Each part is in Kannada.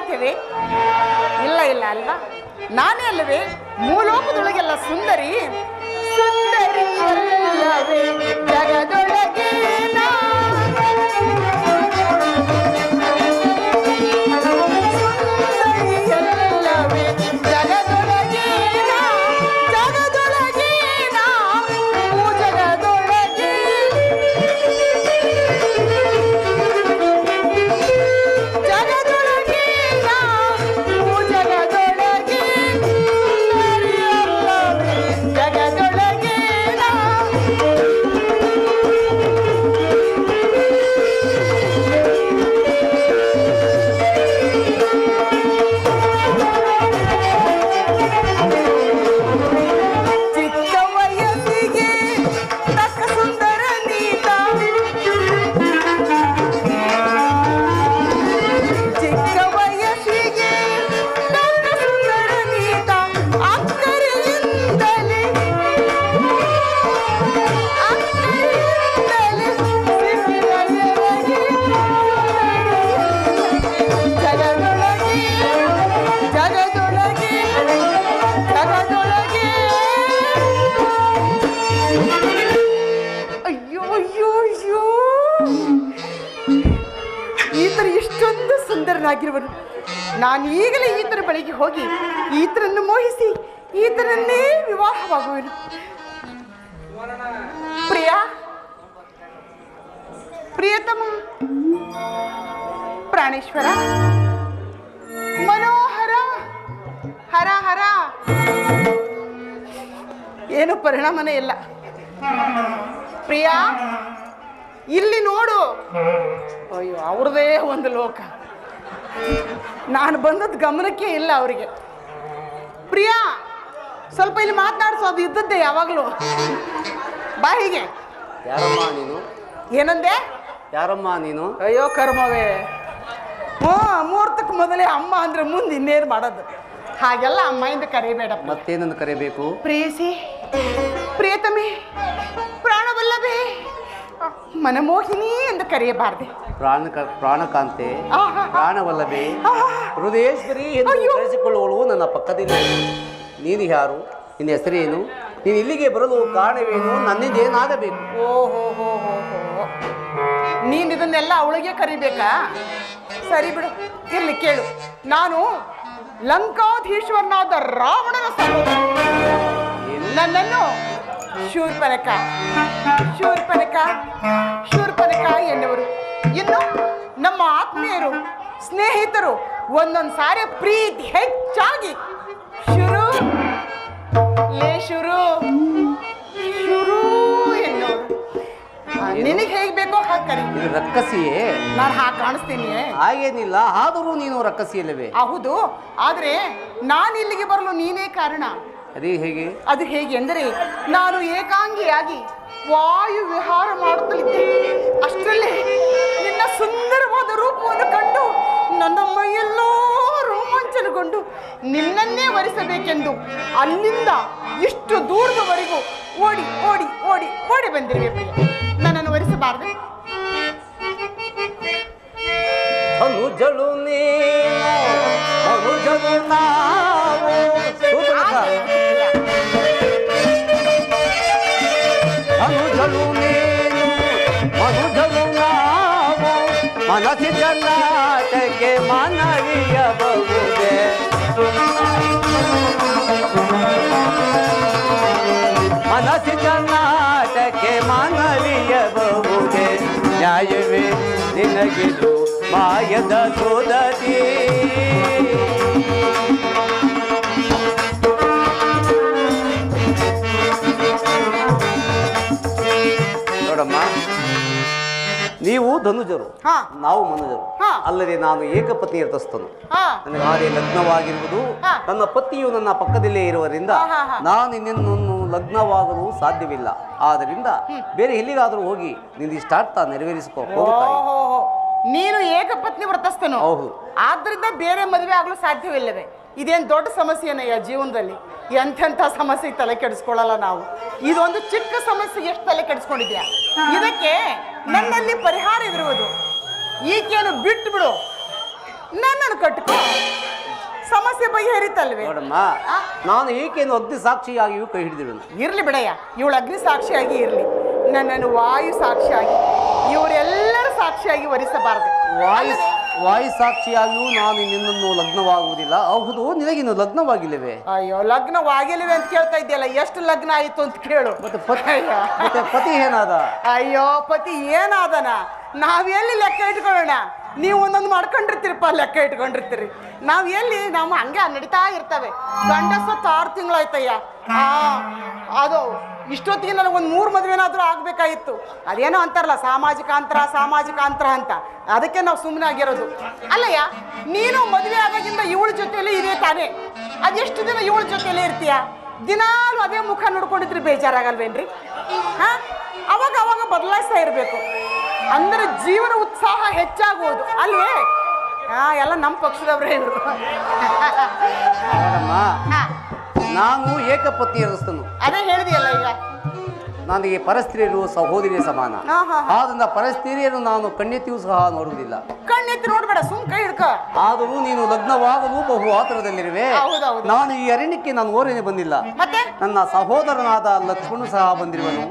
ಸಾಧ್ಯವೇ? ಇಲ್ಲ ಇಲ್ಲ ಅಲ್ವಾ, ನಾನೇ ಅಲ್ಲವೇ ಮೂಲೋಕದೊಳಗೆಲ್ಲ ಸುಂದರಿ. ಸುಂದರಿ ಅಲ್ಲವೇ ಜಗದೊಳಗೆ ಆಗಿರುವರು. ನಾನು ಈಗಲೇ ಈತನ ಬಳಿಗೆ ಹೋಗಿ ಈತನನ್ನು ಮೋಹಿಸಿ ಈತನನ್ನೇ ವಿವಾಹವಾಗುವೆನು. ಪ್ರಿಯ ಪ್ರಿಯತಮ ಪ್ರಾಣೇಶ್ವರ ಮನೋಹರ ಹರ ಹರ ಏನು ಪರಿಣಾಮನೇ ಇಲ್ಲ. ಪ್ರಿಯ ಇಲ್ಲಿ ನೋಡು. ಅಯ್ಯೋ, ಅವ್ರದೇ ಒಂದು ಲೋಕ. ನಾನು ಬಂದದ್ದು ಗಮನಕ್ಕೆ ಇಲ್ಲ ಅವರಿಗೆ. ಪ್ರಿಯಾ, ಸ್ವಲ್ಪ ಇಲ್ಲಿ ಮಾತನಾಡಿಸೋದು ಇದ್ದದ್ದೇ ಯಾವಾಗಲೂ. ಬಾ ಹೀಗೆ. ಯಾರಮ್ಮ ನೀನು? ಏನಂದೆ? ಯಾರಮ್ಮ ನೀನು? ಅಯ್ಯೋ ಕರ್ಮವೇ, ಮುಹೂರ್ತಕ್ಕೆ ಮೊದಲೇ ಅಮ್ಮ ಅಂದ್ರೆ ಮುಂದೆ ಇನ್ನೇನು ಮಾಡೋದು? ಹಾಗೆಲ್ಲ ಅಮ್ಮಯಿಂದ ಕರೀಬೇಡ. ಮತ್ತೇನನ್ನು ಕರೀಬೇಕು? ಪ್ರೇಯಸಿ, ಪ್ರಿಯತಮೆ, ಪ್ರಾಣವಲ್ಲವೇ, ಮನಮೋಹಿನಿ ಎಂದು ಕರೆಯಬಾರ್ದೆ. ಪ್ರಾಣಕಾಂತೆ, ಪ್ರಾಣವಲ್ಲವೇ, ಹೃದಯೇಶ್ವರಿ ಎಂದು ಕರೆಸಿಕೊಳ್ಳುವಳು ನನ್ನ ಪಕ್ಕದಲ್ಲಿ. ನೀನು ಯಾರು? ನಿನ್ನ ಹೆಸರೇನು? ನೀನು ಇಲ್ಲಿಗೆ ಬರಲು ಕಾರಣವೇನು? ನನ್ನಿಂದ ಏನಾಗಬೇಕು? ಓಹೋ ಹೋ ಹೋ ಹೋ, ನೀನು ಇದನ್ನೆಲ್ಲ ಅವಳಿಗೆ ಕರಿಬೇಕಾ? ಸರಿ ಬಿಡು, ಇರ್ಲಿ ಕೇಳು. ನಾನು ಲಂಕಾಧೀಶ್ವರನಾದ ರಾವಣನ ಸಹೋದರ. ನನ್ನನ್ನು ಶೂರ್ಪನಖ ಎನ್ನುವರು. ಇನ್ನು ನಮ್ಮ ಆತ್ಮೀಯರು ಸ್ನೇಹಿತರು ಒಂದೊಂದು ಸಾರಿ ಪ್ರೀತಿ ಹೆಚ್ಚಾಗಿ ಶುರು ಎನ್ನುವರು. ನಿನಗೆ ಹೇಗೆ ಬೇಕೋ ಹಾಗೆ ಕರಿ. ರಕ್ಕಸಿಯೇ? ನಾನು ಹಾಗೆ ಕಾಣಿಸ್ತೀನಿ? ಹಾಗೇನಿಲ್ಲ, ಆದರೂ ನೀನು ರಕ್ಕಸಿಯಲ್ಲವೇ? ಹೌದು, ಆದ್ರೆ ನಾನು ಇಲ್ಲಿಗೆ ಬರಲು ನೀನೇ ಕಾರಣ. ಅದೇ ಹೇಗೆ? ಅದು ಹೇಗೆ ಎಂದರೆ, ನಾನು ಏಕಾಂಗಿಯಾಗಿ ವಾಯು ವಿಹಾರ ಮಾಡುತ್ತಲಿದ್ದೆ. ಅಷ್ಟರಲ್ಲಿ ನಿನ್ನ ಸುಂದರವಾದ ರೂಪವನ್ನು ಕಂಡು ನನ್ನ ಮೈಯೆಲ್ಲೋ ರೋಮಾಂಚನಗೊಂಡು ನಿನ್ನನ್ನೇ ವರಿಸಬೇಕೆಂದು ಅಲ್ಲಿಂದ ಇಷ್ಟು ದೂರದವರೆಗೂ ಓಡಿ ಓಡಿ ಓಡಿ ಓಡಿ ಬಂದಿರುವೆ. ಪ್ರಿಯ, ನನ್ನನ್ನು ವರಿಸಬಾರದು? ಅನುಜಳು ನೀನು, ಅನುಜಳು ನಾವು, ಅನುಜಳು ನೀನು, ಅನುಜಳು ನಾವು, ಮನಸ್ಸಿ ಜನ್ನಾಟಕ್ಕೆ ಮನವಿಯಬಹುದೇ, ಮನಸ್ಸಿ ಜನ್ನಾಟಕ್ಕೆ ಮನವಿಯಬಹುದೇ, ನ್ಯಾಯವೇ ನಿನಗಿದು ಮಾಯದ ಸೋದತಿ. ನೋಡಮ್ಮ, ನೀವು ಧನುಜರು, ನಾವು ಮನುಜರು. ಅಲ್ಲದೆ ನಾನು ಏಕಪತ್ನಿ ಇರ್ತಸ್ತನು. ನನಗಾಗಲೇ ಲಗ್ನವಾಗಿರುವುದು. ನನ್ನ ಪತಿಯು ನನ್ನ ಪಕ್ಕದಲ್ಲೇ ಇರುವುದರಿಂದ ನಾನು ಇನ್ನೇನು ಲಗ್ನವಾಗಲು ಸಾಧ್ಯವಿಲ್ಲ. ಆದ್ದರಿಂದ ಬೇರೆ ಎಲ್ಲಿಗಾದರೂ ಹೋಗಿ ನಿನ್ನ ಇಷ್ಟಾರ್ಥ ನೆರವೇರಿಸಿಕೊ. ನೀನು ಏಕಪತ್ನಿ ವ್ರತಸ್ಥನು. ಹೌದು. ಆದ್ರಿಂದ ಬೇರೆ ಮದುವೆ ಆಗಲು ಸಾಧ್ಯವಿಲ್ಲವೇ? ಇದೇನು ದೊಡ್ಡ ಸಮಸ್ಯೆನಯ್ಯ ಜೀವನದಲ್ಲಿ. ಎಂಥೆಂಥ ಸಮಸ್ಯೆಗೆ ತಲೆ ಕೆಡಿಸ್ಕೊಳ್ಳಲ್ಲ ನಾವು. ಇದೊಂದು ಚಿಕ್ಕ ಸಮಸ್ಯೆಗೆ ಎಷ್ಟು ತಲೆ ಕೆಡಿಸ್ಕೊಂಡಿದ್ಯಾ? ಇದಕ್ಕೆ ನನ್ನಲ್ಲಿ ಪರಿಹಾರ ಇರುವುದು. ಈಕೆಯನ್ನು ಬಿಟ್ಟು ಬಿಡು. ನನ್ನನ್ನು ಕಟ್ಕೋ, ಸಮಸ್ಯೆ ಬಗೆಹರಿತಲ್ವೇ? ನೋಡಮ್ಮ, ನಾನು ಏಕೆಂದು ಅಗ್ನಿ ಸಾಕ್ಷಿಯಾಗಿಯೂ ಕೈ ಹಿಡಿದಿರುವೆ. ಇರ್ಲಿ ಬಿಡಯ್ಯ, ಇವಳು ಅಗ್ನಿ ಸಾಕ್ಷಿಯಾಗಿ ಇರ್ಲಿ, ನನ್ನನ್ನು ವಾಯು ಸಾಕ್ಷಿಯಾಗಿ, ಇವರೆಲ್ಲರ ಸಾಕ್ಷಿಯಾಗಿ ವರಿಸಬಾರದು. ವಾಯು ಸಾಕ್ಷಿಯಾಗಿಯೂ ನಾನು ನಿನ್ನನ್ನು ಲಗ್ನವಾಗುವುದಿಲ್ಲ. ಹೌದು, ನಿನಗಿನ್ನು ಲಗ್ನವಾಗಿಲ್ಲವೇ? ಅಯ್ಯೋ, ಲಗ್ನವಾಗಿಲ್ಲವೇ ಅಂತ ಕೇಳ್ತಾ ಇದ್ಯಲ್ಲ, ಎಷ್ಟು ಲಗ್ನ ಆಯ್ತು ಅಂತ ಕೇಳು. ಮತ್ತೆ ಪತಿ ಏನಾದ? ಅಯ್ಯೋ, ಪತಿ ಏನಾದನ ನಾವೆಲ್ಲಿ ಲೆಕ್ಕ ಇಟ್ಕೊಳ್ಳೋಣ? ನೀವು ಒಂದೊಂದು ಮಾಡ್ಕೊಂಡಿರ್ತೀರಪ್ಪ, ಲೆಕ್ಕ ಇಟ್ಕೊಂಡಿರ್ತೀರಿ. ನಾವು ಎಲ್ಲಿ, ನಾವು ಹಂಗೆ ನಡೀತಾ ಇರ್ತವೆ. ಗಂಡಸತ್ತು 6 ತಿಂಗಳಾಯ್ತಯ್ಯ. ಅದು ಇಷ್ಟೊತ್ತಿಗೆ ನನಗೊಂದು 3 ಮದುವೆನಾದರೂ ಆಗಬೇಕಾಗಿತ್ತು. ಅದೇನೋ ಅಂತಾರಲ್ಲ, ಸಾಮಾಜಿಕ ಅಂತರ ಅಂತ, ಅದಕ್ಕೆ ನಾವು ಸುಮ್ಮನೆ ಆಗಿರೋದು. ಅಲ್ಲಯ್ಯ, ನೀನು ಮದುವೆ ಆಗೋದ್ರಿಂದ ಇವಳ ಜೊತೆಯಲ್ಲಿ ಇದೆ ತಾನೇ, ಅದೆಷ್ಟು ದಿನ ಇವಳ ಜೊತೆಯಲ್ಲೇ ಇರ್ತೀಯ? ದಿನಾಲು ಅದೇ ಮುಖ ನೋಡ್ಕೊಂಡಿದ್ರೆ ಬೇಜಾರಾಗಲ್ವೇನ್ರಿ? ಅವಾಗ ಬದಲಾಯಿಸ್ತಾ ಇರಬೇಕು, ಅಂದರೆ ಜೀವನ ಉತ್ಸಾಹ ಹೆಚ್ಚಾಗುವುದು ಅಲ್ವೇ? ಎಲ್ಲ ನಮ್ಮ ಪಕ್ಷದವ್ರೇ ಇವರು. ನಾನು ಏಕಪತ್ನಿ ಇರಿಸ್ತನು. ಅದೇ ಹೇಳಿದೆಯಲ್ಲ ಈಗ, ನನಗೆ ಪರಸ್ತ್ರೀಯರು ಸಹೋದರಿಯ ಸಮಾನ. ಆದ್ರಿಂದ ಪರಸ್ತ್ರೀಯರು ನಾನು ಕಣ್ಣೆತ್ತಿಯೂ ಸಹ ನೋಡುವುದಿಲ್ಲ. ಕಣ್ಣೆತ್ತಿ ನೋಡ್ಬೇಡ, ಸುಮ್ ಕೈ ಹಿಡ್ಕ. ಆದರೂ ನೀನು ಲಗ್ನವಾಗಲು ಬಹು ಆತರದಲ್ಲಿರುವೆ. ನಾನು ಈ ಅರಣ್ಯಕ್ಕೆ ನಾನು ಓರೇನೆ ಬಂದಿಲ್ಲ, ನನ್ನ ಸಹೋದರನಾದ ಲಕ್ಷ್ಮಣ ಸಹ ಬಂದಿರುವನು.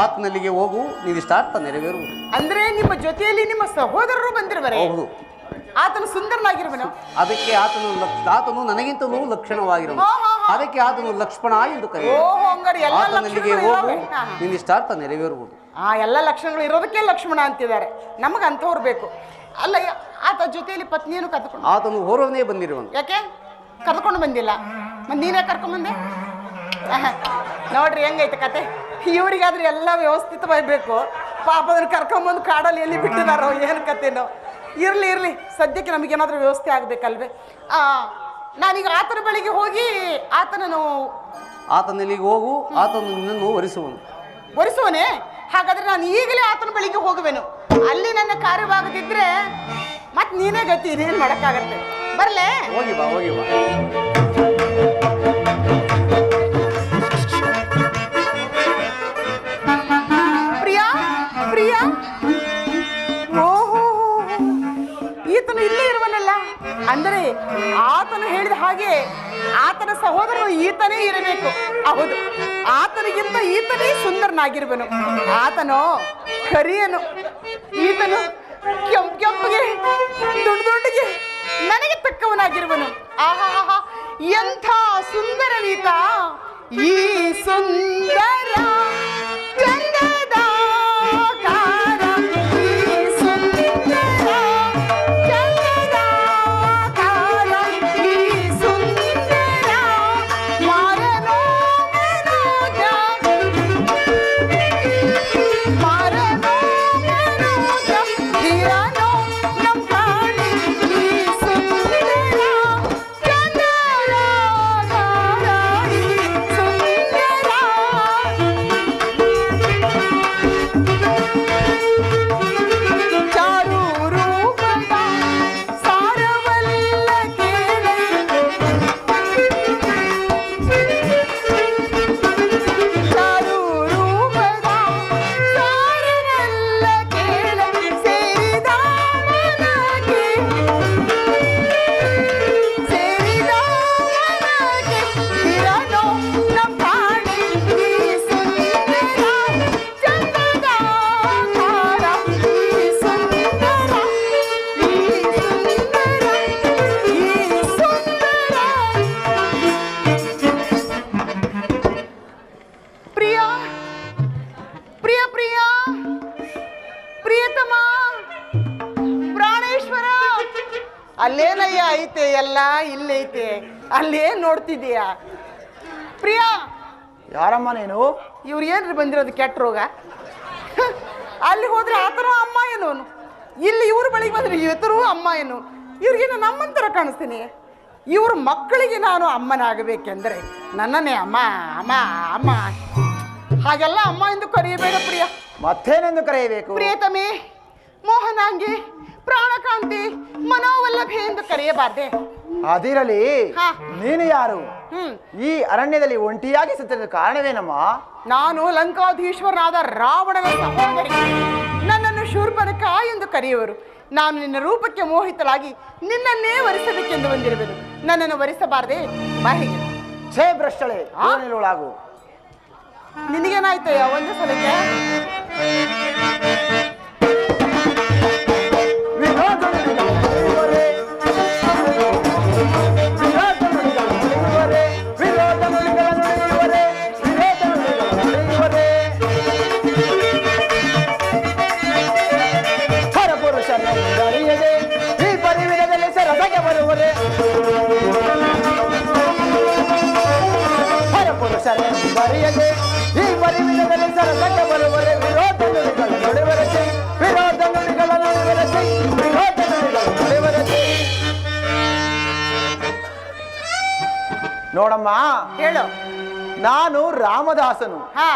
ಆತನಲ್ಲಿಗೆ ಹೋಗು, ನೀವಿಷ್ಟಾರ್ಥ ನೆರವೇರುವುದು. ಅಂದ್ರೆ ನಿಮ್ಮ ಜೊತೆಯಲ್ಲಿ ನಿಮ್ಮ ಸಹೋದರರು ಬಂದಿರುವರೆ? ಹೌದು. ಆತನು ಸುಂದರನಾಗಿರುವನು, ಅದಕ್ಕೆ ಆತನು ನನಗಿಂತಲೂ ಲಕ್ಷಣವಾಗಿರುವನು. ಅದಕ್ಕೆ ಆತನು ಲಕ್ಷ್ಮಣ ಎಂದು ಕರೆಯುವುದು. ಆತನಲ್ಲಿಗೆ ಹೋಗು, ನಿನ್ನಿಷ್ಟಾರ್ಥ ನೆರವೇರುವುದು. ಎಲ್ಲ ಲಕ್ಷಣಗಳು ಇರೋದಕ್ಕೆ ಲಕ್ಷ್ಮಣ ಅಂತಿದ್ದಾರೆ. ನಮಗೆ ಅಂಥವ್ರು ಬೇಕು. ಅಲ್ಲ, ಆತ ಜೊತೆಯಲ್ಲಿ ಪತ್ನಿಯನ್ನು ಕರ್ಕೊಂಡು, ಆತನು ಹೊರವನೇ ಬಂದಿರುವನು. ಯಾಕೆ ಕರ್ಕೊಂಡು ಬಂದಿಲ್ಲ? ಮತ್ತೆ ನೀನೇ ಕರ್ಕೊಂಡ್ಬಂದೆ? ನೋಡ್ರಿ ಹೆಂಗೈತೆ ಕತೆ. ಇವರಿಗಾದ್ರೆ ಎಲ್ಲ ವ್ಯವಸ್ಥಿತವಾಗಬೇಕು. ಪಾಪ ಅದನ್ನು ಕರ್ಕೊಂಬಂದು ಕಾಡಲ್ಲಿ ಎಲ್ಲಿ ಬಿಟ್ಟಿದಾರೋ ಏನು ಕತೆನೋ. ಇರಲಿ, ಸದ್ಯಕ್ಕೆ ನಮಗೇನಾದ್ರೂ ವ್ಯವಸ್ಥೆ ಆಗಬೇಕಲ್ವೇ? ನಾನೀಗ ಆತನ ಬಳಿಗೆ ಹೋಗಿ ಆತನಲ್ಲಿಗೆ ಹೋಗು, ಆತನು ನಿನ್ನನ್ನು ಒರೆಸುವನೇ? ಹಾಗಾದ್ರೆ ನಾನು ಈಗಲೇ ಆತನ ಬಳಿಗೆ ಹೋಗುವೆನು. ಅಲ್ಲಿ ನನ್ನ ಕಾರ್ಯವಾಗದಿದ್ರೆ ಮತ್ತೆ ನೀನೇ ಗತಿ, ಇದೇನು ಮಾಡೋಕ್ಕಾಗತ್ತೆ? ಬರ್ಲೇ? ಹೋಗಿ ಬಾ. ಪ್ರಿಯಾ, ಓಹೋ, ಈತನು ಇಲ್ಲೇ ಇರುವನಲ್ಲ. ಅಂದರೆ ಆತನು ಹೇಳಿದ ಹಾಗೆ ಆತನ ಸಹೋದರನು ಈತನೇ ಇರಬೇಕು. ಹೌದು, ಆತನಿಗಿಂತ ಈತನೇ ಸುಂದರನಾಗಿರುವನು. ಆತನು ಕರಿಯನು, ಈತನು ಕೆಂಪಿಗೆ ದುಂಡಿಗೆ ನನಗೆ ತಕ್ಕವನಾಗಿರುವನು. ಆಹಾ, ಎಂಥ ಸುಂದರನೀತ ಈ ಸುಂದರ ಚಂದದ ಅಲ್ಲೇನಯ್ಯ ಐತೆ, ಎಲ್ಲ ಇಲ್ಲೈತೆ. ಅಲ್ಲೇನು ನೋಡ್ತಿದ್ದೀಯಾ? ಪ್ರಿಯಾ, ಯಾರಮ್ಮ ನೀನು? ಇವ್ರು ಏನ್ರಿ ಬಂದಿರೋದು ಕೆಟ್ಟ ರೋಗ? ಅಲ್ಲಿ ಹೋದ್ರೆ ಆತನೂ ಅಮ್ಮ ಏನು, ಇಲ್ಲಿ ಇವ್ರ ಬಳಿಗೆ ಬಂದ್ರೆ ಇವತ್ತರೂ ಅಮ್ಮ ಏನು. ಇವ್ರಿಗೇನು ನಮ್ಮಂತರ ಕಾಣಿಸ್ತೀನಿ. ಇವ್ರ ಮಕ್ಕಳಿಗೆ ನಾನು ಅಮ್ಮನಾಗಬೇಕೆಂದರೆ ನನ್ನನ್ನೇ ಅಮ್ಮ ಅಮ್ಮ ಅಮ್ಮ ಹಾಗೆಲ್ಲ ಅಮ್ಮ ಎಂದು ಕರೆಯಬೇಡ ಪ್ರಿಯ. ಮತ್ತೇನೆಂದು ಕರೆಯಬೇಕು? ಪ್ರಿಯತಮೆ, ಮೋಹನಾಂಗಿ, ಪ್ರಾಣಕಾಂತಿ, ಮನೋವಲ್ಲಭೆ ಎಂದು ಕರೆಯಬಾರ್ದೆ? ಅದಿರಲಿ, ನೀನು ಯಾರು? ಈ ಅರಣ್ಯದಲ್ಲಿ ಒಂಟಿಯಾಗಿ ಸುತ್ತಿದ ಕಾರಣವೇನಮ್ಮ? ನಾನು ಲಂಕಾಧೀಶ್ವರನಾದ ರಾವಣನ ಸಹೋದರಿ. ನನ್ನನ್ನು ಶೂರ್ಪನಖ ಎಂದು ಕರೆಯುವರು. ನಾನು ನಿನ್ನ ರೂಪಕ್ಕೆ ಮೋಹಿತಳಾಗಿ ನಿನ್ನನ್ನೇ ವರಿಸಬೇಕೆಂದು ಬಂದಿರುವೆನು. ನನ್ನನ್ನು ವರಿಸಬಾರದೆ ಬಾಯಿಗೆ ಛೇ ಭ್ರಷ್ಟಳೆ, ನಿಲ್ಲುಳಾಗು. ನಿನಗೇನಾಯ್ತಯ್ಯ ಒಂದು ಸಲಕ್ಕೆ? ಈ ಪರಿವಿಧದಲ್ಲಿ ಸರಸಗೆ ಬರುವರೆ ಪುರುಷರೇ ಬರೆಯದೆ ಈ ಪರಿವಿಧದಲ್ಲಿ ಸರಸಕ್ಕೆ ಬರುವರೆ ವಿರೋಧ ನುಡಿಗಳ ನುಡಿವರಚೆ ವಿರೋಧ ನುಡಿಗಳ ನುಡಿವರಚೆ ವಿರೋಧ ನುಡಿಗಳ ನುಡಿವರಚೆ. ನೋಡಮ್ಮ, ಹೇಳು. ನಾನು ರಾಮದಾಸನು. ಹಾ,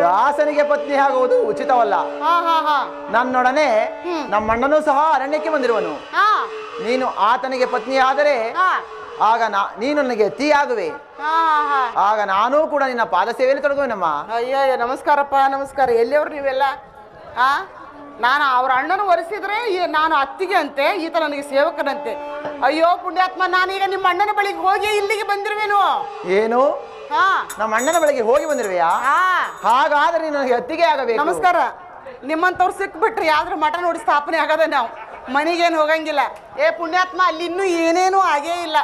ದಾಸನಿಗೆ ಪತ್ನಿ ಆಗುವುದು ಉಚಿತವಲ್ಲ. ಹಾ, ಹಾ, ಹಾ. ನನ್ನೊಡನೆ ನಮ್ಮಣ್ಣನೂ ಸಹ ಅರಣ್ಯಕ್ಕೆ ಬಂದಿರುವನು. ಹಾ, ನೀನು ಆತನಿಗೆ ಪತ್ನಿ ಆದರೆ ಹಾ, ಆಗ ನೀನು ನನಗೆ ತೀ ಆಗುವೆ. ಹಾ, ಹಾ. ಆಗ ನಾನೂ ಕೂಡ ನಿನ್ನ ಪಾದ ಸೇವೆಯಲ್ಲಿ ತೊಡಗುವೆನಮ್ಮ. ಅಯ್ಯಯ್ಯ, ನಮಸ್ಕಾರಪ್ಪ, ನಮಸ್ಕಾರ. ಎಲ್ಲಿಯವ್ರು ನೀವೆಲ್ಲ? ಆ ನಾನು ಅವ್ರ ಅಣ್ಣನ ಒರೆಸಿದ್ರೆ ನಾನು ಅತ್ತಿಗೆ ಅಂತೆ, ಈತ ನನಗೆ ಸೇವಕನಂತೆ. ಅಯ್ಯೋ ಪುಣ್ಯಾತ್ಮ, ನಾನೀಗ ನಿಮ್ಮ ಅಣ್ಣನ ಬಳಿಗೆ ಹೋಗಿ ಇಲ್ಲಿಗೆ ಬಂದಿರುವೇನು. ಏನು? ಹಾ, ನಮ್ಮ ಅಣ್ಣನ ಬಳಿಗೆ ಹೋಗಿ ಬಂದಿರುವೆಯಾ? ಹಾ. ಹಾಗಾದ್ರೆ ನೀನು ನನಗೆ ಅತ್ತಿಗೆ ಆಗಬೇಕು. ನಮಸ್ಕಾರ. ನಿಮ್ಮಂತವ್ರು ಸಿಕ್ಬಿಟ್ರಿ ಯಾವ್ದ್ರ ಮಠ ನೋಡಿ ಸ್ಥಾಪನೆ ಆಗದ ನಾವು ಮನೆಗೇನು ಹೋಗಂಗಿಲ್ಲ. ಏ ಪುಣ್ಯಾತ್ಮ, ಅಲ್ಲಿ ಇನ್ನೂ ಏನೇನೂ ಆಗೇ ಇಲ್ಲ.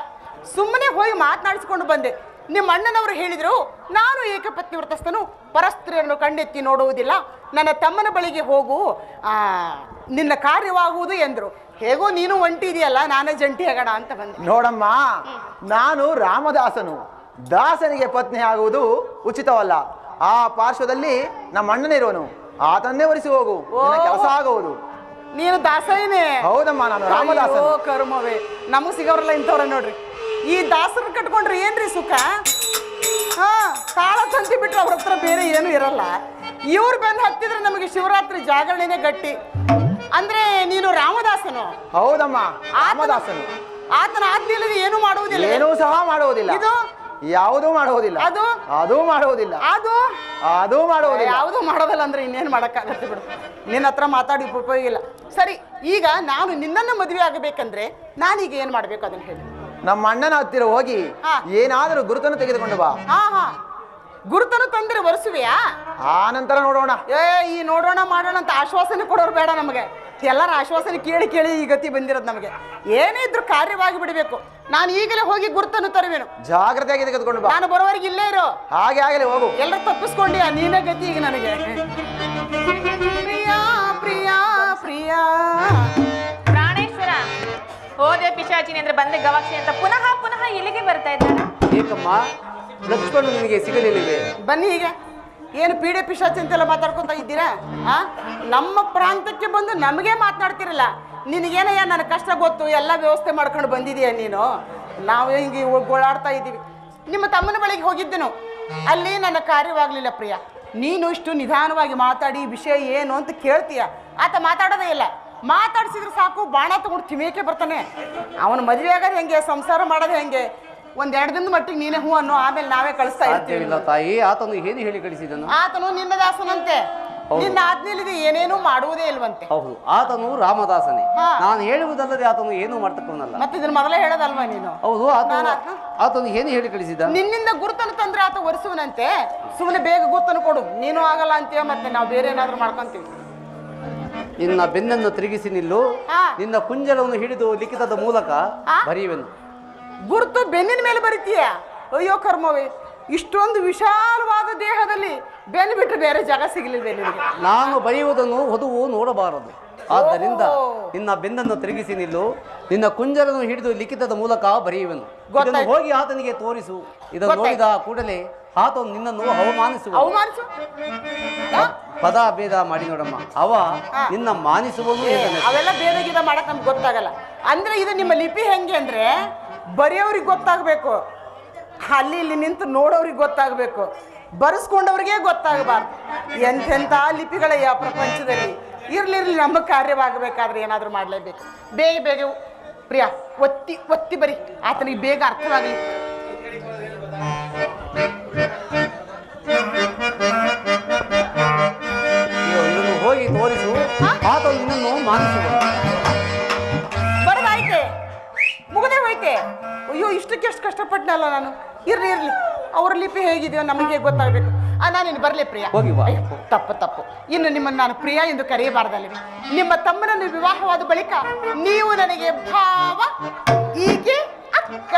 ಸುಮ್ಮನೆ ಹೋಗಿ ಮಾತನಾಡಿಸ್ಕೊಂಡು ಬಂದೆ. ನಿಮ್ಮ ಅಣ್ಣನವರು ಹೇಳಿದ್ರು, ನಾನು ಏಕಪತ್ನಿ ವ್ರತಸ್ಥನು, ಪರಸ್ತ್ರೀಯನ್ನು ಕಣ್ಣೆತ್ತಿ ನೋಡುವುದಿಲ್ಲ, ನನ್ನ ತಮ್ಮನ ಬಳಿಗೆ ಹೋಗು, ನಿನ್ನ ಕಾರ್ಯವಾಗುವುದು ಎಂದರು. ಹೇಗೋ ನೀನು ಒಂಟಿ ಇದೆಯಲ್ಲ, ನಾನೇ ಜಂಟಿ ಆಗೋಣ ಅಂತ ಬಂದೆ. ನೋಡಮ್ಮ, ನಾನು ರಾಮದಾಸನು. ದಾಸನಿಗೆ ಪತ್ನಿ ಆಗುವುದು ಉಚಿತವಲ್ಲ. ಆ ಪಾರ್ಶ್ವದಲ್ಲಿ ನಮ್ಮ ಅಣ್ಣನಿರೋನು, ಆತನ್ನೇ ಒರೆಸಿ ಹೋಗು, ನಿನ್ನ ಕೆಲಸ ಆಗುವುದು. ನೀನು ದಾಸನೇ? ಹೌದಮ್ಮ, ನಾನು ರಾಮದಾಸನು. ಓ ಕರ್ಮವೇ, ನಮಗ್ ಸಿಗೋರಲ್ಲ ಇಂಥವ್ರ ನೋಡ್ರಿ. ಈ ದಾಸರು ಕಟ್ಕೊಂಡ್ರೆ ಏನ್ರಿ ಸುಖ? ಹಾ, ತಾಳ ತಂತಿ ಬಿಟ್ರೆ ಅವ್ರ ಹತ್ರ ಬೇರೆ ಏನು ಇರಲ್ಲ. ಇವ್ರು ಬಂದು ಹತ್ತಿದ್ರೆ ನಮಗೆ ಶಿವರಾತ್ರಿ ಜಾಗರಣೆನೇ ಗಟ್ಟಿ. ಅಂದ್ರೆ ನೀನು ರಾಮದಾಸನು? ಹೌದಮ್ಮ, ರಾಮದಾಸನು. ಆತನ ಆಜ್ಞೆಯಲ್ಲಿ ಏನು ಮಾಡುವುದಿಲ್ಲ? ಏನೂ ಸಹ ಮಾಡುವುದಿಲ್ಲ. ಇದು ಯಾವುದೂ ಮಾಡುವುದಿಲ್ಲ. ಅದು ಮಾಡುವುದಿಲ್ಲ. ಅದು ಮಾಡುವುದಿಲ್ಲ. ಯಾವುದು ಮಾಡೋದಿಲ್ಲ ಅಂದ್ರೆ ಇನ್ನೇನು ಮಾಡಕ್ಕಾಗತ್ತೆ ಬಿಡು. ನಿನ್ನ ಹತ್ರ ಮಾತಾಡಿ ಉಪಯೋಗ ಇಲ್ಲ. ಸರಿ, ಈಗ ನಾನು ನಿನ್ನನ್ನು ಮದುವೆ ಆಗಬೇಕಂದ್ರೆ ನಾನೀಗ ಏನ್ ಮಾಡ್ಬೇಕು ಅದನ್ನ ಹೇಳಿ. ನಮ್ಮ ಅಣ್ಣನ ಹತ್ತಿರ ಹೋಗಿ ಏನಾದರೂ ಗುರುತನ್ನು ತೆಗೆದುಕೊಂಡು ಬಾ. ಹಾ ಹಾ, ಗುರುತನ್ನು ತಂದ್ರೆ ಒರೆಸುವೆಯಾ? ಆ ನಂತರ ನೋಡೋಣ. ಈ ನೋಡೋಣ ಮಾಡೋಣ ಅಂತ ಆಶ್ವಾಸನೆ ಕೊಡೋರು ಬೇಡ ನಮಗೆ. ಎಲ್ಲರ ಆಶ್ವಾಸನೆ ಕೇಳಿ ಕೇಳಿ ಈ ಗತಿ ಬಂದಿರೋದು ನಮಗೆ. ಏನೇ ಇದ್ರು ಕಾರ್ಯವಾಗಿ ಬಿಡಬೇಕು. ನಾನು ಈಗಲೇ ಹೋಗಿ ಗುರುತನ್ನು ತರುವೆನು. ಜಾಗ್ರತೆಯಾಗಿ ತೆಗೆದುಕೊಂಡು ಬಾ. ನಾನು ಬರೋವರೆಗೆ ಇಲ್ಲೇ ಇರೋ. ಹಾಗೆ ಆಗಲೇ ಹೋಗು. ಎಲ್ಲರೂ ತಪ್ಪಿಸ್ಕೊಂಡಿ, ನೀನೇ ಗತಿ ಈಗ ನನಗೆ. ಪ್ರಿಯಾ ಪ್ರಿಯಾ ಪ್ರಿಯಾ. ಪ್ರಾಣೇಶ್ವರ, ಹೋದೆ ಪಿಶಾಚಿನಿ ಅಂದ್ರೆ ಬಂದೆ ಗವಾಕ್ಷಿ ಅಂತ ಪುನಃ ಪುನಃ ಇಲ್ಲಿಗೆ ಬರ್ತಾ ಇದ್ದಾನೆ. ಏಕಮ್ಮ, ಲಕ್ಷ್ಮಣ ನಿನಗೆ ಸಿಗಲಿಲ್ಲವೇ? ಬನ್ನಿ, ಈಗ ಏನು ಪೀಡೆ ಪಿಶಾಚಿ ಅಂತೆಲ್ಲ ಮಾತಾಡ್ಕೊತಾ ಇದ್ದೀರಾ? ನಮ್ಮ ಪ್ರಾಂತಕ್ಕೆ ಬಂದು ನಮಗೆ ಮಾತನಾಡ್ತಿರಲ್ಲ. ನಿನಗೇನಯ್ಯ ನನ್ನ ಕಷ್ಟ ಗೊತ್ತು, ಎಲ್ಲ ವ್ಯವಸ್ಥೆ ಮಾಡ್ಕೊಂಡು ಬಂದಿದೀಯ ನೀನು. ನಾವು ಹಿಂಗೆ ಓಡಾಡ್ತಾ ಇದ್ದೀವಿ. ನಿಮ್ಮ ತಮ್ಮನ ಬಳಿಗೆ ಹೋಗಿದ್ದೆನು, ಅಲ್ಲಿ ನನ್ನ ಕಾರ್ಯವಾಗಲಿಲ್ಲ. ಪ್ರಿಯ, ನೀನು ಇಷ್ಟು ನಿಧಾನವಾಗಿ ಮಾತಾಡಿ ವಿಷಯ ಏನು ಅಂತ ಕೇಳ್ತೀಯ. ಆತ ಮಾತಾಡೋದೇ ಇಲ್ಲ. ಮಾತಾಡ್ಸಿದ್ರೆ ಸಾಕು, ಬಾಣ ತಗೊಂಡು ತಿಮೇಕೆ ಬರ್ತಾನೆ. ಅವನ ಮದುವೆ ಆಗೋದು ಹೆಂಗೆ, ಸಂಸಾರ ಮಾಡೋದು ಹೆಂಗೆ? ಒಂದೆರಡು ದಿನದ ಮಟ್ಟಿಗೆ ನೀನೇ ಹೂ ಅನ್ನೋ, ಆಮೇಲೆ ನಾವೇ ಕಳಿಸ್ತಾ ಇರ್ತೀವಿ. ತಾಯಿ, ಆತನು ಏನು ಹೇಳಿ ಕಳಿಸಿದನು? ಆತನು ನಿನ್ನ ದಾಸನಂತೆ, ನಿನ್ನ ಆಜ್ಞೆಯಲ್ಲಿ ಏನೇನು ಮಾಡುವುದೇ ಇಲ್ವಂತೆ. ಹೌದು, ಆತನು ರಾಮದಾಸನೇ. ನಾನು ಹೇಳುವುದಲ್ಲದೆ ಆತನು ಏನು ಮಾಡ್ತಕ್ಕವನಲ್ಲ. ಮತ್ತೆ ಇದನ್ನ ಮೊದಲೇ ಹೇಳೋದಲ್ವಾ ನೀನು? ಹೌದು, ಆತನು ಏನು ಹೇಳಿ ಕಳಿಸಿದ? ನಿನ್ನಿಂದ ಗುರುತನ್ನು ತಂದ್ರೆ ಆತ ಒರೆಸುವನಂತೆ. ಸುಮ್ಮನೆ ಬೇಗ ಗುರುತನ್ನು ಕೊಡು. ನೀನು ಆಗಲ್ಲ ಅಂತೀಯ, ಮತ್ತೆ ನಾವು ಬೇರೆ ಏನಾದ್ರು ಮಾಡ್ಕೊಂತೀವಿ. ನಿನ್ನ ಬೆನ್ನನ್ನು ತಿರುಗಿಸಿ ನಿಲ್ಲು, ನಿನ್ನ ಕುಂಜಲವನ್ನು ಹಿಡಿದು ಲಿಖಿತದ ಮೂಲಕ ಬರೆಯುವೆನು. ಗುರುತು ಬೆನ್ನಿನ ಮೇಲೆ ಬರೀತೀಯ? ಅಯ್ಯೋ ಕರ್ಮವೇ, ಇಷ್ಟೊಂದು ವಿಶಾಲವಾದ ದೇಹದಲ್ಲಿ ಬೆನ್ನು ಬಿಟ್ಟರೆ ಬೇರೆ ಜಾಗ ಸಿಗಲಿಲ್ವೇ ನಿನಗೆ? ನಾನು ಬರೆಯುವುದನ್ನು ವಧುವು ನೋಡಬಾರದು. ಆದ್ದರಿಂದ ನಿನ್ನ ಬೆನ್ನನ್ನು ತಿರುಗಿಸಿ ನಿಲ್ಲು, ನಿನ್ನ ಕುಂಜಲನ್ನು ಹಿಡಿದು ಲಿಖಿತದ ಮೂಲಕ ಬರೆಯುವೆನು. ಇದನ್ನು ಹೋಗಿ ಆತನಿಗೆ ತೋರಿಸು. ಇದನ್ನು ನೋಡಿದ ಕೂಡಲೇ ಆತನು ನಿನ್ನನ್ನು ಅವಮಾನಿಸುವ. ಪದ ಭೇದ ಮಾಡಿ ನೋಡಮ್ಮ, ಅವ ನಿನ್ನ ಮಾನಿಸುವನು. ಅವೆಲ್ಲ ಭೇದ ಗೀದ ಮಾಡಕ್ ನಮ್ಗೆ ಗೊತ್ತಾಗಲ್ಲ. ಅಂದ್ರೆ ಇದು ನಿಮ್ಮ ಲಿಪಿ ಹೆಂಗೆ ಅಂದ್ರೆ, ಬರೆಯೋರಿಗೆ ಗೊತ್ತಾಗಬೇಕು, ಅಲ್ಲಿ ಇಲ್ಲಿ ನಿಂತು ನೋಡೋರಿಗೆ ಗೊತ್ತಾಗಬೇಕು, ಬರೆಸ್ಕೊಂಡವ್ರಿಗೆ ಗೊತ್ತಾಗಬಾರ್ದು. ಎಂತೆಂಥ ಲಿಪಿಗಳ ಯಾವ ಪ್ರಪಂಚದಲ್ಲಿ. ಇರ್ಲಿರ್ಲಿ, ನಮ್ಮ ಕಾರ್ಯವಾಗಬೇಕಾದ್ರೆ ಏನಾದರೂ ಮಾಡಲೇಬೇಕು. ಬೇಗ ಬೇಗ ಪ್ರಿಯಾ, ಒತ್ತಿ ಒತ್ತಿ ಬರಿ, ಆತನಿಗೆ ಬೇಗ ಅರ್ಥವಾಗಲಿ. ಇದನ್ನು ಹೋಗಿ ತೋರಿಸು. ಆತನು ನಿನ್ನನ್ನು ಮಾನಿಸುವ. ಬರೋದಾಯ್ತೆ, ಮುಗದೆ ಹೋಯ್ತೆ. ಅಯ್ಯೋ, ಇಷ್ಟಕ್ಕೆ ಎಷ್ಟು ಕಷ್ಟಪಟ್ಟನಲ್ಲ ನಾನು. ಇರ್ಲಿ ಅವ್ರ ಲಿಪಿ ಹೇಗಿದೆಯೋ ನಮಗೆ ಹೇಗೆ ಗೊತ್ತಾಗಬೇಕು. ನಾನು ಇನ್ನು ಬರಲೇ ಪ್ರಿಯ. ಹೋಗಿ ಬಾ. ಅಯ್ಯೋ, ತಪ್ಪು. ಇನ್ನು ನಿಮ್ಮನ್ನು ನಾನು ಪ್ರಿಯ ಎಂದು ಕರೆಯಬಾರ್ದಲ್ಲವೇ? ನಿಮ್ಮ ತಮ್ಮನನ್ನು ವಿವಾಹವಾದ ಬಳಿಕ ನೀವು ನನಗೆ ಭಾವ, ಹೀಗೆ ಅಕ್ಕ.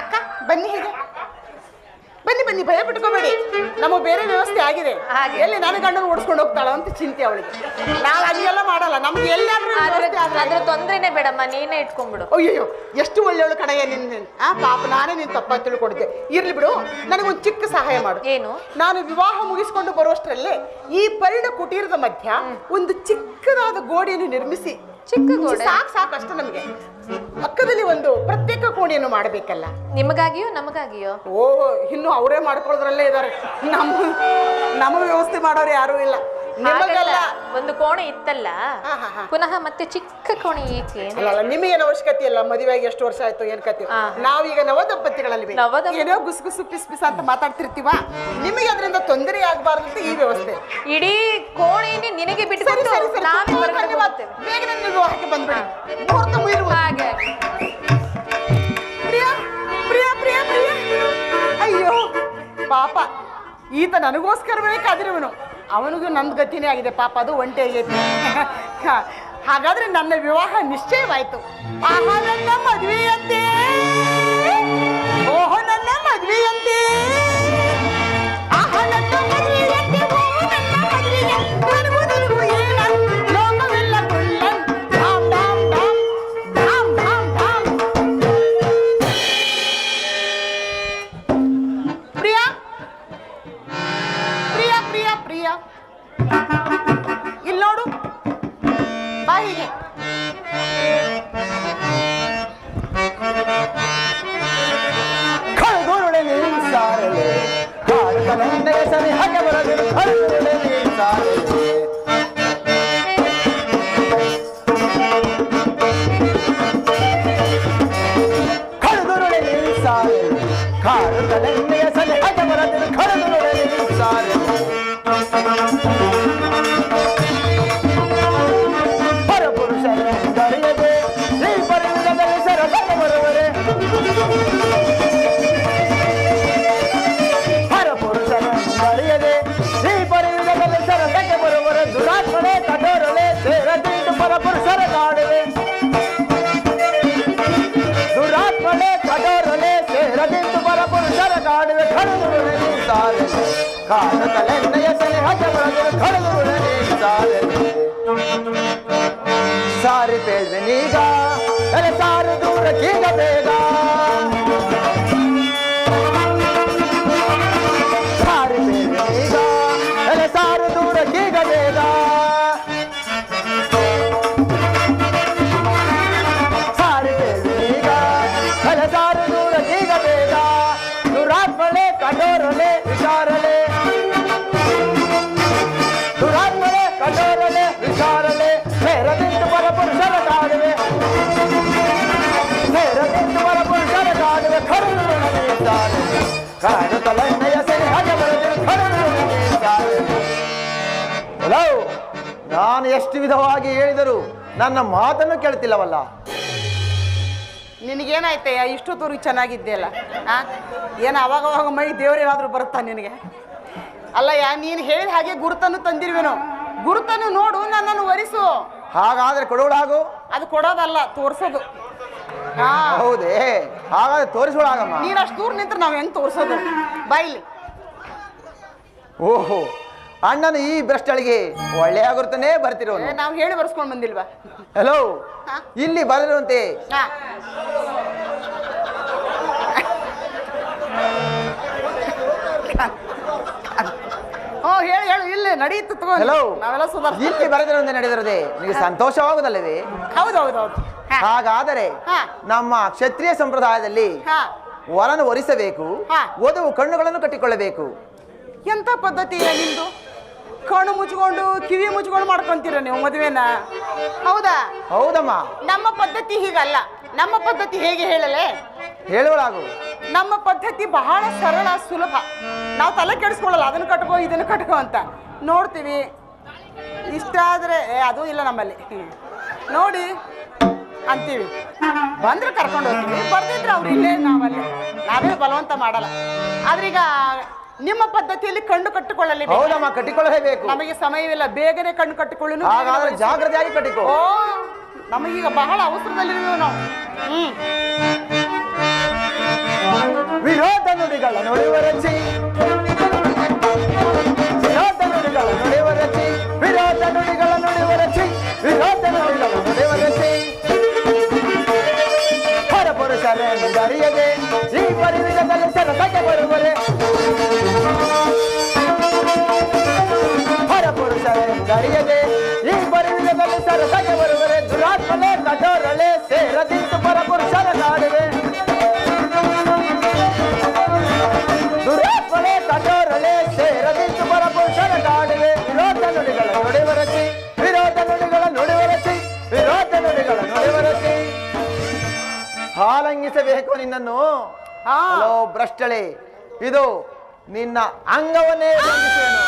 ಅಕ್ಕ ಬನ್ನಿ, ಹೀಗೆ ಬನ್ನಿ, ಭಯ ಬಿಟ್ಕೋಬೇಡಿ. ನಮಗೆ ಬೇರೆ ವ್ಯವಸ್ಥೆ ಆಗಿದೆ. ಎಲ್ಲಿ ನನ್ನ ಗಂಡನ ಓಡಿಸ್ಕೊಂಡು ಹೋಗ್ತಾಳ ಅಂತ ಚಿಂತೆ ಅವಳಿಗೆ. ನಾವು ಅದೆಲ್ಲ ಮಾಡಲ್ಲ. ನಮ್ಗೆ ಅದ್ರ ತೊಂದ್ರೆನೆ ಬೇಡಮ್ಮ, ನೀನೇ ಇಟ್ಕೊಂಡ್ಬಿಡು. ಅಯ್ಯೋ, ಎಷ್ಟು ಒಳ್ಳೆಯವಳು ಕಡೆಯ ನಿನ್ನ. ಪಾಪ, ನಾನೇ ನೀನು ತಪ್ಪಾಗಿ ತಿಳ್ಕೊಂಡಿದ್ದೆ. ಇರ್ಲಿ ಬಿಡು, ನನಗೊಂದು ಚಿಕ್ಕ ಸಹಾಯ ಮಾಡು. ಏನು? ನಾನು ವಿವಾಹ ಮುಗಿಸ್ಕೊಂಡು ಬರುವಷ್ಟರಲ್ಲೇ ಈ ಪರ್ಣ ಕುಟೀರದ ಮಧ್ಯ ಒಂದು ಚಿಕ್ಕದಾದ ಗೋಡೆಯನ್ನು ನಿರ್ಮಿಸಿ. ಚಿಕ್ಕ ಗೋಡೆ? ಸಾಕು ಅಷ್ಟು ನಮಗೆ. ಪಕ್ಕದಲ್ಲಿ ಒಂದು ಪ್ರತ್ಯೇಕ ಕೋಣೆಯನ್ನು ಮಾಡಬೇಕಲ್ಲ. ನಿಮಗಾಗಿಯೋ ನಮಗಾಗಿಯೋ? ಓಹೋ, ಇನ್ನು ಅವರೇ ಮಾಡ್ಕೊಳ್ಳೋದ್ರಲ್ಲೇ ಇದ್ದಾರೆ. ನಮ್ಮ ವ್ಯವಸ್ಥೆ ಮಾಡೋರು ಯಾರೂ ಇಲ್ಲ. ನಿಮಗೆಲ್ಲ ಒಂದು ಕೋಣೆ ಇತ್ತಲ್ಲ, ಪುನಃ ಮತ್ತೆ ಚಿಕ್ಕ ಕೋಣೆ ಏಕೆ? ಅಲ್ಲ, ನಿಮಗೇನು ಅವಶ್ಯಕತೆ ಇಲ್ಲ. ಮದುವೆಯಾಗಿ ಎಷ್ಟು ವರ್ಷ ಆಯ್ತು, ಏನ್ ಕತೆ? ನಾವೀಗ ನವದಂಪತಿಗಳಲ್ಲಿ ಏನೋ ಗುಸುಗುಸು ಪಿಸ್ ಅಂತ ಮಾತಾಡ್ತಿರ್ತೀವ. ನಿಮಗೆ ಅದರಿಂದ ತೊಂದರೆ ಆಗ್ಬಾರ್ದು ಅಂತ ಈ ವ್ಯವಸ್ಥೆ. ಇಡೀ ಕೋಣೆನೇ ನಿನಗೆ ಬಿಟ್ಟು ಬೇಗ ನನ್ನ ವಿವಾಹಕ್ಕೆ ಬಂದ್ಬಿಡಿ. ಮುಹೂರ್ತ ಮುಗಿರುವ ಹಾಗೆ. ಅಯ್ಯೋ ಪಾಪ, ಈತ ನನಗೋಸ್ಕರವೇ ಕಾದಿರುವನು. ಅವನಿಗೂ ನಂದು ಗತಿನೇ ಆಗಿದೆ ಪಾಪ. ಅದು ಒಂಟೆ ಆಗೈತಿ. ಹಾಗಾದ್ರೆ ನನ್ನ ವಿವಾಹ ನಿಶ್ಚಯವಾಯ್ತು. ಆಹಾ, ನನ್ನ ಮದುವೆಯಂತೆ, ಓಹೋ ನನ್ನ ಮದುವೆಯಂತೆ, ಆಹಾ ನನ್ನ ಮದುವೆಯಂತೆ, ಓಹೋ ನನ್ನ ಮದುವೆಯಂತೆ, ನನಗೂ ಏನ ಲೋಕವೆಲ್ಲ ಕುಳ್ಳನ್, ಧಾಮ್ ಧಾಮ್ ಧಾಮ್ ಧಾಮ್ ಧಾಮ್ ಧಾಮ್. ಪ್ರಿಯಾ, ಇಲ್ಲಿ ನೋಡು, ಬಾ ಹೀಗೆ. ಖಳಗುರುಳೆ ನೀನ್ ಸಾರಲೆ, ಕಾಡುತ್ತ ನೆನ್ನೆಯ ಸರಿ ಹಾಗೆ ಬರದಿರು. ಖಳಗುರುಳೆ ನೀನ್ ಸಾರಲೆ, ಖಳಗುರುಳೆ ನೀನ್ ಸಾರಲೆ, ಕಾಡುತ್ತ ನೆನ್ನೆಯ ಸರಿ ಹಾಗೆ ಬರದಿರು. ಖಳಗುರುಳೆ ನೀನ್ ಸಾರಲೆ, ಪರಪುರುಷರೆಂದರಿಯದೆ ಶ್ರೀ ಪರಿವಿಧದಲ್ಲಿ ಸರಸನ ಬರುವರೆ. ಪರಪುರುಷರೆಂದರಿಯದೆ ಶ್ರೀ ಪರಿವಿಧದಲ್ಲಿ ಸರಸಕ್ಕೆ ಬರುವರೆ. ದುರಾತ್ಮನೆ ಕಠೋರಲೆ ಸೇರದಿಂದು ಪರಪುರುಷರ ಕಾಡುವೆ. ದುರಾತ್ಮನೆ ಕಠೋರಲೆ ಸೇರದಿಂದು ಪರಪುರುಷರ ಕಾಡುವೆ. ಖಳಗುರುಳೆ ನೀ ಸಾರಲೆ, ಕಾಡುತ್ತಲೆನ್ನೆಯ ಸರಿ ಹಜ ಬರದಿರು. ಖಳಗುರುಳೆ ನೀ ಸಾರಲೆ, ಸಾರಿ ಬೇಡ್ವೆನೀಗ ಎಲೆ ಸಾರು ದೂರಕ್ಕೀಗ ಬೇಗ. ಸಾರಿ ಬೇಡ್ವೆನೀಗ ಎಲೆ ಸಾರು ದೂರಕ್ಕೀಗ ಬೇಗ. ಸಾರಿ ಬೇಡ್ವೆನೀಗ ಎಲೆ ಸಾರು ದೂರಕ್ಕೀಗ ಬೇಗ. ದುರಾತ್ಮಳೆ ಕಠೋರಲೆ ವಿಚಾರಲೆ, ದುರಾತ್ಮಳೆ ಕಠೋರಲೆ ವಿಚಾರಲೆ ಸೇರದಿಂದು ಪರಪುರುಷರ ಕಾಡುವೆ. ಸೇರದಿಂದು ಪರಪುರುಷರ ಕಾಡುವೆ. ಖಳಗುರುಳಿದ್ದಾರೆ ಕಾಡುತ್ತಲೆನ್ನೆಯ ಸರಿ ಹಾಗೆ ಬರದಿರು. ಖಳಗುರುಳಿದ್ದಾರೆ. ಹಲೋ, ನಾನು ಎಷ್ಟು ವಿಧವಾಗಿ ಹೇಳಿದರು ನನ್ನ ಮಾತನ್ನು ಕೇಳ್ತಿಲ್ಲವಲ್ಲ. ನಿನಗೇನಾಯ್ತಯ್ಯ? ಇಷ್ಟೊತ್ತೂರು ಚೆನ್ನಾಗಿದ್ದೆಯಲ್ಲ. ಏನು ಅವಾಗ ಮೈ ದೇವರೇನಾದ್ರೂ ಬರುತ್ತಾ ನಿನಗೆ? ಅಲ್ಲಯ್ಯ, ನೀನು ಹೇಳಿದ ಹಾಗೆ ಗುರುತನ್ನು ತಂದಿರುವೆನು. ಗುರುತನ್ನು ನೋಡು, ನನ್ನನ್ನು ವರಿಸು. ಹಾಗಾದ್ರೆ ಕೊಡೋಳಾಗು. ಅದು ಕೊಡೋದಲ್ಲ, ತೋರ್ಸೋದು. ಹೌದೇ? ಹಾಗಾದ್ರೆ ತೋರಿಸೋಳಾಗಮ್ಮ. ನೀನು ಅಷ್ಟು ದೂರ ನಿಂತ್ರೆ ನಾವು ಹೆಂಗ್ ತೋರ್ಸೋದು? ಬಾಯಿಲಿ. ಓಹೋ, ಅಣ್ಣನ ಈ ಭ್ರಷ್ಟಳಿಗೆ ಒಳ್ಳೆಯ ಗುರುತನೇ ಬರ್ತಿರೋ. ನಾವು ಹೇಳಿ ಬರ್ಸ್ಕೊಂಡ್ ಬಂದಿಲ್ವಾ? ಹಲೋ, ಇಲ್ಲಿ ಬರಲಿರುವಂತೆ ಹೇಳು. ಇಲ್ಲಿ ನಡೆಯುತ್ತೆ ತಗೋ. ಹಲೋ, ನಾವೆಲ್ಲ ಸುಧಾರ. ಇಲ್ಲಿ ಬರದಿರುವಂತೆ ನಡೆದಿರೋದೆ ನಿಮಗೆ ಸಂತೋಷವಾಗುದಲ್ಲವೇ? ಹೌದು. ಹಾಗಾದರೆ ನಮ್ಮ ಕ್ಷತ್ರಿಯ ಸಂಪ್ರದಾಯದಲ್ಲಿ ವರನು ವರಿಸಬೇಕು, ವಧುವು ಕಣ್ಣುಗಳನ್ನು ಕಟ್ಟಿಕೊಳ್ಳಬೇಕು. ಎಂತ ಪದ್ಧತಿ ನಿಮ್ದು? ಕಣ್ಣು ಮುಚ್ಕೊಂಡು ಕಿವಿ ಮುಚ್ಕೊಂಡು ಮಾಡ್ಕೊಂತೀರ ನೀವು ಮದುವೆನ? ಹೌದಾ? ಹೌದಮ್ಮ. ನಮ್ಮ ಪದ್ಧತಿ ಹೀಗಲ್ಲ. ನಮ್ಮ ಪದ್ಧತಿ ಹೇಗೆ ಹೇಳಲೆ? ಹೇಳುವಳಾಗು. ನಮ್ಮ ಪದ್ಧತಿ ಬಹಳ ಸರಳ, ಸುಲಭ. ನಾವು ತಲೆ ಕೆಡಿಸ್ಕೊಳ್ಳಲ್ಲ, ಅದನ್ನು ಕಟ್ಕೋ ಇದನ್ನು ಕಟ್ಕೋ ಅಂತ. ನೋಡ್ತೀವಿ, ಇಷ್ಟ ಆದ್ರೆ ಅದು ಇಲ್ಲ ನಮ್ಮಲ್ಲಿ. ನೋಡಿ ಅಂತೀವಿ, ಬಂದ್ರೆ ಕರ್ಕೊಂಡು ಹೋಗ್ತೀವಿ, ಬರ್ದಿದ್ರೆ ಅವ್ರು ಇಲ್ಲೇ ನಾವಲ್ಲೇ, ನಾವೇ ಬಲವಂತ ಮಾಡಲ್ಲ. ಆದ್ರೆ ಈಗ ನಿಮ್ಮ ಪದ್ಧತಿಯಲ್ಲಿ ಕಣ್ಣು ಕಟ್ಟಿಕೊಳ್ಳಲಿ. ಹೌದಮ್ಮ, ಕಟ್ಟಿಕೊಳ್ಳಲೇಬೇಕು. ನಮಗೆ ಸಮಯವಿಲ್ಲ, ಬೇಗನೆ ಕಣ್ಣು ಕಟ್ಟಿಕೊಳ್ಳಿ. ಹಾಗಾದ್ರೆ ಜಾಗ್ರತೆಯಾಗಿ ಕಟ್ಟಿಕೊ. ಓ, ನಮಗೀಗ ಬಹಳ ಅವಸರದಲ್ಲಿರುವೆ ನಾವು. ವಿರೋಧ ನುಡಿಗಳ ನುಡಿವರಚಿ, ವಿರೋಧ ನುಡಿಗಳ ನುಡಿವರಚಿ, ವಿರೋಧ ನುಡಿಗಳ ನುಡಿವರಚಿ, ವಿರೋಧ ನುಡಿಗಳ ನುಡಿವರಚಿ. ಹೊರಪುರುಷರನ್ನು ದರಿಯದೆ ಈ ಪರಿವಿಧದಲ್ಲಿ ಸರಸಕ್ಕೆ ಬರುವರೆ, ಹೊರಪುರುಷರನ್ನು ದರಿಯದೆ ಈ ಪರಿವಿಧದಲ್ಲಿ ಸರಸಕ್ಕೆ ಬರುವರೆ. ದುರಾತ್ಮನೆ ಕಠೋರಳೆ ಸೇರದಿಂತು ಪರಪುರುಷರ ನಾಡುವೆ, ದುರಾತ್ಮನೆ ಕಠೋರಳೆ ಸೇರದಿಂತು ಪರಪುರುಷರ ನಾಡುವೆ. ವಿರೋಧ ನುಡಿಗಳ ನುಡಿವರಚಿ, ವಿರೋಧ ನುಡಿಗಳ ನುಡಿವರಚಿ, ವಿರೋಧ ನುಡಿಗಳ ನುಡಿವರಚಿ. ಹಾಲಂಗಿಸಬೇಕು ನಿನ್ನನ್ನು. ಹಲೋ ಭ್ರಷ್ಟಳೆ, ಇದು ನಿನ್ನ ಅಂಗವನ್ನೇ ಲಂಘಿಸುವೆನು.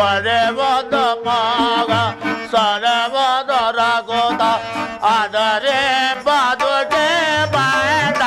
ಆದರೆ ಬದುಕೆ ಬಾಡ ಒರೆ ಒಂದು ಮಗ ಸೊರೆ ಒಂದು ರಘುತ, ಆದರೆ ಬದುಕೆ ಬಾಡ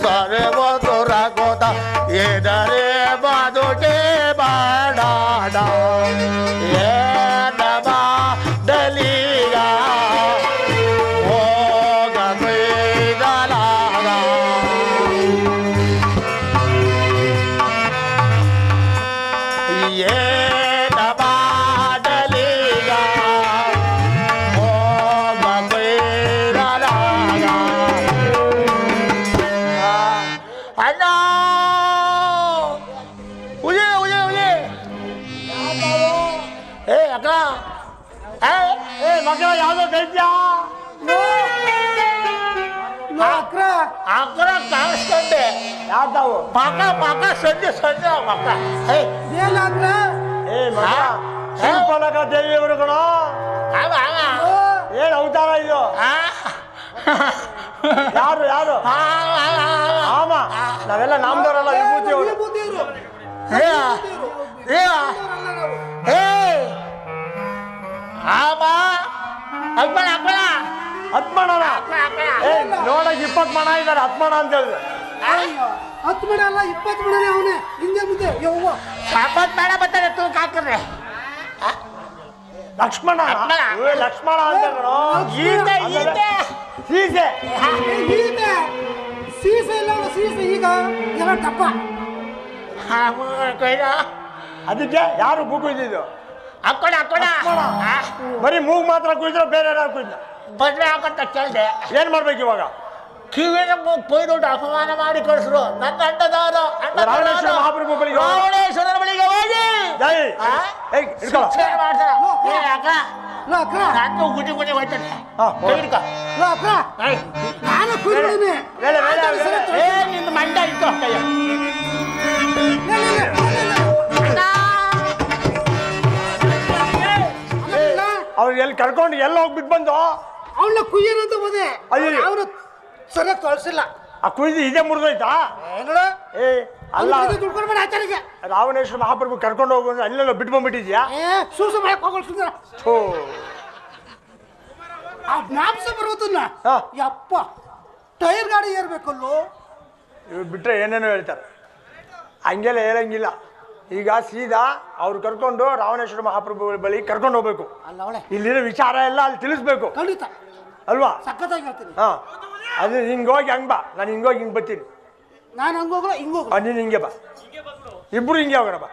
ಸರೆ ಒಂದು ರಘುತ, ಎದರೆ ಬದುಕೆ ಬಾಡ ಏನಬ ದಲಿಗ ಹೋಗ ಬೈದಲಾಗ. ಏನಬ ದಲಿಗ ಹೋಗ ಬೈದಲಾಗ. ಅಣ್ಣ ಉಳಿ ಉಳಿ ಉಳಿ. ಏ ಅಕ್ಕ, ಏ ಮಗ ಯಾವ್ದೋ ದೈತ್ಯ ಅಕ್ರ ಕಾಣಿಸ್ಕೊಂಡೆ. ಯಾವ್ದಾವು ಮಗ ಮಗ ಸಂಜೆ ಸಂಜೆ ಮಕ್ಕ. ಏನಾದ್ರ ಏ ಮಗ ಶಿಲ್ಪನಗ ದೇವಿಯವರು ಕಣ. ಏನ್ ಅವತಾರ ಇದು? ಯಾರು ಯಾರು? ಆಮ ನಾವೆಲ್ಲ ನಾಮದವರಲ್ಲ, ವಿಭೂತಿಯವರು. ಆಮ ಅಕ್ಬಳ ಅಕ್ಬಳ ಹತ್ಮಣನ ನೋಡಕ್ 20 ಮಣ ಇದ್ದಾರೆ, ಹತ್ಮಣ ಅಂತ ಹೇಳಿದ್ರೆ 10 ಮಣ ಅಲ್ಲ 20 ಮಣನೇ ಅವನೇ. ಹಿಂದೆ ಮುಂದೆ ಯವ್ವ 50 ಬೇಡ ಬರ್ತಾರೆ ತೂಕ ಹಾಕಿದ್ರೆ. ಲಕ್ಷ್ಮಣ ಲಕ್ಷ್ಮಣ ಅಂತ ಈತೆ ಈತೆ ಸೀಸೆ ಸೀಸೆ ಇಲ್ಲ, ಸೀಸೆ ಈಗ ಎಲ್ಲ ಟಪ್ಪ. ಅದಕ್ಕೆ ಯಾರು ಬುಕ್ ಇದ್ದಿದ್ದು? ಹಾಕೋಣ ಹಾಕೋಣ. ಬರೀ ಮೂಗ್ ಮಾತ್ರ ಕುಯ್ದ್ರೆ ಬೇರೆ ಏನಾರು ಕುಯ್ದ ಬದ್ರೆ ಹಾಕೋತ ಕೇಳಿದೆ. ಏನ್ ಮಾಡ್ಬೇಕು ಇವಾಗ? ಕಿವಿನ ಕೊಯ್ದುಂಟು ಅಪಮಾನ ಮಾಡಿ ಕಳಿಸ್ರು ನನ್ನ ಅಣ್ಣದಾರ ರಾವಣೇಶ್ವರ ಮಹಾಪ್ರಭು ಬಳಿಗೆ ಹೋಗು. ರಾವಣೇಶ್ವರನ ಬಳಿಗೆ ಹೋಗಿ ಜೈ. ಆ? ಏಯ್, ಹಿಡ್ಕೊಳ್ಳೋ. ಶಿಕ್ಷೆ ಮಾಡ್ತಾರ. ಏ ಅಕ್ಕ ಲೋ ಅಕ್ರ ನಾನು ಗುಟಿ ಗುಟಿ ಹೋಯ್ತಾನೆ ಹಾ, ಕೈ ಹಿಡ್ಕ. ಲೋ ಅಕ್ರ ಏಯ್, ನಾನು ಕುಡಿದೀನಿ ಬೇಡ, ಬೇಡ, ಬೇಡ. ಏ ನಿನ್ನ ಮಂಡ ಇಟ್ಕೋ ಕೈಯ ಅವ್ರು ಎಲ್ಲಿ ಕರ್ಕೊಂಡು ಎಲ್ಲ ಹೋಗ್ಬಿಟ್ಟು ಬಂದು ಅವಳ ಕುಯ್ಯರಂತ ಹೋದೆ ಅಯ್ಯಯ್ಯೋ. ಅವರು ಸರಿಯಾಗಿ ತೊಳಸಿಲ್ಲ ಆ ಕುಯ್ದು ಇದೇ ಮುರಿದೋಯ್ತಾ? ನೋಡು ಏ ಅಲ್ಲ, ದುಡ್ಕೊಂಡು ಮಾಡಿ ಆಚಾರಿಗೆ ರಾವಣೇಶ್ವರ ಮಹಾಪ್ರಭು ಕರ್ಕೊಂಡು ಹೋಗು ಅಂದ್ರೆ ಅಲ್ಲೆಲ್ಲ ಬಿಟ್ಟು ಬಂದ್ಬಿಟ್ಟಿದ್ಯಾ? ಸೂಸು ಮಾಡಕ್ ಹೋಗೋಳು ಸುಂದರ ಥೂ. ಆ ಜ್ಞಾಪಸ ಬರೋದನ್ನ ಹಾ. ಯಪ್ಪ ಟೈರ್ ಗಾಡಿ ಏರ್ಬೇಕಲ್ಲೋ ಇವ್ರು ಬಿಟ್ಟರೆ ಏನೇನೋ ಹೇಳ್ತಾರೆ. ಹಂಗೆಲ್ಲ ಹೇಳಂಗಿಲ್ಲ. ಈಗ ಸೀದಾ ಅವ್ರು ಕರ್ಕೊಂಡು ರಾವಣೇಶ್ವರ ಮಹಾಪ್ರಭು ಬಳಿ ಕರ್ಕೊಂಡು ಹೋಗ್ಬೇಕು. ಅಲ್ಲ ಅವಳೆ ಇಲ್ಲಿರೋ ವಿಚಾರ ಎಲ್ಲ ಅಲ್ಲಿ ತಿಳಿಸ್ಬೇಕು ಖಂಡಿತ ಅಲ್ವಾ? ಸಖತ್ತಾಗಿ ಹೇಳ್ತೀನಿ ಹಾ, ಅದು ಹಿಂಗೆ ಹೋಗಿ ಹಂಗೆ ಬಾ, ನಾನು ಹಿಂಗೋಗಿ ಹಿಂಗೆ ಬರ್ತೀನಿ. ನಾನು ಹಂಗೋಗಲ್ಲ ಹಿಂಗೋಗಲ್ಲ ನೀನು ಹಿಂಗೆ ಬಾ, ಇಬ್ರು ಹಿಂಗೆ ಹೋಗೋಣ ಬಾ.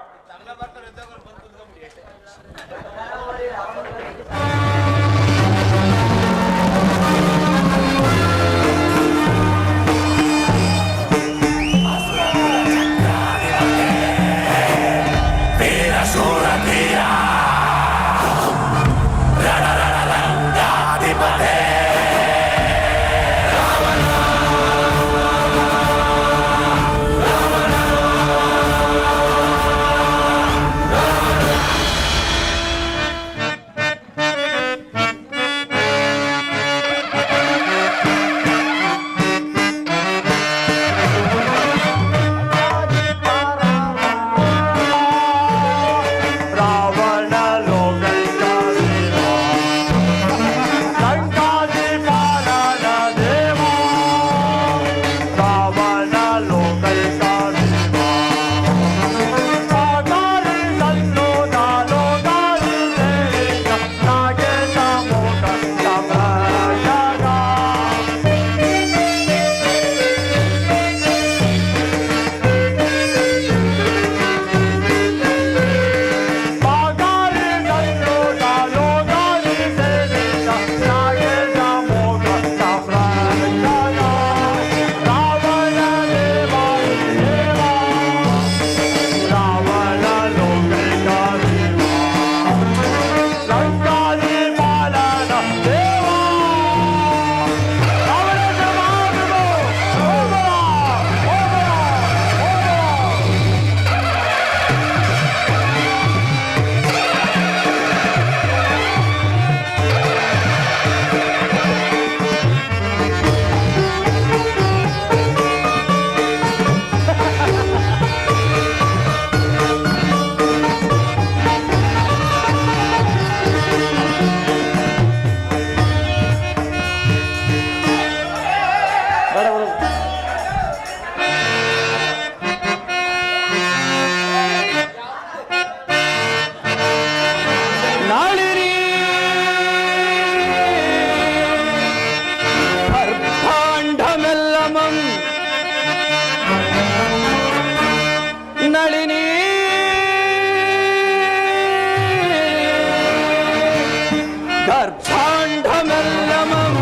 ಗರ್ಭಾಂಡಮೆಲ್ಲಮಂ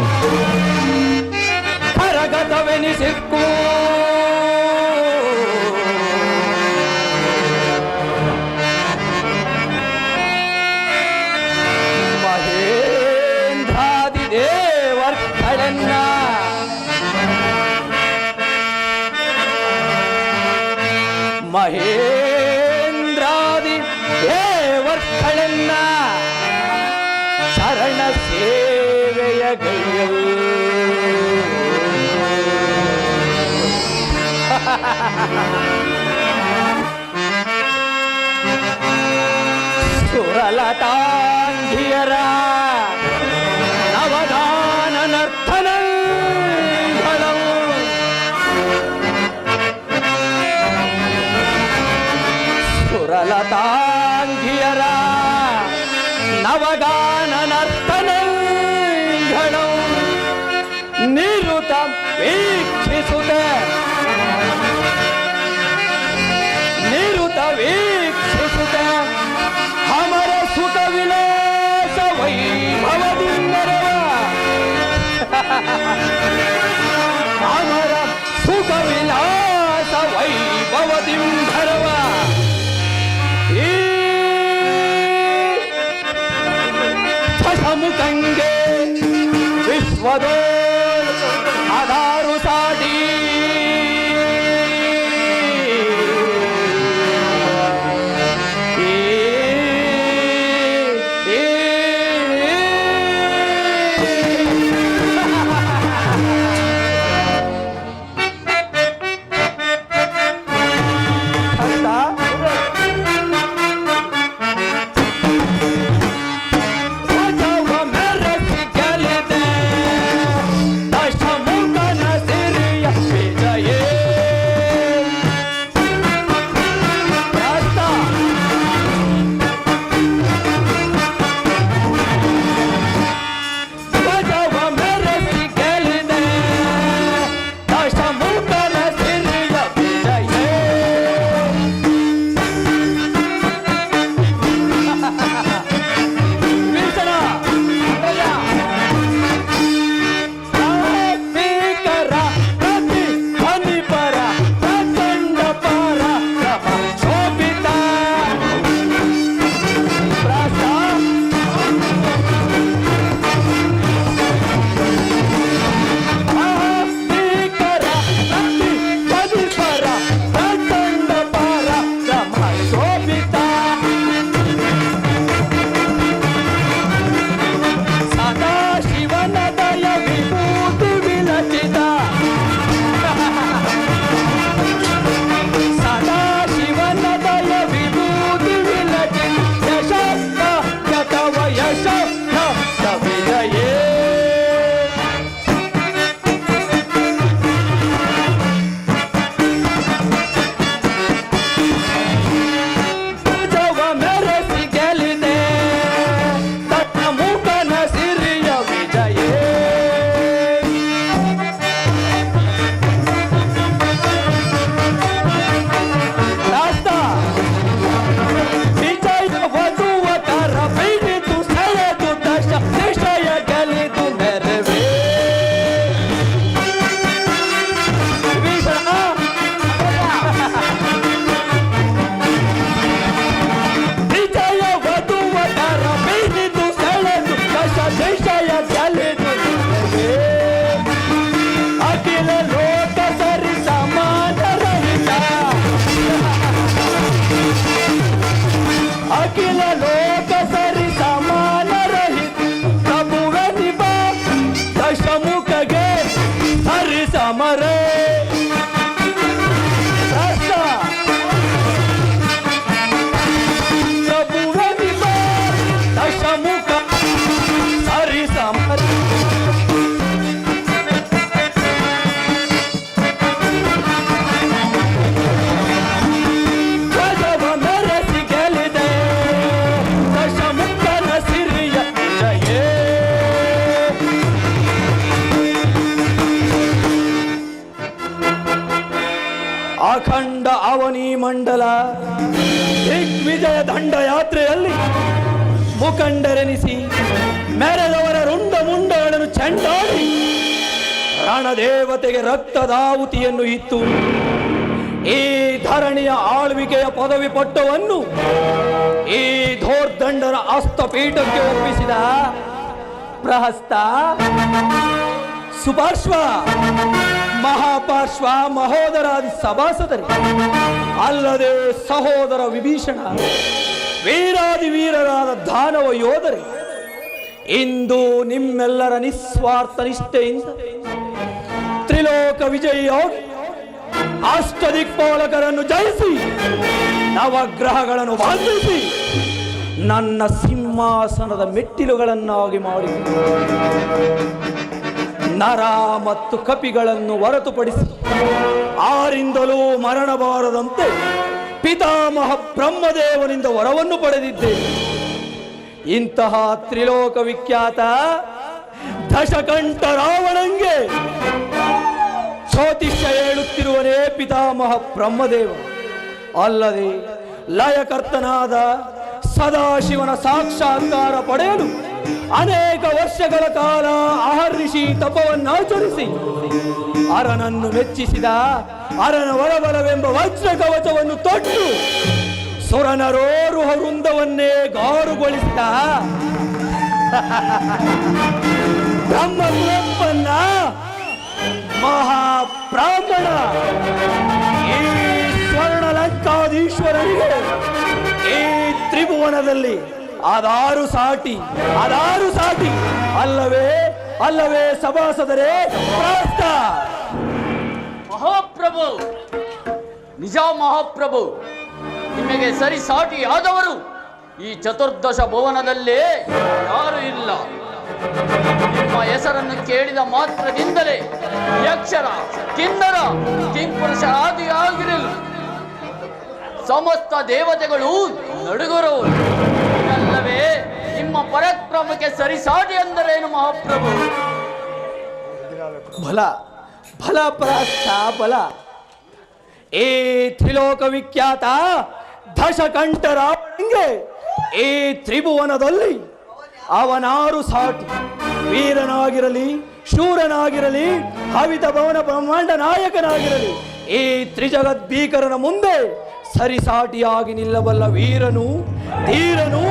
ಕರಗತವೆನಿಸಿಕ್ಕೂ ಮಹೇಂದ್ರಾದಿ ದೇವರ್ಗಳನ್ನ ಮಹೇಂದ್ರಾದಿ ದೇವರ್ಗಳನ್ನ ಶರಣ ಸೇವೆಯ ಗೈಯಲ್ ಸುರಲತಾಂಗಿಯರ ನವದಾನ ನರ್ತನಗಳು ಸುರಲತಾಂಗಿಯರ ನವಗಾನ ನರ್ತನಗಳು ನಿರುತ ವೀಕ್ಷಿಸುತ್ತ ಅಮರ ಸುಖ ವಿಲಾಸ ವೈಭವದಿಂದರ ಲೋಕ ವಿಲಾಸ ವೈಭವದಿಂಧರವ ಈ ಮುಖಂಗೆ ವಿಶ್ವದೋ ಆಧಾರು ಸಾಟಿ ಅಖಂಡ ಅವನಿ ಮಂಡಲ ದಿಗ್ವಿಜಯ ದಂಡಯಾತ್ರೆಯಲ್ಲಿ ಮುಖಂಡರೆನಿಸಿ ಮೆರೆದವರ ರುಂಡ ಮುಂಡಗಳನ್ನು ಚೆಂಡಾಡಿ ರಣದೇವತೆಗೆ ರಕ್ತದಾಹುತಿಯನ್ನು ಇತ್ತು. ಈ ಧರಣಿಯ ಆಳ್ವಿಕೆಯ ಪದವಿ ಪಟ್ಟವನ್ನು ಈ ಧೋರ್ದಂಡರ ಅಸ್ತಪೀಠಕ್ಕೆ ಒಪ್ಪಿಸಿದ ಪ್ರಹಸ್ತ, ಸುಪಾರ್ಶ್ವ, ಮಹಾಪಾರ್ಶ್ವ, ಮಹೋದರಾದಿ ಸಭಾಸದರು, ಅಲ್ಲದೆ ಸಹೋದರ ವಿಭೀಷಣ, ವೀರಾದಿ ವೀರರಾದ ದಾನವ ಯೋಧರೇ, ಇಂದು ನಿಮ್ಮೆಲ್ಲರ ನಿಸ್ವಾರ್ಥ ನಿಷ್ಠೆಯಿಂದ ತ್ರಿಲೋಕ ವಿಜಯಿಯಾಗಿ ಅಷ್ಟದಿಕ್ಪಾಲಕರನ್ನು ಜಯಿಸಿ ನವಗ್ರಹಗಳನ್ನು ಬಂಧಿಸಿ ನನ್ನ ಸಿಂಹಾಸನದ ಮೆಟ್ಟಿಲುಗಳನ್ನಾಗಿ ಮಾಡಿ ನರ ಮತ್ತು ಕಪಿಗಳನ್ನು ಹೊರತುಪಡಿಸಿ ಆರಿಂದಲೂ ಮರಣ ಬಾರದಂತೆ ಪಿತಾಮಹ ಬ್ರಹ್ಮದೇವನಿಂದ ವರವನ್ನು ಪಡೆದಿದ್ದೇನೆ. ಇಂತಹ ತ್ರಿಲೋಕ ವಿಖ್ಯಾತ ದಶಕಂಠ ರಾವಣಂಗೆ ಜ್ಯೋತಿಷ್ಯ ಹೇಳುತ್ತಿರುವನೇ ಪಿತಾಮಹ ಬ್ರಹ್ಮದೇವ, ಅಲ್ಲದೆ ಲಯಕರ್ತನಾದ ಸದಾಶಿವನ ಸಾಕ್ಷಾತ್ಕಾರ ಪಡೆಯಲು ಅನೇಕ ವರ್ಷಗಳ ಕಾಲ ಅಹರ್ನಿಶಿ ತಪವನ್ನಾಚರಿಸಿ ಅರನನ್ನು ಮೆಚ್ಚಿಸಿದ ಅರನ ವರಬಲವೆಂಬ ವಜ್ರ ಕವಚವನ್ನು ತೊಟ್ಟು ಸುರನರೋರುಹ ವೃಂದವನ್ನೇ ಗಾರುಗೊಳಿಸಿದ ಬ್ರಹ್ಮಪುರಪ್ಪನ್ನ ಮಹಾಬ್ರಾಹ್ಮಣ ಈ ಸ್ವರ್ಣ ಲಂಕಾಧೀಶ್ವರನಿಗೆ ಈ ತ್ರಿಭುವನದಲ್ಲಿ ಅದಾರು ಸಾಟಿ ಅಲ್ಲವೇ ಸಭಾಸದರೇ ಪ್ರಾಸ್ತ. ಮಹಾಪ್ರಭು, ನಿಜ ಮಹಾಪ್ರಭು, ನಿಮಗೆ ಸರಿ ಸಾಟಿ ಆದವರು ಈ ಚತುರ್ದಶ ಭುವನದಲ್ಲೇ ಯಾರು ಇಲ್ಲ. ನಿಮ್ಮ ಹೆಸರನ್ನು ಕೇಳಿದ ಮಾತ್ರದಿಂದಲೇ ಯಕ್ಷರ, ಕಿನ್ನರ, ಕಿಂಪುರುಷರಾದಿಯಾಗಿರಲು ಸಮಸ್ತ ದೇವತೆಗಳು ನಡುಗುರವರು. ಅಲ್ಲವೇ ನಿಮ್ಮ ಪರಾಕ್ರಮಕ್ಕೆ ಸರಿಸಾಟಿ ಅಂದರೇನು ಮಹಾಪ್ರಭು? ಬಲ ಪ್ರಾಸ್ತ ಬಲ. ಈ ತ್ರಿಲೋಕ ವಿಖ್ಯಾತ ದಶಕಂಠರಾವಣಂಗೆ ಈ ತ್ರಿಭುವನದಲ್ಲಿ ಅವನಾರು ಸಾಟಿ. ವೀರನಾಗಿರಲಿ, ಶೂರನಾಗಿರಲಿ, ಹವಿತ ಭವನ ಬ್ರಹ್ಮಾಂಡ ನಾಯಕನಾಗಿರಲಿ, ಈ ತ್ರಿಜಗದ್ಭೀಕರನ ಮುಂದೆ ಸರಿಸಾಟಿಯಾಗಿ ನಿಲ್ಲಬಲ್ಲ ವೀರನು, ಧೀರನು,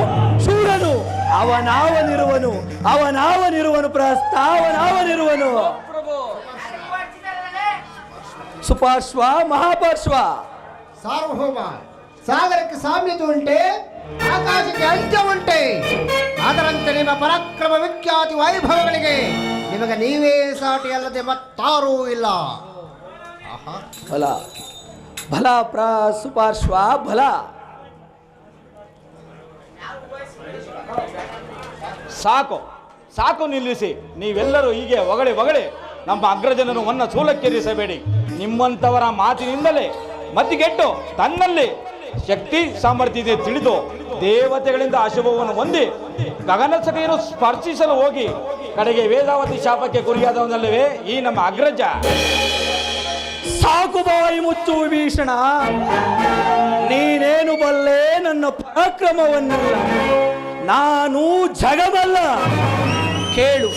ಶೂರನು ಅವನಾವನಿರುವನು ಪ್ರಸ್ತಾವನಾವನಿರುವನು. ಸುಪಾರ್ಶ್ವ, ಮಹಾಪಾರ್ಶ್ವ. ಸಾರ್ವಭೌಮ, ಸಾಗರಕ್ಕೆ ಸಾಮ್ಯತೆ ಉಂಟೆ, ಆಕಾಶಕ್ಕೆ ಅಂತ್ಯ ಉಂಟೆ. ಅದರಂತೆ ನಿಮ್ಮ ಪರಾಕ್ರಮ, ವಿಖ್ಯಾತಿ, ವೈಭವಗಳಿಗೆ ನಿಮಗೆ ನೀವೇ ಸಾಟಿ ಅಲ್ಲದೆ ಮತ್ತಾರೂ ಇಲ್ಲ. ಬಲ ಸುಪಾರ್ಶ್ವ ಬಲ. ಸಾಕು ನಿಲ್ಲಿಸಿ. ನೀವೆಲ್ಲರೂ ಹೀಗೆ ಒಗಳೆ ನಮ್ಮ ಅಗ್ರಜನರು ಒನ್ನ ಸೂಲಕ್ಕೇರಿಸಬೇಡಿ. ನಿಮ್ಮಂಥವರ ಮಾತಿನಿಂದಲೇ ಮತಿಗೆಟ್ಟು ತನ್ನಲ್ಲಿ ಶಕ್ತಿ ಸಾಮರ್ಥ್ಯ ತಿಳಿದು ದೇವತೆಗಳಿಂದ ಅಶುಭವನ್ನು ಹೊಂದಿ ಗಗನಸಭೆಯನ್ನು ಸ್ಪರ್ಶಿಸಲು ಹೋಗಿ ಕಡೆಗೆ ವೇದಾವತಿ ಶಾಪಕ್ಕೆ ಗುರಿಯಾದವನಲ್ಲವೇ ಈ ನಮ್ಮ ಅಗ್ರಜ. ಸಾಕು ಬಾಯಿ ಮುಚ್ಚು ವಿಭೀಷಣ. ನೀನೇನು ಬಲ್ಲೆ ನನ್ನ ಪರಾಕ್ರಮವನ್ನೆಲ್ಲ? ನಾನು ಜಗಮಲ್ಲ. ಕೇಳು,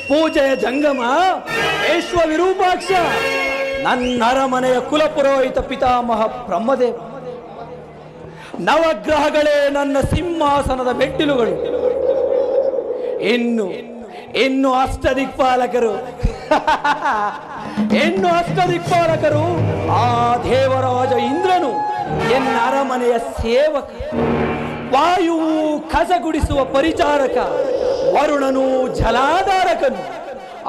ಪೂಜೆಯ ಜಂಗಮ ವಿಶ್ವ ವಿರೂಪಾಕ್ಷ, ನನ್ನ ಅರಮನೆಯ ಕುಲಪುರೋಹಿತ ಪಿತಾಮಹ ಬ್ರಹ್ಮದೇವ. ನವಗ್ರಹಗಳೇ ನನ್ನ ಸಿಂಹಾಸನದ ಮೆಟ್ಟಿಲುಗಳು. ಇನ್ನು ಅಷ್ಟದಿಕ್ಪಾಲಕರು ಆ ದೇವರಾಜ ಇಂದ್ರನು ಎನ್ನ ಅರಮನೆಯ ಸೇವಕ, ವಾಯುವು ಕಸಗುಡಿಸುವ ಪರಿಚಾರಕ, ವರುಣನು ಜಲಾಧಾರಕನು,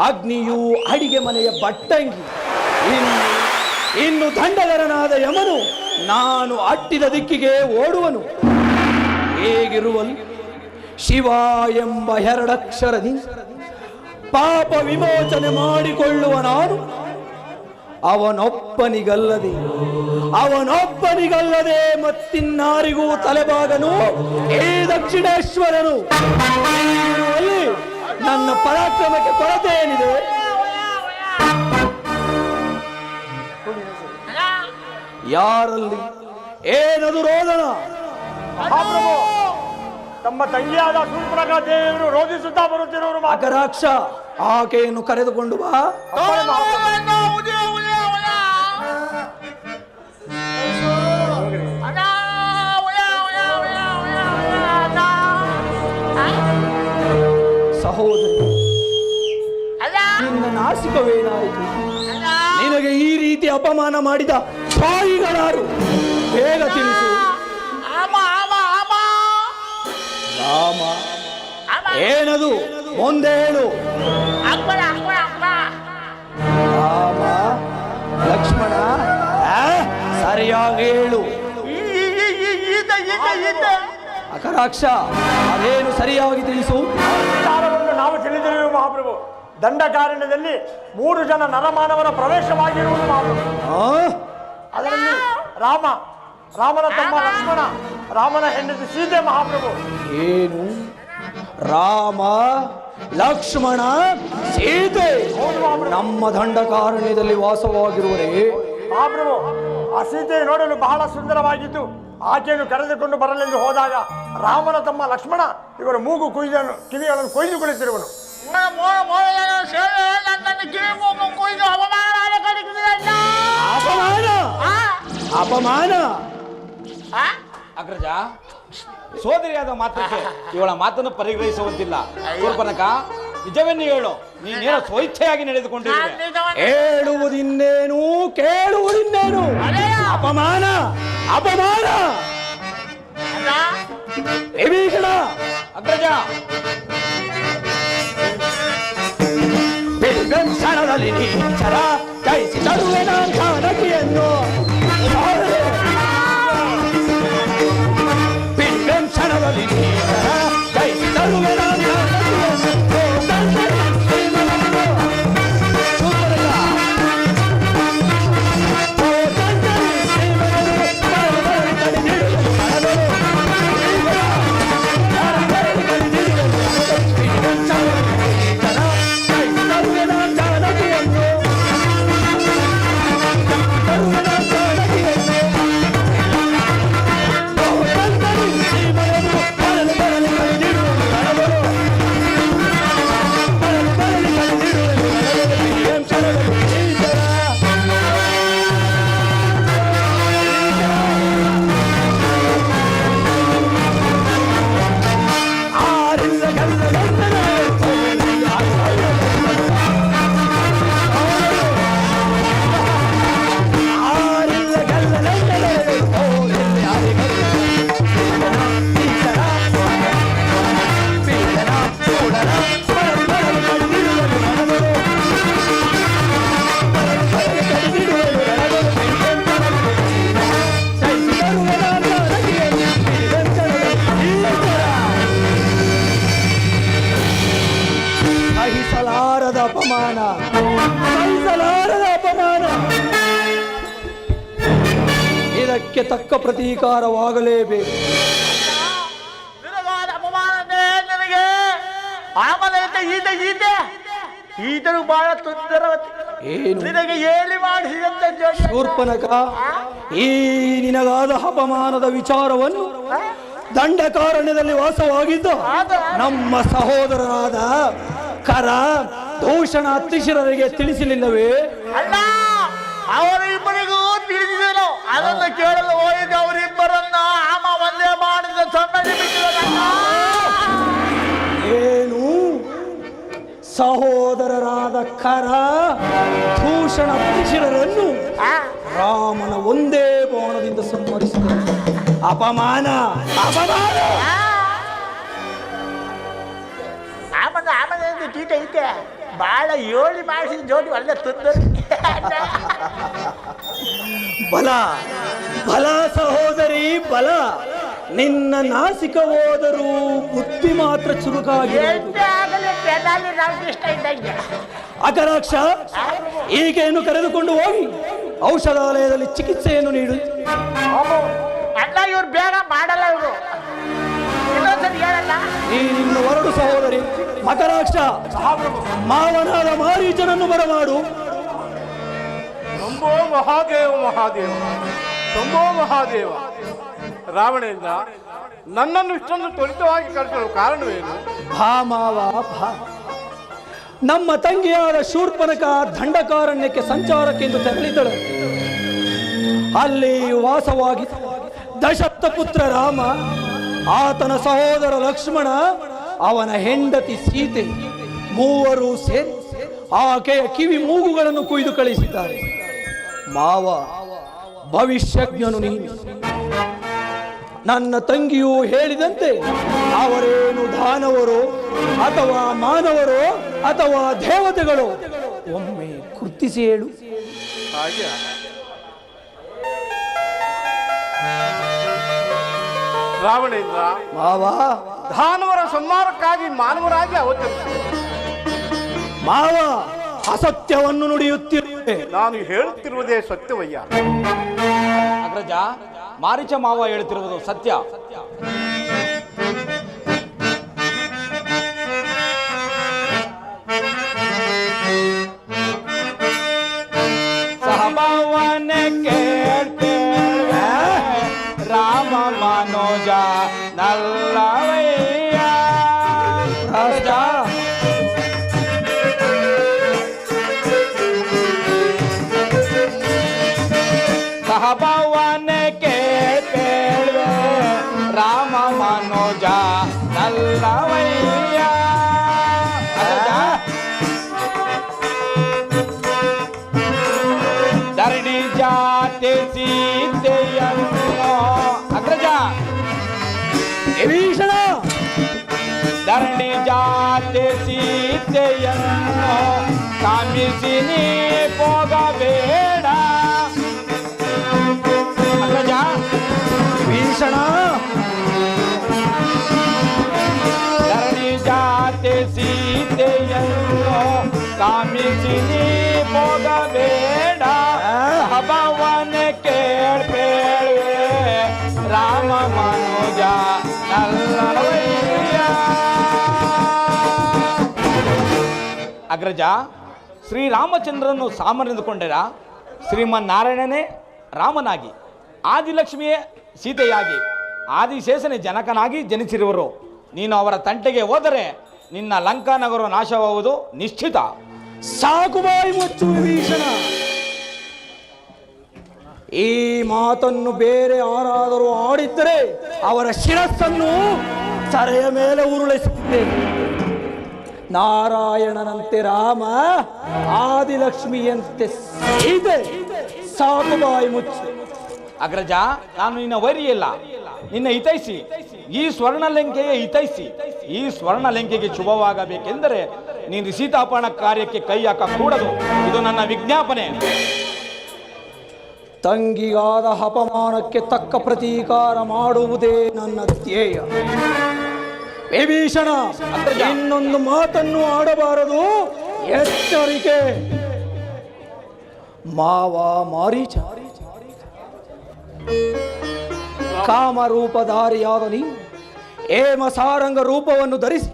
ಅಗ್ನಿಯು ಅಡಿಗೆ ಮನೆಯ ಬಟ್ಟಂಗಿ, ಇನ್ನು ದಂಡಧರನಾದ ಯಮನು ನಾನು ಅಟ್ಟಿದ ದಿಕ್ಕಿಗೆ ಓಡುವನು. ಹೇಗಿರುವನು ಶಿವ ಎಂಬ ಎರಡಕ್ಷರದಿಂದ ಪಾಪ ವಿಮೋಚನೆ ಮಾಡಿಕೊಳ್ಳುವ ನಾನು ಅವನೊಬ್ಬನಿಗಲ್ಲದೆ ಮತ್ತಿನ್ನಾರಿಗೂ ತಲೆಬಾಗನು ಈ ದಕ್ಷಿಣೇಶ್ವರನು. ಅಲ್ಲಿ ನನ್ನ ಪರಾಕ್ರಮಕ್ಕೆ ಕೊರತೆ ಏನಿದೆ? ಯಾರಲ್ಲಿ ಏನದು ರೋದನ? ಮಹಾಪ್ರಭು, ತಮ್ಮ ತಂಗಿಯಾದ ಶೂರ್ಪಣಖಾ ದೇವಿಯರು ರೋಧಿಸುತ್ತಾ ಬರುತ್ತಿರುವರು. ಅಕರಾಕ್ಷ, ಆಕೆಯನ್ನು ಕರೆದುಕೊಂಡು ಬಾ. ಸಹೋದರಿ, ನಿನ್ನ ನಾಸಿಕವೇನಾಯಿತು? ನಿನಗೆ ಈ ರೀತಿ ಅಪಮಾನ ಮಾಡಿದ ತಾಯಿಗಳಾರು? ಬೇಗ ತಿಳಿಸು. ರಾಮ, ಏನದು? ಮುಂದೆ ಹೇಳು. ರಾಮ, ಲಕ್ಷ್ಮಣ, ಸರಿಯಾಗಿ ಹೇಳು. ಅಕರಾಕ್ಷ, ಅದೇನು ಸರಿಯಾಗಿ ತಿಳಿಸು. ವಿಚಾರವನ್ನು ನಾವು ತಿಳಿದಿರುವೆ ಮಹಾಪ್ರಭು. ದಂಡಕಾರಣ್ಯದಲ್ಲಿ 3 ಜನ ನರಮಾನವರ ಪ್ರವೇಶವಾಗಿರುವುದು ಮಹಾಪ್ರಭು. ಅದರಲ್ಲಿ ರಾಮನ ತಮ್ಮ ಲಕ್ಷ್ಮಣ, ರಾಮನ ಹೆಂಡತಿ ಸೀತೆ ಮಹಾಪ್ರಭು. ಏನು? ರಾಮ, ಲಕ್ಷ್ಮಣ, ಸೀತೆ ನಮ್ಮ ದಂಡಕಾರಣ್ಯದಲ್ಲಿ ವಾಸವಾಗಿರುವರೇ? ಮಹಾಪ್ರಭು, ಆ ಸೀತೆ ನೋಡಲು ಬಹಳ ಸುಂದರವಾಗಿದ್ದು ಆಕೆಯನ್ನು ಕರೆದುಕೊಂಡು ಬರಲೆಂದು ಹೋದಾಗ ರಾಮನ ತಮ್ಮ ಲಕ್ಷ್ಮಣ ಇವರ ಮೂಗು ಕುಯ್ದನು, ಕಿವಿಗಳನ್ನು ಕೊಯ್ದು ಕುಳಿತಿರುವನು. ಅಪಮಾನ ಅಪಮಾನ. ಅಗ್ರಜ, ಸೋದರಿಯಾದ ಮಾತ್ರಕ್ಕೆ ಇವಳ ಮಾತನ್ನು ಪರಿಗ್ರಹಿಸುವಂತಿಲ್ಲ. ಶೂರ್ಪನಖ, ನಿಜವೆನ್ನು ಹೇಳು, ನೀನೇನೋ ಸ್ವಇಚ್ಛೆಯಾಗಿ ನಡೆದುಕೊಂಡಿರುವೆ. ಹೇಳುವುದಿನ್ನೇನು ಕೇಳುವುದಿನ್ನೇನು? ಅಪಮಾನ ಅಪಮಾನ. ವಿಭೀಷಣ, ಅಗ್ರಜ, ಕ್ಷಣದಲ್ಲಿ ನೀಚರ ಜಯಿಸಿ ತರುವೆ ನಾನಕಿಯನ್ನು. ಕ್ಷಣದಲ್ಲಿ ನೀಚರ ಜಯಿಸಿ ತರುವೆ ಅಪಮಾನ, ಸಹಿಸಲಾರದ ಅಪಮಾನ. ಇದಕ್ಕೆ ತಕ್ಕ ಪ್ರತೀಕಾರವಾಗಲೇಬೇಕು. ನನಗೆ ಆಮೇಲೆ ಈತನು ಬಹಳ ತೊಂದರವತಿ. ಏನು ನಿನಗೆ ಹೇಳಿ ಮಾಡಿಸಿದಂತ ಶೂರ್ಪನಖ, ಈ ನಿನಗಾದ ಅಪಮಾನದ ವಿಚಾರವನ್ನು ದಂಡಕಾರಣ್ಯದಲ್ಲಿ ವಾಸವಾಗಿದ್ದ ನಮ್ಮ ಸಹೋದರರಾದ ಕರ ದೂಷಣ ಅತ್ತಿಶಿರರಿಗೆ ತಿಳಿಸಲಿಲ್ಲವೇ? ಅಲ್ಲ, ಅವರಿಬ್ಬರಿಗೂ ತಿಳಿಸಿದರು. ಅದನ್ನು ಕೇಳಲು ಹೋಗಿದ್ದ ಅವರಿಬ್ಬರನ್ನ ಆಮ ಒಂದೇ ಮಾಡಿದ ಸೊಮ್ಮನೆ ಬಿಟ್ಟಿರಲ್ಲ. ಏನು ಸಹೋದರರಾದ ಕರ ದೂಷಣ ಅತ್ತಿಶಿರರನ್ನು ರಾಮನ ಒಂದೇ ಬಾಣದಿಂದ ಸಂಹರಿಸಿದರು. ಅಪಮಾನ ಅಪಮಾನ. ಆಮೇಲೆ ಕೀಟ ಐತೆ ಬಹಳ ಏಳಿ ಮಾಡಿಸಿದ ಜೋಡಿ ಒಳ್ಳೆ ತುಂದರು. ಬಲ ಬಲ ಸಹೋದರಿ ಬಲ. ನಿನ್ನ ನಾಸಿಕ ಹೋದರೂ ಬುದ್ಧಿ ಮಾತ್ರ ಚುರುಕಾಗಿ. ಅಕರಾಕ್ಷ, ಈಕೆಯನ್ನು ಕರೆದುಕೊಂಡು ಹೋಗಿ ಔಷಧಾಲಯದಲ್ಲಿ ಚಿಕಿತ್ಸೆಯನ್ನು ನೀಡು. ಅಲ್ಲ, ಇವ್ರು ಬೇಗ ಮಾಡಲ್ಲ. ಇವರು ನೀನಿನ್ನು ಹೊರಡು ಸಹೋದರಿ. ಮಕರಾಕ್ಷ, ಮಾವನಾದ ಮಾರೀಚನನ್ನು ಬರಮಾಡು. ಶಂಭೋ ಮಹಾದೇವ ಮಹಾದೇವ, ಶಂಭೋ ಮಹಾದೇವ. ರಾವಣೇಂದ್ರ, ನನ್ನನ್ನು ಇಷ್ಟೊಂದು ತ್ವರಿತವಾಗಿ ಕರೆಸಲು ಕಾರಣವೇನು? ಭಾ ಮಾವ ಭಾ. ನಮ್ಮ ತಂಗಿಯಾದ ಶೂರ್ಪನಖ ದಂಡಕಾರಣ್ಯಕ್ಕೆ ಸಂಚಾರಕ್ಕೆಂದು ತೆರಳಿದ್ದಳು. ಅಲ್ಲಿ ವಾಸವಾಗಿ ದಶರಥ ಪುತ್ರ ರಾಮ, ಆತನ ಸಹೋದರ ಲಕ್ಷ್ಮಣ, ಅವನ ಹೆಂಡತಿ ಸೀತೆ, ಮೂವರು ಸೇರಿ ಆಕೆಯ ಕಿವಿ ಮೂಗುಗಳನ್ನು ಕೊಯ್ದು ಕಳಿಸಿದ್ದಾರೆ. ಮಾವ, ಭವಿಷ್ಯಜ್ಞನು ನೀನು. ನನ್ನ ತಂಗಿಯು ಹೇಳಿದಂತೆ ಅವರೇನು ದಾನವರೋ ಅಥವಾ ಮಾನವರೋ ಅಥವಾ ದೇವತೆಗಳು, ಒಮ್ಮೆ ಗುರ್ತಿಸಿ ಹೇಳು. ಹಾಗೆ ರಾವಣೇಂದ್ರ, ಮಾವ, ದಾನವರ ಸಂಹಾರಕ್ಕಾಗಿ ಮಾನವರಾಗಿ ಅವತರಿಸಿ ಮಾವ ಅಸತ್ಯವನ್ನು ನುಡಿಯುತ್ತಿರುವೆ. ನಾನು ಹೇಳುತ್ತಿರುವುದೇ ಸತ್ಯವಯ್ಯ. ಅಗ್ರಜ, ಮಾರೀಚ ಮಾವ ಹೇಳುತ್ತಿರುವುದು ಸತ್ಯ. ಸಹಭಾವನೆ ಕೇಳ್ತೇವೆ ರಾಮ ರಾಮ ಮನೋಜ ನಲ್ಲವಯ್ಯ ಅಗ್ರಜ ಸಹಭವನೆ ಕೇಳ್ಪೇಳ್ವೆ ರಾಮ ಮನೋಜ ನಲ್ಲವಯ್ಯ ಧರಣಿ ಜಾತಿ ಸೀತೆಯನ್ನು ಅಗ್ರಜ ವಿಭೀಷಣ ಧರಣಿ ಜಾತಿ ಸೀತೆಯನ್ನು ಕಾಮಿಸಿ ನೀ ಹೋಗಬೇಡ ಅಗ್ರಜ ವಿಭೀಷಣ ಧರಣಿ ಜಾತಿ ಸೀತೆಯನ್ನು ಕಾಮಿಸಿ ನೀ ಹೋಗಬೇಡ ಭವನ ಕೇಳ್ಪೇಳ್ವೆ ರಾಮ ಮನೋಜ ನಲ್ಲವಯ್ಯ ಅಗ್ರಜ ಶ್ರೀರಾಮಚಂದ್ರನು ಸಾಮನೆಂದುಕೊಂಡರ ಶ್ರೀಮನ್ನಾರಾಯಣನೇ ರಾಮನಾಗಿ ಆದಿಲಕ್ಷ್ಮಿಯೇ ಸೀತೆಯಾಗಿ ಆದಿಶೇಷನೇ ಜನಕನಾಗಿ ಜನಿಸಿರುವರು. ನೀನು ಅವರ ತಂಟೆಗೆ ಹೋದರೆ ನಿನ್ನ ಲಂಕಾನಗರ ನಾಶವಾಗುವುದು ನಿಶ್ಚಿತ. ಸಾಕು ಬಾಯಿ ಮುಚ್ಚು ವಿಭೀಷಣ. ಈ ಮಾತನ್ನು ಬೇರೆ ಯಾರಾದರೂ ಆಡಿದ್ದರೆ ಅವರ ಶಿರಸ್ಸನ್ನು ಸರೆಯ ಮೇಲೆ ಉರುಳಿಸುತ್ತೇನೆ. ನಾರಾಯಣನಂತೆ ರಾಮ, ಆದಿಲಕ್ಷ್ಮಿಯಂತೆ ಸೀತೆ. ಸಾಕು ಬಾಯಿ ಮುಚ್ಚು. ಅಗ್ರಜ, ನಾನು ನಿನ್ನ ವೈರಿಯಲ್ಲ, ನಿನ್ನ ಹಿತೈಸಿ. ಈ ಸ್ವರ್ಣಲಂಕೆಯ ಹಿತೈಸಿ. ಈ ಸ್ವರ್ಣಲಂಕೆಗೆ ಶುಭವಾಗಬೇಕೆಂದರೆ ನೀನು ಸೀತಾಪಹರಣ ಕಾರ್ಯಕ್ಕೆ ಕೈ ಹಾಕಕೂಡದು. ಇದು ನನ್ನ ವಿಜ್ಞಾಪನೆ. ತಂಗಿಗಾದ ಅಪಮಾನಕ್ಕೆ ತಕ್ಕ ಪ್ರತೀಕಾರ ಮಾಡುವುದೇ ನನ್ನ ಧ್ಯೇಯ. ವಿಭೀಷಣ, ಇನ್ನೊಂದು ಮಾತನ್ನು ಆಡಬಾರದು, ಎಚ್ಚರಿಕೆ. ಮಾವ ಮಾರೀಚ, ಕಾಮರೂಪಧಾರಿಯಾದ ನೀನು ಹೇಮಸಾರಂಗ ರೂಪವನ್ನು ಧರಿಸಿ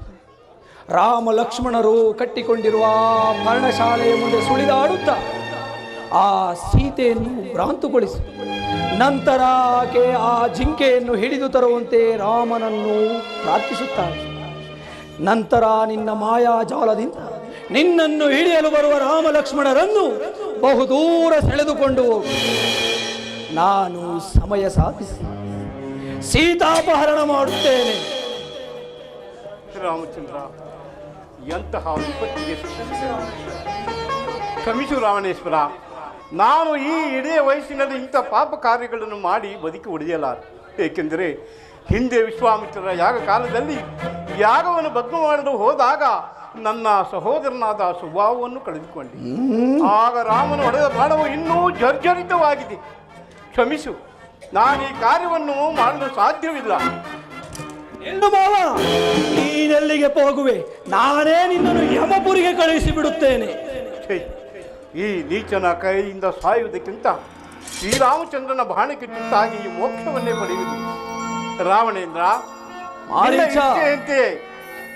ರಾಮ ಲಕ್ಷ್ಮಣರು ಕಟ್ಟಿಕೊಂಡಿರುವ ಪರ್ಣಶಾಲೆಯ ಮುಂದೆ ಸುಳಿದಾಡುತ್ತಾ ಆ ಸೀತೆಯನ್ನು ಭ್ರಾಂತುಗೊಳಿಸಿ ನಂತರ ಆಕೆ ಆ ಜಿಂಕೆಯನ್ನು ಹಿಡಿದು ತರುವಂತೆ ರಾಮನನ್ನು ಪ್ರಾರ್ಥಿಸುತ್ತಾಳೆ. ನಂತರ ನಿನ್ನ ಮಾಯಾಜಾಲದಿಂದ ನಿನ್ನನ್ನು ಹಿಡಿಯಲು ಬರುವ ರಾಮ ಲಕ್ಷ್ಮಣರನ್ನು ಬಹುದೂರ ಸೆಳೆದುಕೊಂಡು ಹೋಗು. ನಾನು ಸಮಯ ಸಾಧಿಸಿ ಸೀತಾಪಹರಣ ಮಾಡುತ್ತೇನೆ. ರಾಮಚಂದ್ರ, ಎಂತಹ ವಿಪತ್ತಿಗೆ ಕ್ಷಮಿಸು ರಾವಣೇಶ್ವರ. ನಾನು ಈ ಇಡೀ ವಯಸ್ಸಿನಲ್ಲಿ ಇಂಥ ಪಾಪ ಕಾರ್ಯಗಳನ್ನು ಮಾಡಿ ಬದುಕಿ ಉಳಿಯಲಾರೆ. ಏಕೆಂದರೆ ಹಿಂದೆ ವಿಶ್ವಾಮಿತ್ರರ ಯಾಗ ಕಾಲದಲ್ಲಿ ಯಾಗವನ್ನು ಭಗ್ನ ಮಾಡಲು ಹೋದಾಗ ನನ್ನ ಸಹೋದರನಾದ ಸ್ವಭಾವವನ್ನು ಕಳೆದುಕೊಂಡೆ. ಆಗ ರಾಮನು ಹೊಡೆದ ಬಾಣವು ಇನ್ನೂ ಜರ್ಜರಿತವಾಗಿದೆ. ಕ್ಷಮಿಸು, ನಾನು ಈ ಕಾರ್ಯವನ್ನು ಮಾಡಲು ಸಾಧ್ಯವಿಲ್ಲ. ಎಂದು ಮಾವ, ನೀನೆಲ್ಲಿಗೆ ಹೋಗುವೆ? ನಾನೇ ನಿನ್ನನ್ನು ಯಮಪುರಿಗೆ ಕಳುಹಿಸಿ ಬಿಡುತ್ತೇನೆ. ಈ ನೀಚನ ಕೈಯಿಂದ ಸಾಯುವುದಕ್ಕಿಂತ ಶ್ರೀರಾಮಚಂದ್ರನ ಬಾಣಕ್ಕೆ ತುತ್ತಾಗಿ ಈ ಮೋಕ್ಷವನ್ನೇ ಪಡೆಯುವುದು. ರಾವಣೇಂದ್ರ,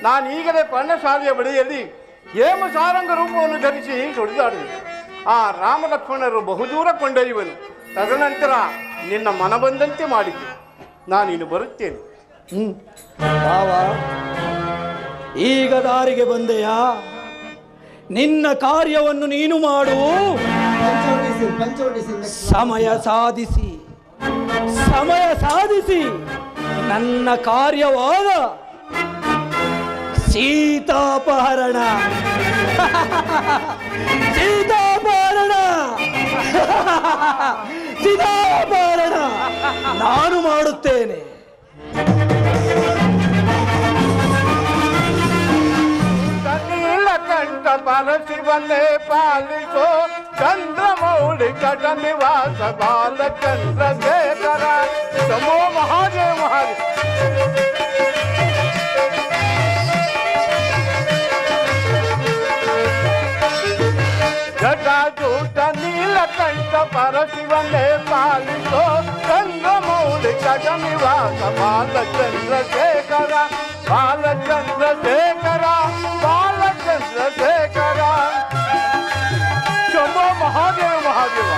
ನಾನು ಈಗಲೇ ಪರ್ಣಶಾಲೆಯ ಬಳಿಯಲ್ಲಿ ಹೇಮಸಾರಂಗ ರೂಪವನ್ನು ಧರಿಸಿ ಹೊಡೆದಾಡುವೆ. ಆ ರಾಮ ಲಕ್ಷ್ಮಣರು ಬಹುದೂರ ಕೊಂಡೊಯ್ಯುವನು. ತದನಂತರ ನಿನ್ನ ಮನ ಬಂದಂತೆ ಮಾಡಿದ್ದೆ. ನಾನಿನ್ನು ಬರುತ್ತೇನೆ. ಮಾವ, ಈಗ ದಾರಿಗೆ ಬಂದೆಯಾ? ನಿನ್ನ ಕಾರ್ಯವನ್ನು ನೀನು ಮಾಡು. ಸಮಯ ಸಾಧಿಸಿ ನನ್ನ ಕಾರ್ಯವಾದ ಸೀತಾಪಹರಣ ನಾನು ಮಾಡುತ್ತೇನೆ. ಕಂಠ ಪರಶಿವನೇ ಪಾಲಿಸೋ ಚಂದ್ರಮೌಳಿ ಕಟ ನಿವಾಸ ಬಾಲಚಂದ್ರಶೇಖರ. ನಮೋ ಮಹಾದೇವ ಮಹಾದೇವ. ಜಟಾಜೂಟ ನೀಲಕಂಠ ಪರಶಿವನೇ ಪಾಲಿಸೋ ಚಂದ್ರಮೌಳಿ ಕಟ ನಿವಾಸ ಬಾಲಚಂದ್ರಶೇಖರ. ಬಾಲಚಂದ್ರಶೇಖರ ಬಾಲಚಂದ್ರಶೇಖರ. ಶಂಭೋ ಮಹಾದೇವ ಮಹಾದೇವ.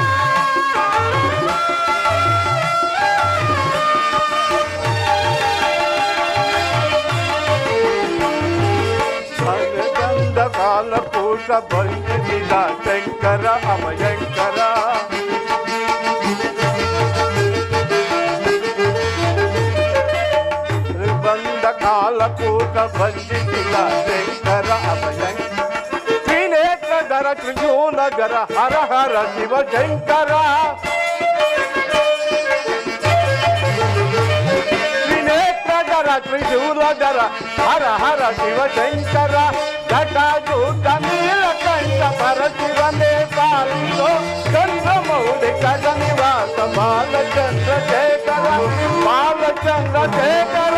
ಕೂಟ ಬಂಧಿಸಿದ ಶಂಕರ ಅಭಯಂಕರ. ಬಂದ ಕಾಲಕೂಟ ಬಂಧಿಸಿದ ಶಂಕರ ಅಭಯಂಕರ. ತ್ರಿನೇತ್ರಧರ ತ್ರಿಶೂಲಧರ ಹರ ಹರ ಶಿವ ಶಂಕರ. ತ್ರಿನೇತ್ರಧರ ತ್ರಿಶೂಲಧರ ಹರ ಹರ ಶಿವ ಶಂಕರ. ಜಟಾಜೂಟ ನೀಲಕಂಠ ಪರಶಿವನೇ ಪಾಲಿಸೋ ಚಂದ್ರಮೌಳಿ ಕಜ ನಿವಾಸ ಬಾಲಚಂದ್ರಶೇಖರ. ಬಾಲಚಂದ್ರಶೇಖರ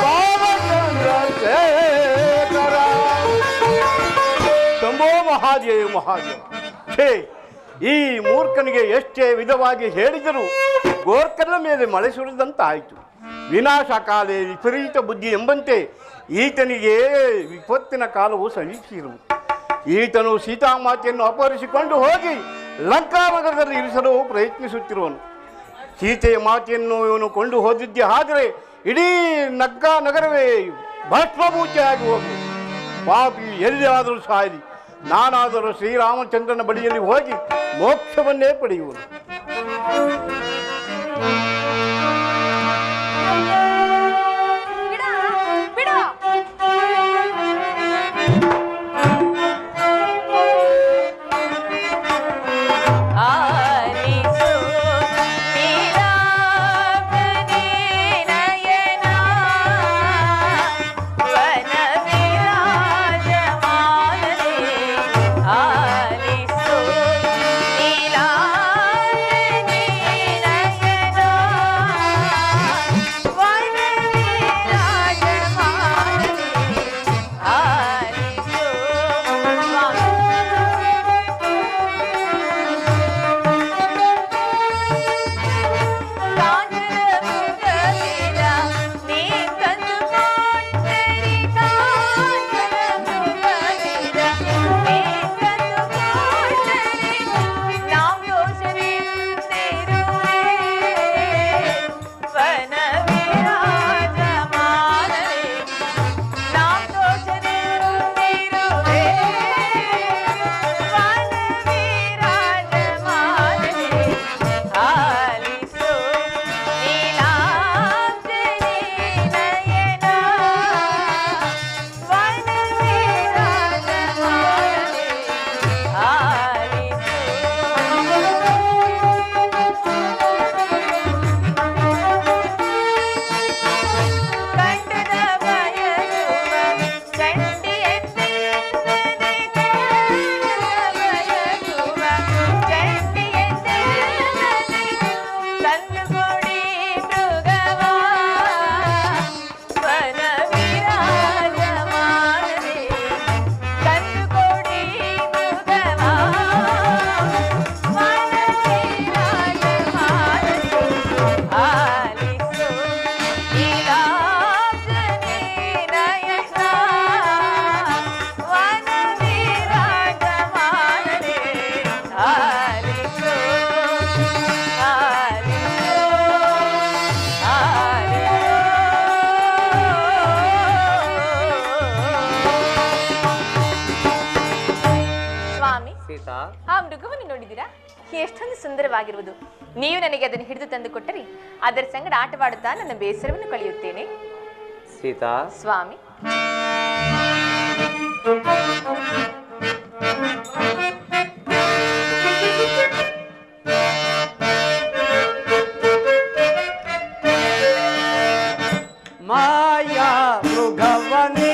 ಬಾಲಚಂದ್ರಶೇಖರ. ಶಂಭೋ ಮಹಾದೇವ ಮಹಾದೇವ. ಛೇ, ಈ ಮೂರ್ಖನಿಗೆ ಎಷ್ಟೇ ವಿಧವಾಗಿ ಹೇಳಿದರೂ ಗೋರ್ಖನ ಮೇಲೆ ಮಳೆ ಸುರಿದಂತಾಯಿತು. ವಿನಾಶ ಕಾಲೇ ವಿಪರೀತ ಬುದ್ಧಿ ಎಂಬಂತೆ ಈತನಿಗೆ ವಿಪತ್ತಿನ ಕಾಲವು ಸಮೀಪಿಸಿರುವುದು. ಈತನು ಸೀತಾಮಾತೆಯನ್ನು ಅಪಹರಿಸಿಕೊಂಡು ಹೋಗಿ ಲಂಕಾನಗರದಲ್ಲಿ ಇರಿಸಲು ಪ್ರಯತ್ನಿಸುತ್ತಿರುವನು. ಸೀತೆಯ ಮಾತೆಯನ್ನು ಇವನು ಕೊಂಡು ಹೋದಿದ್ದೇ ಆದರೆ ಇಡೀ ನಗರವೇ ಭಸ್ಮಭೂತಿಯಾಗಿ ಹೋಗುವುದು. ಪಾಪಿ ಎಲ್ಲಿಯಾದರೂ ಸಾಯಲಿ, ನಾನಾದರೂ ಶ್ರೀರಾಮಚಂದ್ರನ ಬಳಿಯಲ್ಲಿ ಹೋಗಿ ಮೋಕ್ಷವನ್ನೇ ಪಡೆಯುವುದು. ಆ ಮೃಗವನ್ನು ನೋಡಿದಿರಾ? ಎಷ್ಟೊಂದು ಸುಂದರವಾಗಿರುವುದು. ನೀವು ನನಗೆ ಅದನ್ನು ಹಿಡಿದು ತಂದು ಕೊಟ್ಟರೆ ಅದರ ಸಂಗಡ ಆಟವಾಡುತ್ತಾ ನನ್ನ ಬೇಸರವನ್ನು ಕಳೆಯುತ್ತೇನೆ. ಸೀತಾ ಸ್ವಾಮಿ, ಮಾಯಾ ಮೃಗವನೇ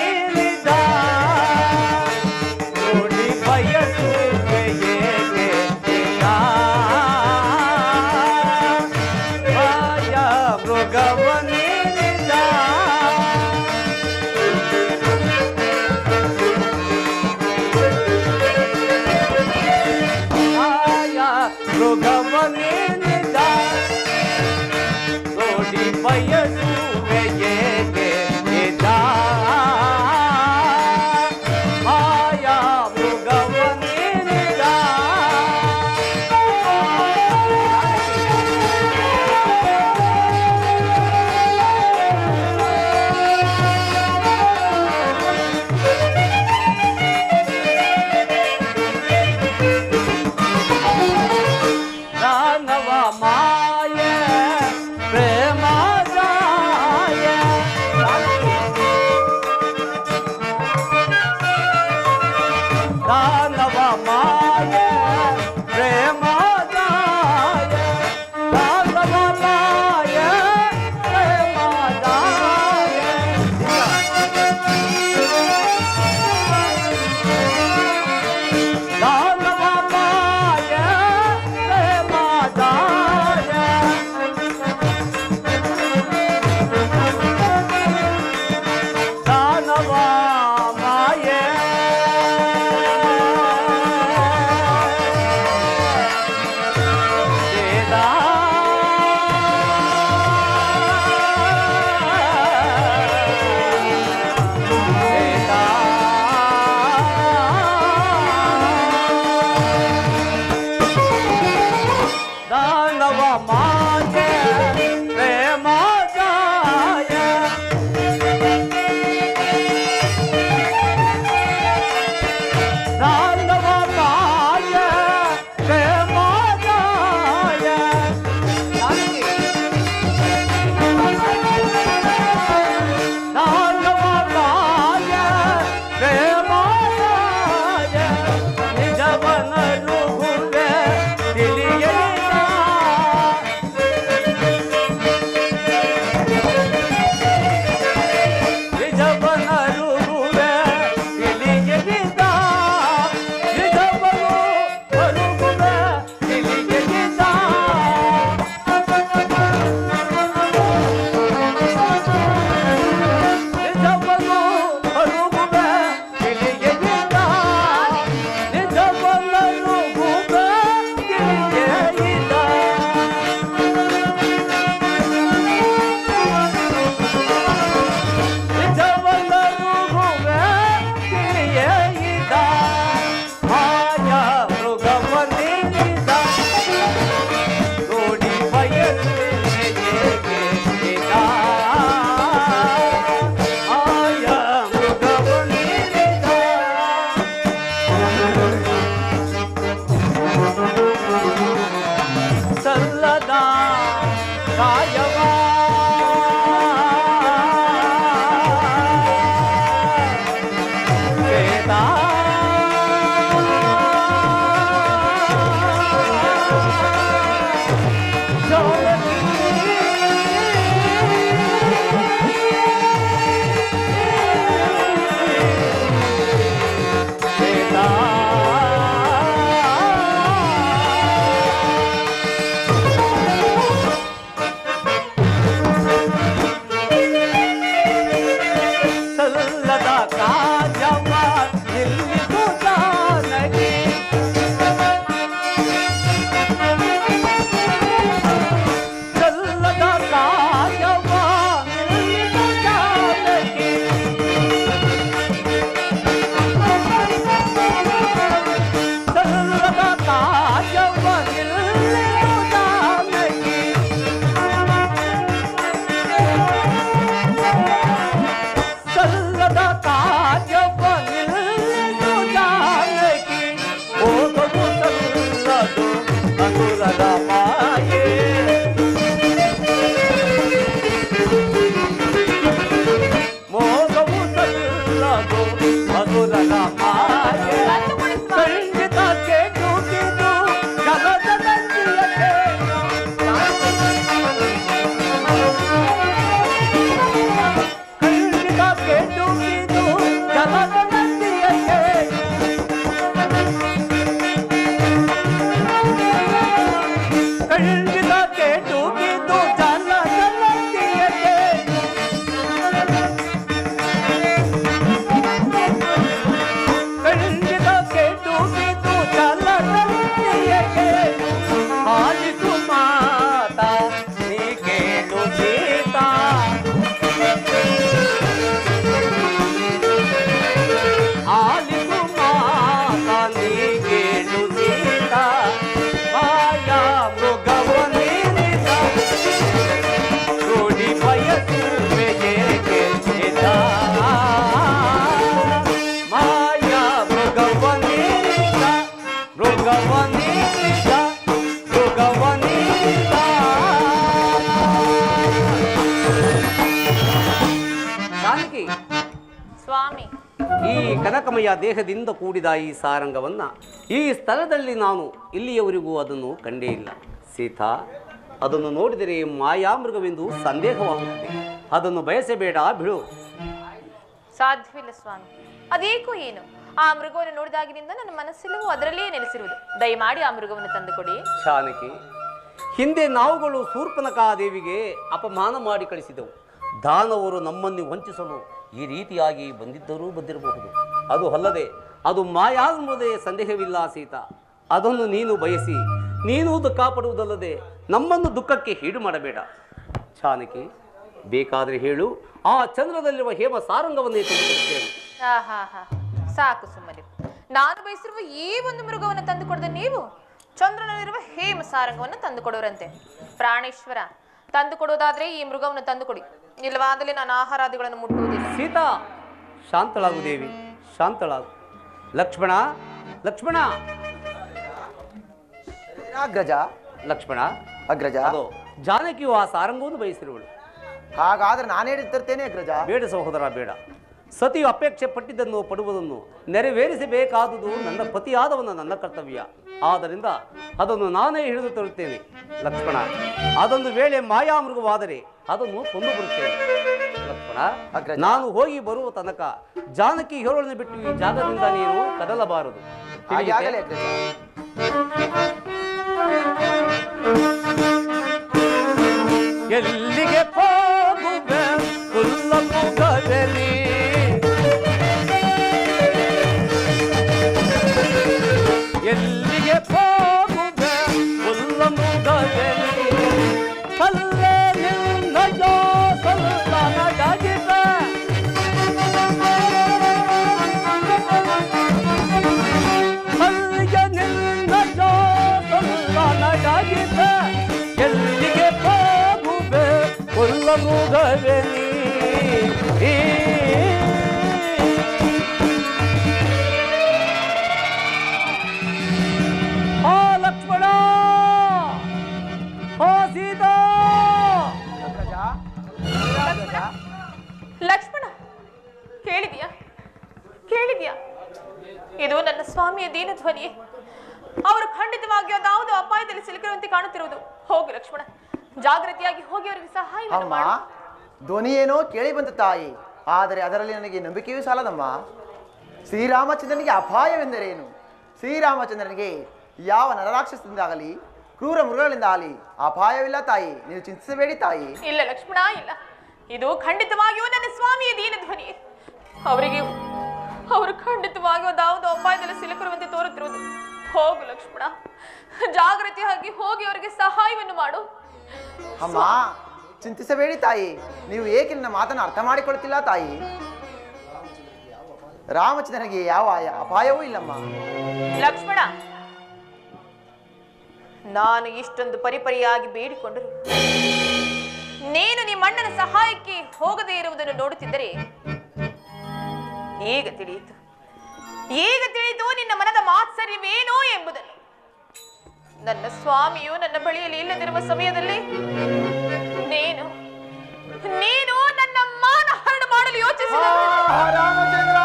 ದಾನವ ಮಾಯೆ ಪ್ರೇಮ ಜಾಯೆ ದಾನವ ಮಾಯೆ ಪ್ರೇಮ ಜಾಯೆ ದಾನವ ಮಾಯೆ ಪ್ರೇಮ ಜಾಯೆ ದಾನವ ಮಾಯೆ ಪ್ರೇಮ ಜಾಯೆ ದಾನವ ಮಾಯೆ ದಾನವ ಮಾಯೆ ಪ್ರೇಮ ಜಾಯೆ ದಾನವ ಮಾಯೆ ಪ್ರೇಮ ಜಾಯೆ ದಾನವ ಮಾಯೆ ಪ್ರೇಮ ಜಾಯೆ ನಿಜವನರುಗುವೆ ತಿಳಿಯಲಿಲ್ಲ ಈ ಕನಕಮಯ ದೇಹದಿಂದ ಕೂಡಿದ ಈ ಸಾರಂಗವನ್ನ ಈ ಸ್ಥಳದಲ್ಲಿ ನಾನು ಇಲ್ಲಿಯವರೆಗೂ ಅದನ್ನು ಕಂಡೇ ಇಲ್ಲ. ಸೀತಾ, ಅದನ್ನು ನೋಡಿದರೆ ಮಾಯಾಮೃಗವೆಂದು ಸಂದೇಹವಾಗುತ್ತದೆ. ಅದನ್ನು ಬಯಸಬೇಡ, ಬಿಡು. ಸಾಧ್ಯವಿಲ್ಲ ಸ್ವಾಮಿ. ಅದೇಕೋ ಏನು, ಆ ಮೃಗವನ್ನು ನೋಡಿದಾಗಿನಿಂದ ನನ್ನ ಮನಸ್ಸೆಲ್ಲವೂ ಅದರಲ್ಲಿಯೇ ನೆಲೆಸಿರುವುದು. ದಯಮಾಡಿ ಆ ಮೃಗವನ್ನು ತಂದುಕೊಡಿ. ಜಾನಕಿ, ಹಿಂದೆ ನಾವುಗಳು ಶೂರ್ಪನಖಾದೇವಿಗೆ ಅಪಮಾನ ಮಾಡಿ ಕಳಿಸಿದೆವು. ದಾನವರು ನಮ್ಮನ್ನು ವಂಚಿಸಲು ಈ ರೀತಿಯಾಗಿ ಬಂದಿರಬಹುದು. ಅದು ಅಲ್ಲದೆ ಅದು ಮಾಯಾಮೃಗದ ಸಂದೇಹವಿಲ್ಲ ಸೀತಾ. ಅದನ್ನು ನೀನು ಬಯಸಿ ನೀನು ದುಃಖ ಪಡುವುದಲ್ಲದೆ ನಮ್ಮನ್ನು ದುಃಖಕ್ಕೆ ಈಡು ಮಾಡಬೇಡ. ಜಾನಕಿ, ಬೇಕಾದರೆ ಹೇಳು, ಆ ಚಂದ್ರದಲ್ಲಿರುವ ಹೇಮ ಸಾರಂಗವನ್ನೇ ತೆಗೆದುಕೊಳ್ಳುತ್ತೇನೆ. ಸಾಕು ಸುಮ್ಮನೆ. ನಾನು ಬಯಸಿರುವ ಈ ಒಂದು ಮೃಗವನ್ನು ತಂದುಕೊಡದೆ ನೀವು ಚಂದ್ರನಲ್ಲಿರುವ ಹೇಮ ಸಾರಂಗವನ್ನು ತಂದುಕೊಡೋರಂತೆ. ಪ್ರಾಣೇಶ್ವರ, ತಂದುಕೊಡೋದಾದ್ರೆ ಈ ಮೃಗವನ್ನು ತಂದುಕೊಡಿ, ಇಲ್ಲವಾದಲ್ಲಿ ನಾನು ಆಹಾರಾದಿಗಳನ್ನು ಮುಟ್ಟುವುದಿಲ್ಲ. ಸೀತಾ, ಶಾಂತಳಾಗು ದೇವಿ, ಶಾಂತಳಾಗು. ಲಕ್ಷ್ಮಣ, ಲಕ್ಷ್ಮಣ, ಅಗ್ರಜ. ಲಕ್ಷ್ಮಣ, ಅಗ್ರಜ. ಅದು ಜಾನಕಿಯು ಆ ಸಾರಂಗವನ್ನು ಬಯಸಿರುವಳು. ಹಾಗಾದ್ರೆ ನಾನು ತರ್ತೇನೆ ಅಗ್ರಜ. ಬೇಡ ಸಹೋದರ, ಬೇಡ. ಸತಿಯು ಅಪೇಕ್ಷೆ ಪಟ್ಟಿದ್ದನ್ನು ಪಡುವುದನ್ನು ನೆರವೇರಿಸಬೇಕಾದುದು ನನ್ನ ಪತಿಯಾದವನ ನನ್ನ ಕರ್ತವ್ಯ. ಆದ್ದರಿಂದ ಅದನ್ನು ನಾನೇ ಹಿಡಿದು ತರುತ್ತೇನೆ. ಲಕ್ಷ್ಮಣ, ಅದೊಂದು ವೇಳೆ ಮಾಯಾಮೃಗವಾದರೆ ಅದನ್ನು ಕೊಂದು ಬರುತ್ತೇನೆ. ಲಕ್ಷ್ಮಣ, ನಾನು ಹೋಗಿ ಬರುವ ತನಕ ಜಾನಕಿ ಹೇಳೋಳನ್ನು ಬಿಟ್ಟು ಈ ಜಾಗದಿಂದ ನೀನು ಕದಲಬಾರದು. ಎಲ್ಲಿಗೆ ಹೋಗುವೆ ಹುಲ್ಲಮುಗದಲ್ಲಿ, ಎಲ್ಲಿಗೆ ಹೋಗುವೆ ಹುಲ್ಲಮುಗದಲ್ಲಿ, ಅಲ್ಲೇ ನಿನ್ನ ಜೋಸಲ್ಲ ನಡಗಿವೆ, ಅಲ್ಲಿಗೆ ನಿನ್ನ ಜೋಸಲ್ಲ ನಡಗಿವೆ, ಎಲ್ಲಿಗೆ ಹೋಗುವೆ ಹುಲ್ಲಮುಗವೇ ನೀ. ಲಕ್ಷ್ಮಣ, ಸೀತಾ. ಲಕ್ಷ್ಮಣ, ಕೇಳಿದ್ಯಾ ಕೇಳಿದ್ಯಾ? ಇದು ನನ್ನ ಸ್ವಾಮಿಯ ದೀನ ಧ್ವನಿಯೇ. ಅವರು ಖಂಡಿತವಾಗಿ ಯಾವುದೋ ಅಪಾಯದಲ್ಲಿ ಸಿಲುಕಿರುವಂತೆ ಕಾಣುತ್ತಿರುವುದು. ಹೋಗು ಲಕ್ಷ್ಮಣ, ಜಾಗೃತಿಯಾಗಿ ಹೋಗಿ ಅವರಿಗೆ ಸಹಾಯ ಮಾಡು. ಧ್ವನಿ ಏನೋ ಕೇಳಿ ಬಂತು ತಾಯಿ, ಆದರೆ ಅದರಲ್ಲಿ ನನಗೆ ನಂಬಿಕೆಯೂ ಸಾಲದಮ್ಮ. ಶ್ರೀರಾಮಚಂದ್ರನಿಗೆ ಅಪಾಯವೆಂದರೇನು? ಶ್ರೀರಾಮಚಂದ್ರನಿಗೆ ಯಾವ ನರರಾಕ್ಷಸದಿಂದಾಗಲಿ ಕ್ರೂರ ಮೃಗಗಳಿಂದಾಗಲಿ ಅಪಾಯವಿಲ್ಲ ತಾಯಿ, ನೀವು ಚಿಂತಿಸಬೇಡಿ ತಾಯಿ. ಇಲ್ಲ ಲಕ್ಷ್ಮಣ, ಇಲ್ಲ. ಇದು ಖಂಡಿತವಾಗಿಯೂ ನನ್ನ ಸ್ವಾಮಿಯ ದೀನ ಧ್ವನಿ. ಅವರಿಗೆ ಅವರು ಖಂಡಿತವಾಗಿಯೂ ಯಾವುದೋ ಅಪಾಯದಲ್ಲಿ ಸಿಲುಕಿರುವಂತೆ ತೋರುತ್ತಿರುವುದು. ಹೋಗು ಲಕ್ಷ್ಮಣ, ಜಾಗೃತಿಯಾಗಿ ಹೋಗಿ ಅವರಿಗೆ ಸಹಾಯವನ್ನು ಮಾಡು. ಅಮ್ಮ, ಚಿಂತಿಸಬೇಡಿ ತಾಯಿ, ನೀವು ಏಕೆ ನನ್ನ ಮಾತನ್ನು ಅರ್ಥ ಮಾಡಿಕೊಳ್ತಿಲ್ಲ ತಾಯಿ? ರಾಮಚಂದ್ರನಿಗೆ ಯಾವ ಅಪಾಯವೂ ಇಲ್ಲಮ್ಮ. ಲಕ್ಷ್ಮಣ, ನಾನು ಇಷ್ಟೊಂದು ಪರಿಪರಿಯಾಗಿ ಬೇಡಿಕೊಂಡರು ನೀನು ನಿಮ್ಮಣ್ಣನ ಸಹಾಯಕ್ಕೆ ಹೋಗದೇ ಇರುವುದನ್ನು ನೋಡುತ್ತಿದ್ದರೆ ಈಗ ತಿಳಿಯಿತು ನಿನ್ನ ಮನದ ಮಾತ್ಸರ್ಯವೇನೋ ಎಂಬುದನ್ನು. ನನ್ನ ಸ್ವಾಮಿಯು ನನ್ನ ಬಳಿಯಲ್ಲಿ ಇಲ್ಲದಿರುವ ಸಮಯದಲ್ಲಿ ನೀನು ನನ್ನ ಮಾನ ಹರಣ ಮಾಡಲು ಯೋಚಿಸಿದ ರಾಮಚಂದ್ರ.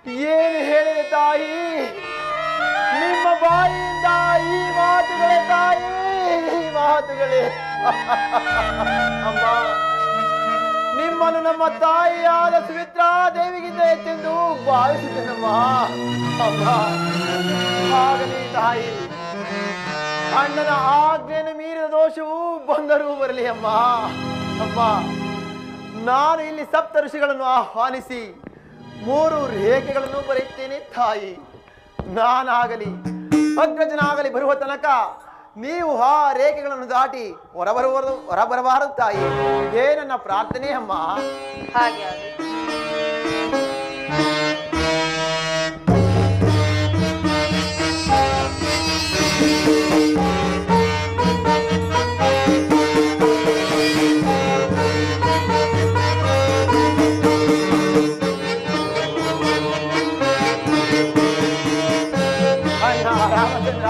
ಏನು ಹೇಳಿದೆ ತಾಯಿ? ನಿಮ್ಮ ಬಾಯಿಯಿಂದ ಈ ಮಾತುಗಳೇ ತಾಯಿ, ಈ ಮಾತುಗಳೇ. ಅಮ್ಮ, ನಿಮ್ಮನ್ನು ನಮ್ಮ ತಾಯಿಯಾದ ಸುಮಿತ್ರಾ ದೇವಿಗಿಂತ ಎತ್ತೆಂದು ಭಾವಿಸಿದ್ದೇನಮ್ಮ. ಅಮ್ಮ, ಆಗಲಿ ತಾಯಿ. ಅಣ್ಣನ ಆಜ್ಞೆಯನ್ನು ಮೀರಿದ ದೋಷವು ಬಂದರೂ ಬರಲಿ ಅಮ್ಮ. ಅಮ್ಮ, ನಾನು ಇಲ್ಲಿ ಸಪ್ತ ಋಷಿಗಳನ್ನು ಆಹ್ವಾನಿಸಿ 3 ರೇಖೆಗಳನ್ನು ಬರೆಯುತ್ತೇನೆ ತಾಯಿ. ನಾನಾಗಲಿ ಅಗ್ರಜನಾಗಲಿ ಬರುವ ತನಕ ನೀವು ಆ ರೇಖೆಗಳನ್ನು ದಾಟಿ ಹೊರಬರಬಾರದು ತಾಯಿ. ಇದೇ ನನ್ನ ಪ್ರಾರ್ಥನೆ ಅಮ್ಮ. ಹಾಗೆ ರಾಮಚಂದ್ರ,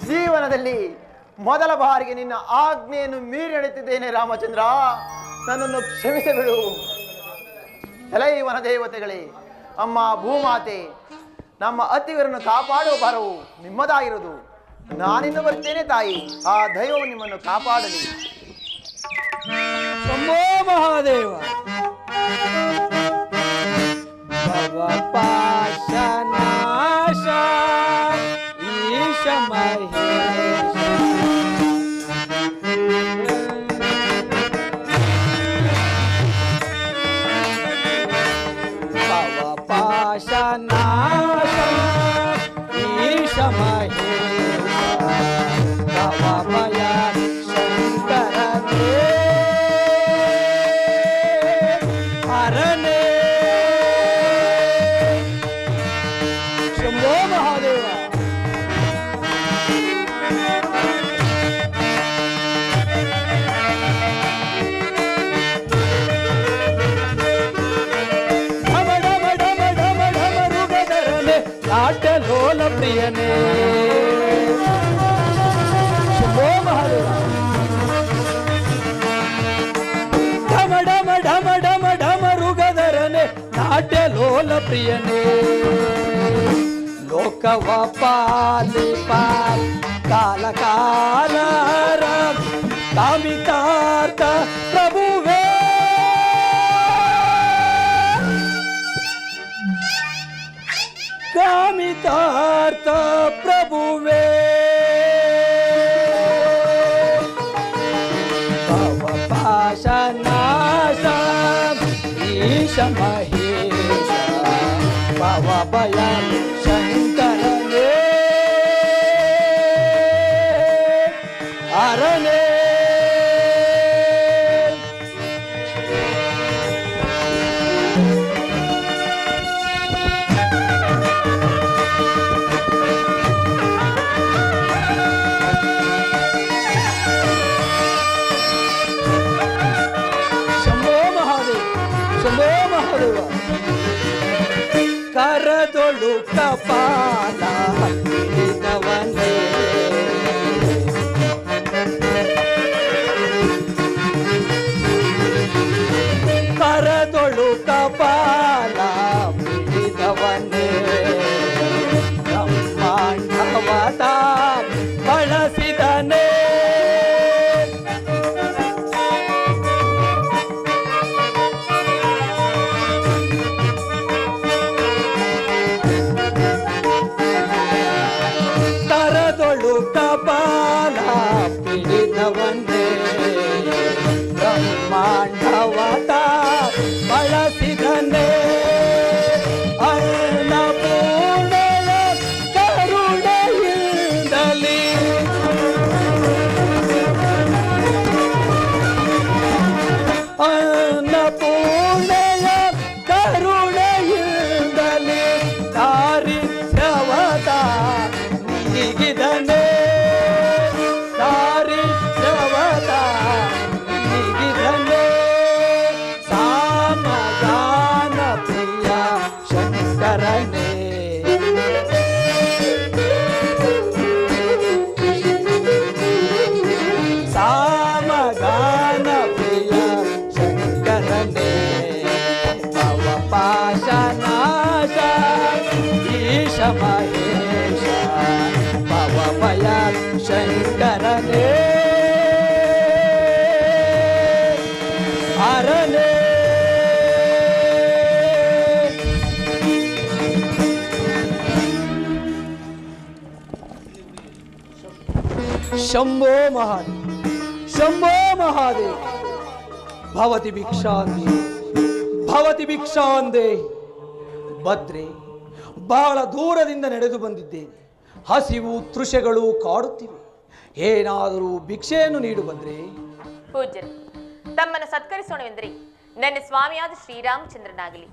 ಜೀವನದಲ್ಲಿ ಮೊದಲ ಬಾರಿಗೆ ನಿನ್ನ ಆಜ್ಞೆಯನ್ನು ಮೀರಿ ನಡೆಯುತ್ತಿದ್ದೇನೆ ರಾಮಚಂದ್ರ. ನನ್ನನ್ನು ಕ್ಷಮಿಸಬಿಡು. ಎಲೈ ವನ ದೇವತೆಗಳೇ, ಅಮ್ಮ ಭೂಮಾತೆ, ನಮ್ಮ ಅತ್ತಿವರನ್ನು ಕಾಪಾಡುವ ಭಾರವು ನಿಮ್ಮದಾಗಿರುವುದು. ನಾನಿಂದ ಬರ್ತೇನೆ ತಾಯಿ. ಆ ದೈವವು ನಿಮ್ಮನ್ನು ಕಾಪಾಡಲಿ. ಶಂಭೋ ಮಹಾದೇವ. ಭವಪಾಶನಾಶ ಈಶ ಮಹೇಶ. ಭವಪಾಶನಾಶ ಈಶ ಮಹೇಶ. ಭವಭಯ ಶಂಕರನೇ ಹರನೇ. ಶಂಭೋ ಮಹಾದೇವ. ಢಮ ಢಮ ಢಮ ಢಮ ಢಮ ರುಗಧರನೆ ನಾಟ್ಯ ಲೋಲ ಪ್ರಿಯನೇ. ಶಂಭೋ ಮಹಾದೇವ. ಢಮ ಢಮ ಢಮ ಢಮ ಢಮ ರುಗಧರನೆ ನಾಟ್ಯ ಲೋಲ ಪ್ರಿಯನೇ. ಲೋಕವ ಪಾಲಿಪ ಕಾಲ ಕಾಲರ ಕಾಮಿತಾರ್ಥ ಪ್ರಭುವೇ. ಕಾಮಿತಾರ್ಥ ಪ್ರಭುವೇ. ಭವಪಾಶನಾಶ ಈಶ ಮಹೇಶ. ಭವಭಯ ಶಂಕರನೇ ಹರನೇ. ಶಂಭೋ ಮಹಾದೇವ. ಶಂಭೋ ಮಹಾದೇವ. ಕರದೊಳು ಕಪಾಲ ಹಿಡಿದವನೇ. ಕರದೊಳು ಕಪಾಲ ಹಿಡಿದವನೇ. ಬ್ರಹ್ಮಾಂಡವದ ಬಳಸಿದನೇ. ಕರದೊಳು ಕಪಾಲ ಪಿಡಿದವನ್ನೇ. ಬ್ರಹ್ಮಾಂಡವದ ಬಳಸಿದನೇ. ಅನ್ನಪೂರ್ಣೆಯ ಕರುಣೆಯಿಂದಲೇ. ಅನ್ನಪೂರ್ಣೆಯ ಕರುಣೆಯಿಂದಲೇ ದಾರಿದ್ರ್ಯವದ ನೀಗಿದನೇ. ದಾರಿದ್ರ್ಯವದ ಮಹೇಶ ಭವಭಯ ಶಂಕರನೇ ಹರನೇ ಶಂಭೋ ಮಹಾದೇವ ಶಂಭೋ ಮಹಾದೇವ ಭವತಿ ಭಿಕ್ಷಾಂದೇ ಭದ್ರೆ ಬಹಳ ದೂರದಿಂದ ನಡೆದು ಬಂದಿದ್ದೇನೆ. ಹಸಿವು ತೃಷೆಗಳು ಕಾಡುತ್ತಿವೆ. ಏನಾದರೂ ಭಿಕ್ಷೆಯನ್ನು ನೀಡು ಬಂದ್ರೆ. ಪೂಜ್ಯರು, ತಮ್ಮನ್ನು ಸತ್ಕರಿಸೋಣವೆಂದರೆ ನನ್ನ ಸ್ವಾಮಿಯಾದ ಶ್ರೀರಾಮಚಂದ್ರನಾಗಲಿ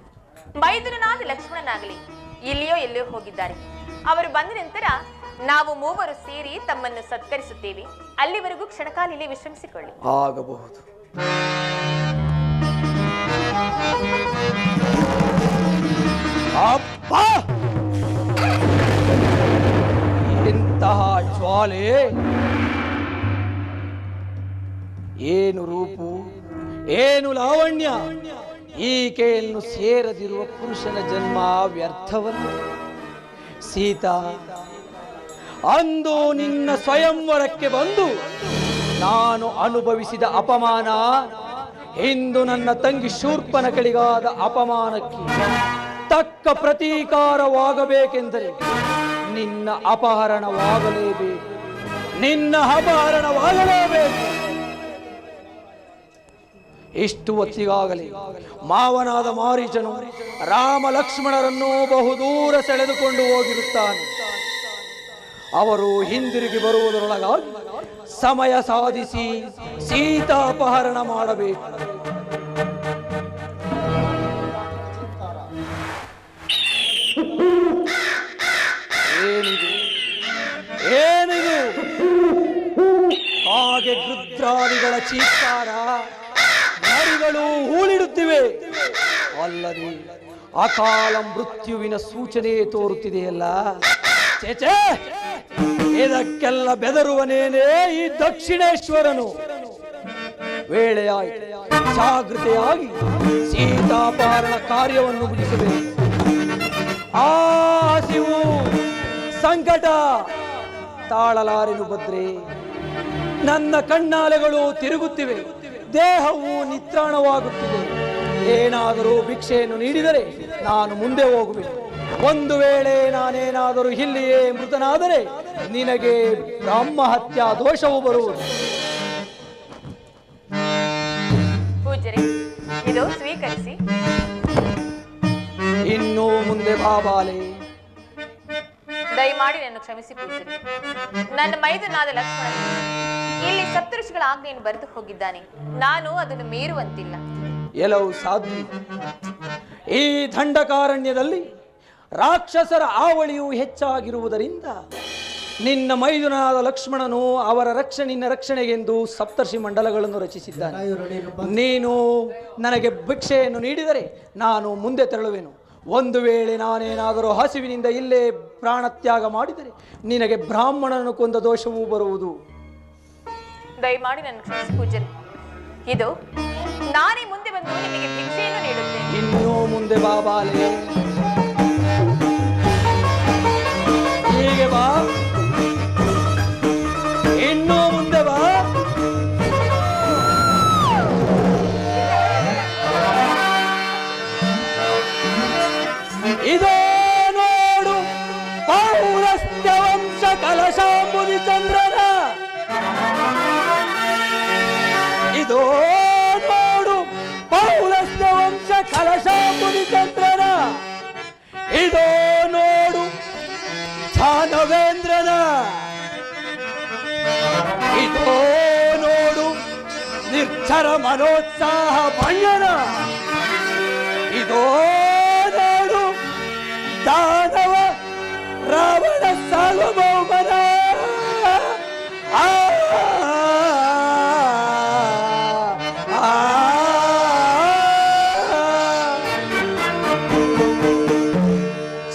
ಮೈದುನನಾದ ಲಕ್ಷ್ಮಣನಾಗಲಿ ಇಲ್ಲಿಯೋ ಎಲ್ಲಿಯೋ ಹೋಗಿದ್ದಾರೆ. ಅವರು ಬಂದ ನಂತರ ನಾವು ಮೂವರು ಸೇರಿ ತಮ್ಮನ್ನು ಸತ್ಕರಿಸುತ್ತೇವೆ. ಅಲ್ಲಿವರೆಗೂ ಕ್ಷಣಕಾಲ ಇಲ್ಲಿ ವಿಶ್ರಮಿಸಿಕೊಳ್ಳಿ. ಆಗಬಹುದು. ಅಪ್ಪ, ಎಂತಹ ಜ್ವಾಲೆ! ಏನು ರೂಪು, ಏನು ಲಾವಣ್ಯ! ಈಕೆಯನ್ನು ಸೇರದಿರುವ ಪುರುಷನ ಜನ್ಮ ವ್ಯರ್ಥವಲ್ಲ. ಸೀತಾ, ಅಂದು ನಿನ್ನ ಸ್ವಯಂವರಕ್ಕೆ ಬಂದು ನಾನು ಅನುಭವಿಸಿದ ಅಪಮಾನ ಇಂದು ನನ್ನ ತಂಗಿ ಶೂರ್ಪನಖಳಿಗಾದ ಅಪಮಾನಕ್ಕೆ ತಕ್ಕ ಪ್ರತೀಕಾರವಾಗಬೇಕೆಂದರೆ ನಿನ್ನ ಅಪಹರಣವಾಗಲೇಬೇಕು. ಇಷ್ಟು ಹೊತ್ತಿಗಾಗಲೇ ಮಾವನಾದ ಮಾರೀಚನು ರಾಮ ಲಕ್ಷ್ಮಣರನ್ನು ಬಹುದೂರ ಸೆಳೆದುಕೊಂಡು ಹೋಗಿರುತ್ತಾನೆ. ಅವರು ಹಿಂದಿರುಗಿ ಬರುವುದರೊಳಗಾಗಿ ಸಮಯ ಸಾಧಿಸಿ ಸೀತಾ ಅಪಹರಣ ಮಾಡಬೇಕು. ಏನಿದು ಹಾಗೆ ಗೃಧ್ರಾದಿಗಳ ಚೀತ್ಕಾರ, ನರಿಗಳು ಹೂಳಿಡುತ್ತಿವೆ. ಅಲ್ಲದೆ ಅಕಾಲ ಮೃತ್ಯುವಿನ ಸೂಚನೆ ತೋರುತ್ತಿದೆಯಲ್ಲ. ಚೇಚೆ, ಇದಕ್ಕೆಲ್ಲ ಬೆದರುವನೇನೇ ಈ ದಕ್ಷಿಣೇಶ್ವರನು. ವೇಳೆಯಾಯಿತು, ಜಾಗೃತೆಯಾಗಿ ಸೀತಾಪಹರಣ ಕಾರ್ಯವನ್ನು ಮುಗಿಸಬೇಕು. ಆ ಹಸಿವು ಸಂಕಟ ತಾಳಲಾರೆನು ಭದ್ರೆ. ನನ್ನ ಕಣ್ಣಾಲೆಗಳು ತಿರುಗುತ್ತಿವೆ, ದೇಹವು ನಿತ್ರಾಣವಾಗುತ್ತಿದೆ. ಏನಾದರೂ ಭಿಕ್ಷೆಯನ್ನು ನೀಡಿದರೆ ನಾನು ಮುಂದೆ ಹೋಗುವೆ. ಒಂದು ವೇಳೆ ನಾನೇನಾದರೂ ಇಲ್ಲಿಯೇ ಮೃತನಾದರೆ ನಿನಗೆ ಬ್ರಹ್ಮ ಹತ್ಯಾ ದೋಷವು ಬರುವುದು. ಪೂಜ್ಯರೇ, ಇದು ಸ್ವೀಕರಿಸಿ. ಇನ್ನೂ ಮುಂದೆ ಬಾಬಾಲೆ. ದಯಮಾಡಿ ನನ್ನ ಕ್ಷಮಿಸಿ ಪೂಜ್ಯರೇ. ನನ್ನ ಮೈದುನಾದ ಲಕ್ಷ್ಮಣ ಇಲ್ಲಿ ಸಪ್ತಋಷಿಗಳ ಆಜ್ಞೆಯನ್ನು ಬರೆದು ಹೋಗಿದ್ದಾನೆ. ನಾನು ಅದನ್ನು ಮೀರುವಂತಿಲ್ಲ. ಎಲ್ಲವೂ ಸಾಧ್ಯ. ಈ ದಂಡಕಾರಣ್ಯದಲ್ಲಿ ರಾಕ್ಷಸರ ಆವಳಿಯು ಹೆಚ್ಚಾಗಿರುವುದರಿಂದ ನಿನ್ನ ಮೈದುನಾದ ಲಕ್ಷ್ಮಣನು ನಿನ್ನ ರಕ್ಷಣೆಗೆಂದು ಸಪ್ತರ್ಷಿ ಮಂಡಲಗಳನ್ನು ರಚಿಸಿದ್ದಾನೆ. ನೀನು ನನಗೆ ಭಿಕ್ಷೆಯನ್ನು ನೀಡಿದರೆ ನಾನು ಮುಂದೆ ತೆರಳುವೆನು. ಒಂದು ವೇಳೆ ನಾನೇನಾದರೂ ಹಸಿವಿನಿಂದ ಇಲ್ಲೇ ಪ್ರಾಣತ್ಯಾಗ ಮಾಡಿದರೆ ನಿನಗೆ ಬ್ರಾಹ್ಮಣನು ಕೊಂದ ದೋಷವೂ ಬರುವುದು. ದಯಮಾಡಿ ನನ್ನ ಕ್ಷಮಿಸಿ ಪೂಜ್ಯರೇ. ಇದು ನಾನೇ ಮುಂದೆ ಬಂದು ನಿಮಗೆ ಭಿಕ್ಷೆಯನ್ನು ನೀಡುತ್ತೇನೆ. ಇನ್ನೂ ಮುಂದೆ ಬಾಬಾಲೆ. ಹೀಗೆ ಬಾ, ಇನ್ನೂ ಮುಂದೆ ಬಾ. ಇದೋ ನೋಡು ಪೌರಸ್ತ್ಯ ವಂಶ ಕಲಶಾಂಬುದಿ ಚಂದ್ರನ. ಇದೋ ನೋಡು ಪೌರಸ್ತ್ಯ ವಂಶ ಕಲಶಾಂಬುದಿ ಚಂದ್ರನ. ಇದೋ ನೋಡು ದಾನವೇಂದ್ರನ. ಇದೋ ನೋಡು ನಿರ್ಜರ ಮನೋತ್ಸಾಹ ಭಂಜನ. ಇದೋ ನೋಡು ದಾನವ ರಾವಣ ಸಾರ್ವಭೌಮನ.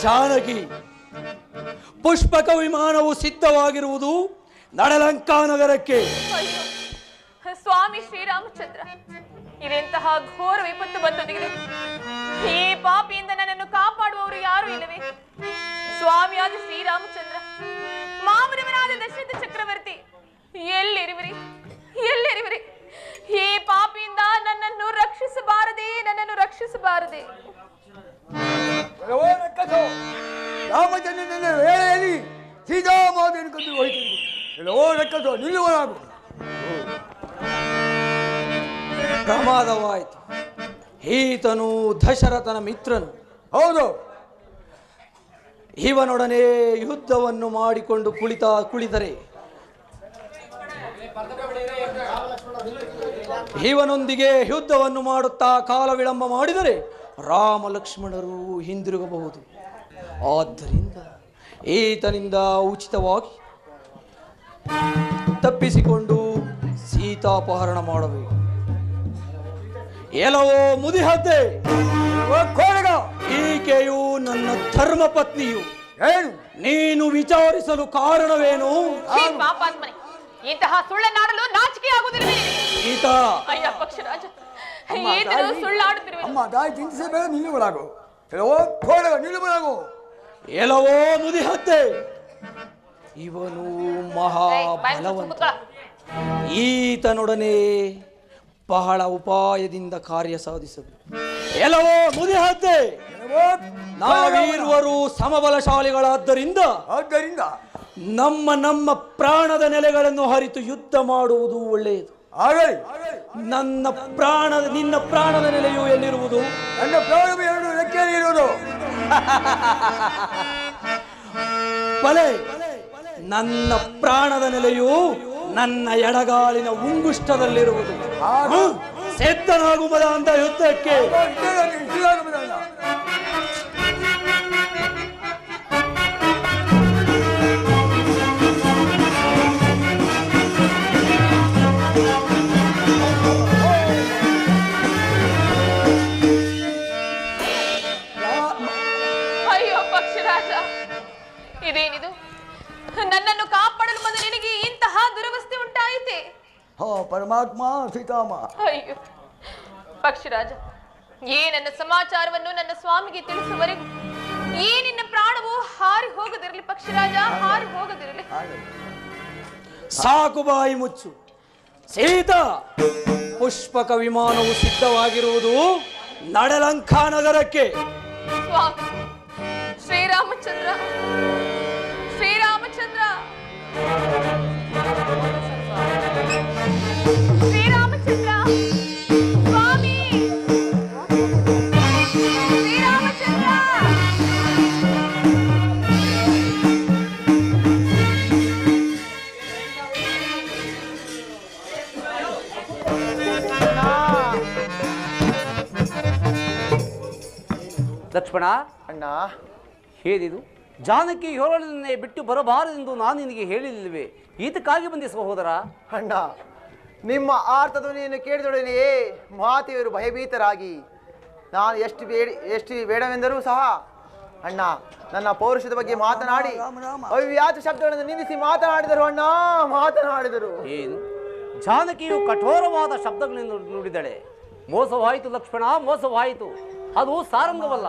ಜಾನಕಿ, ಪುಷ್ಪಕ ವಿಮಾನವು ಸಿದ್ಧವಾಗಿರುವುದು. ನಡಲಂಕಾ ನಗರಕ್ಕೆ. ಸ್ವಾಮಿ ಶ್ರೀರಾಮಚಂದ್ರ, ಇದೆಂತಹ ಘೋರ ವಿಪತ್ತು ಬಂದೊದಗಿದೆ. ಈ ಪಾಪಿಯಿಂದ ನನ್ನನ್ನು ಕಾಪಾಡುವವರು ಯಾರು ಇಲ್ಲವೇ? ಸ್ವಾಮಿಯಾದ ಶ್ರೀರಾಮಚಂದ್ರ, ಮಾಮನವರಾದ ದಶರಥ ಚಕ್ರವರ್ತಿ, ಎಲ್ಲಿರುವಿರಿ? ಎಲ್ಲಿರುವಿರಿ? ಈ ಪಾಪಿಯಿಂದ ನನ್ನನ್ನು ರಕ್ಷಿಸಬಾರದೆ, ನನ್ನನ್ನು ರಕ್ಷಿಸಬಾರದೆ. ರಾಮಚಂದ್ರನ ವೇಳೆಯಲ್ಲಿ ಸೀತಾಮಾತೆಯನ್ನು ಕದ್ದು ಹೋಯ್ತಿದ್ದು ಎಲ್ಲವೋ ರಕ್ಕಸೋ ನಿಲ್ಲುವನಾಗು. ಪ್ರಮಾದವಾಯಿತು. ಈತನು ದಶರಥನ ಮಿತ್ರನು. ಹೌದು. ಇವನೊಡನೆ ಯುದ್ಧವನ್ನು ಮಾಡಿಕೊಂಡು ಕುಳಿತರೆ ಇವನೊಂದಿಗೆ ಯುದ್ಧವನ್ನು ಮಾಡುತ್ತಾ ಕಾಲ ವಿಳಂಬ ಮಾಡಿದರೆ ರಾಮ ಲಕ್ಷ್ಮಣರು ಹಿಂದಿರುಗಬಹುದು. ಆದ್ದರಿಂದ ಈತನಿಂದ ಉಚಿತವಾಗಿ ತಪ್ಪಿಸಿಕೊಂಡು ಸೀತಾಪಹರಣ ಮಾಡಬೇಕು. ಎಲ್ಲವೋ ಮುದಿಹದ್ದೆ, ಈಕೆಯು ನನ್ನ ಧರ್ಮ ಪತ್ನಿಯು. ನೀನು ವಿಚಾರಿಸಲು ಕಾರಣವೇನು? ಪಾಪಾತ್ಮನೆ, ಇಂತಹ ಸುಳ್ಳನ್ನಾಡಲು ನಾಚಿಕೆ ಆಗುವುದಿಲ್ಲ. ಈತ ಅಯ್ಯ ಪಕ್ಷರಾಜ, ಈತನು ಸುಳ್ಳಾಡುತ್ತಿರುವೆ. ಅಮ್ಮ ತಾಯಿ ಚಿಂತಿಸಬೇಡ, ನಿಲ್ಲುವನಾಗು. ಎಲ್ಲವೋ ಕೋಡಗ ನಿಲ್ಲುವನಾಗು. ಎಲ್ಲವೋ ಮುದಿಹದ್ದೆ, ಇವನು ಮಹಾಬಲವಂತ. ಈತನೊಡನೆ ಬಹಳ ಉಪಾಯದಿಂದ ಕಾರ್ಯ ಸಾಧಿಸಬೇಕು. ಎಲ್ಲವೋ ಮುದಿಹದ್ದೆ, ನಾವಿರುವರು ಸಮಬಲಶಾಲಿಗಳಾದ್ದರಿಂದ ನಮ್ಮ ನಮ್ಮ ಪ್ರಾಣದ ನೆಲೆಗಳನ್ನು ಹರಿತು ಯುದ್ಧ ಮಾಡುವುದು ಒಳ್ಳೆಯದು. ನಿನ್ನ ಪ್ರಾಣದ ನೆಲೆಯು ಎಲ್ಲಿರುವುದು? ನನ್ನ ಪ್ರಾಣವು ಎರಡು ರೆಕ್ಕೆಯಲ್ಲಿ ಇರುವುದು. ಬಲೆ, ನನ್ನ ಪ್ರಾಣದ ನೆಲೆಯು ನನ್ನ ಎಡಗಾಲಿನ ಉಂಗುಷ್ಟದಲ್ಲಿರುವುದು. ಸಿದ್ಧನಾಗುವುದ ಅಂತ ಯುದ್ಧಕ್ಕೆ. ಅಯ್ಯೋ ಪಕ್ಷರಾಜ, ಇದೇನಿದು? ನನ್ನನ್ನು ಕಾಪಾಡಲು ಬಂದ ನಿನಗೆ ಇಂತಹ ದುರವಸ್ಥೆ ಉಂಟಾಯಿತೆ? ಪರಮಾತ್ಮ ಸೀತಾಮ. ಅಯ್ಯೋ ಪಕ್ಷರಾಜ, ಈ ನನ್ನ ಸಮಾಚಾರವನ್ನು ನನ್ನ ಸ್ವಾಮಿಗೆ ತಿಳಿಸುವವರೆಗೂ ಈ ನಿನ್ನ ಪ್ರಾಣವು ಹಾರಿ ಹೋಗದಿರಲಿ ಪಕ್ಷರಾಜ, ಹಾರಿ ಹೋಗದಿರಲಿ. ಸಾಕು, ಬಾಯಿ ಮುಚ್ಚು. ಸೀತಾ, ಪುಷ್ಪಕ ವಿಮಾನವು ಸಿದ್ಧವಾಗಿರುವುದು ನಡಲಂಕಾ ನಗರಕ್ಕೆ. ಸ್ವಾಮಿ ಶ್ರೀರಾಮಚಂದ್ರ, ಶ್ರೀರಾಮಚಂದ್ರ, ಶ್ರೀರಾಮಚಂದ್ರ, ಸ್ವಾಮಿ ಶ್ರೀರಾಮಚಂದ್ರ. ಲಕ್ಷ್ಮಣ, ಅಣ್ಣ, ಹೇದಿದು? ಜಾನಕಿ ಯೋಳನ್ನೇ ಬಿಟ್ಟು ಬರಬಾರದೆಂದು ನಾನು ನಿನಗೆ ಹೇಳಿಲ್ಲವೇ? ಈತಕ್ಕಾಗಿ ಬಂದೆ ಸಹೋದರ. ಅಣ್ಣ, ನಿಮ್ಮ ಆರ್ತಧ್ವನಿಯನ್ನು ಕೇಳಿದೊಡನೆಯೇ ಮಾತೆಯವರು ಭಯಭೀತರಾಗಿ ನಾನು ಎಷ್ಟು ಬೇಡವೆಂದರೂ ಸಹ ಅಣ್ಣ ನನ್ನ ಪೌರುಷದ ಬಗ್ಗೆ ಮಾತನಾಡಿ ಅವ್ಯಾತ ಶಬ್ದಗಳನ್ನು ನಿಂದಿಸಿ ಮಾತನಾಡಿದರು. ಅಣ್ಣ ಮಾತನಾಡಿದರು. ಏನು? ಜಾನಕಿಯು ಕಠೋರವಾದ ಶಬ್ದಗಳನ್ನು ನುಡಿದಳೆ. ಮೋಸವಾಯಿತು ಲಕ್ಷ್ಮಣ, ಮೋಸವಾಯಿತು. ಅದು ಸಾರಂಗವಲ್ಲ.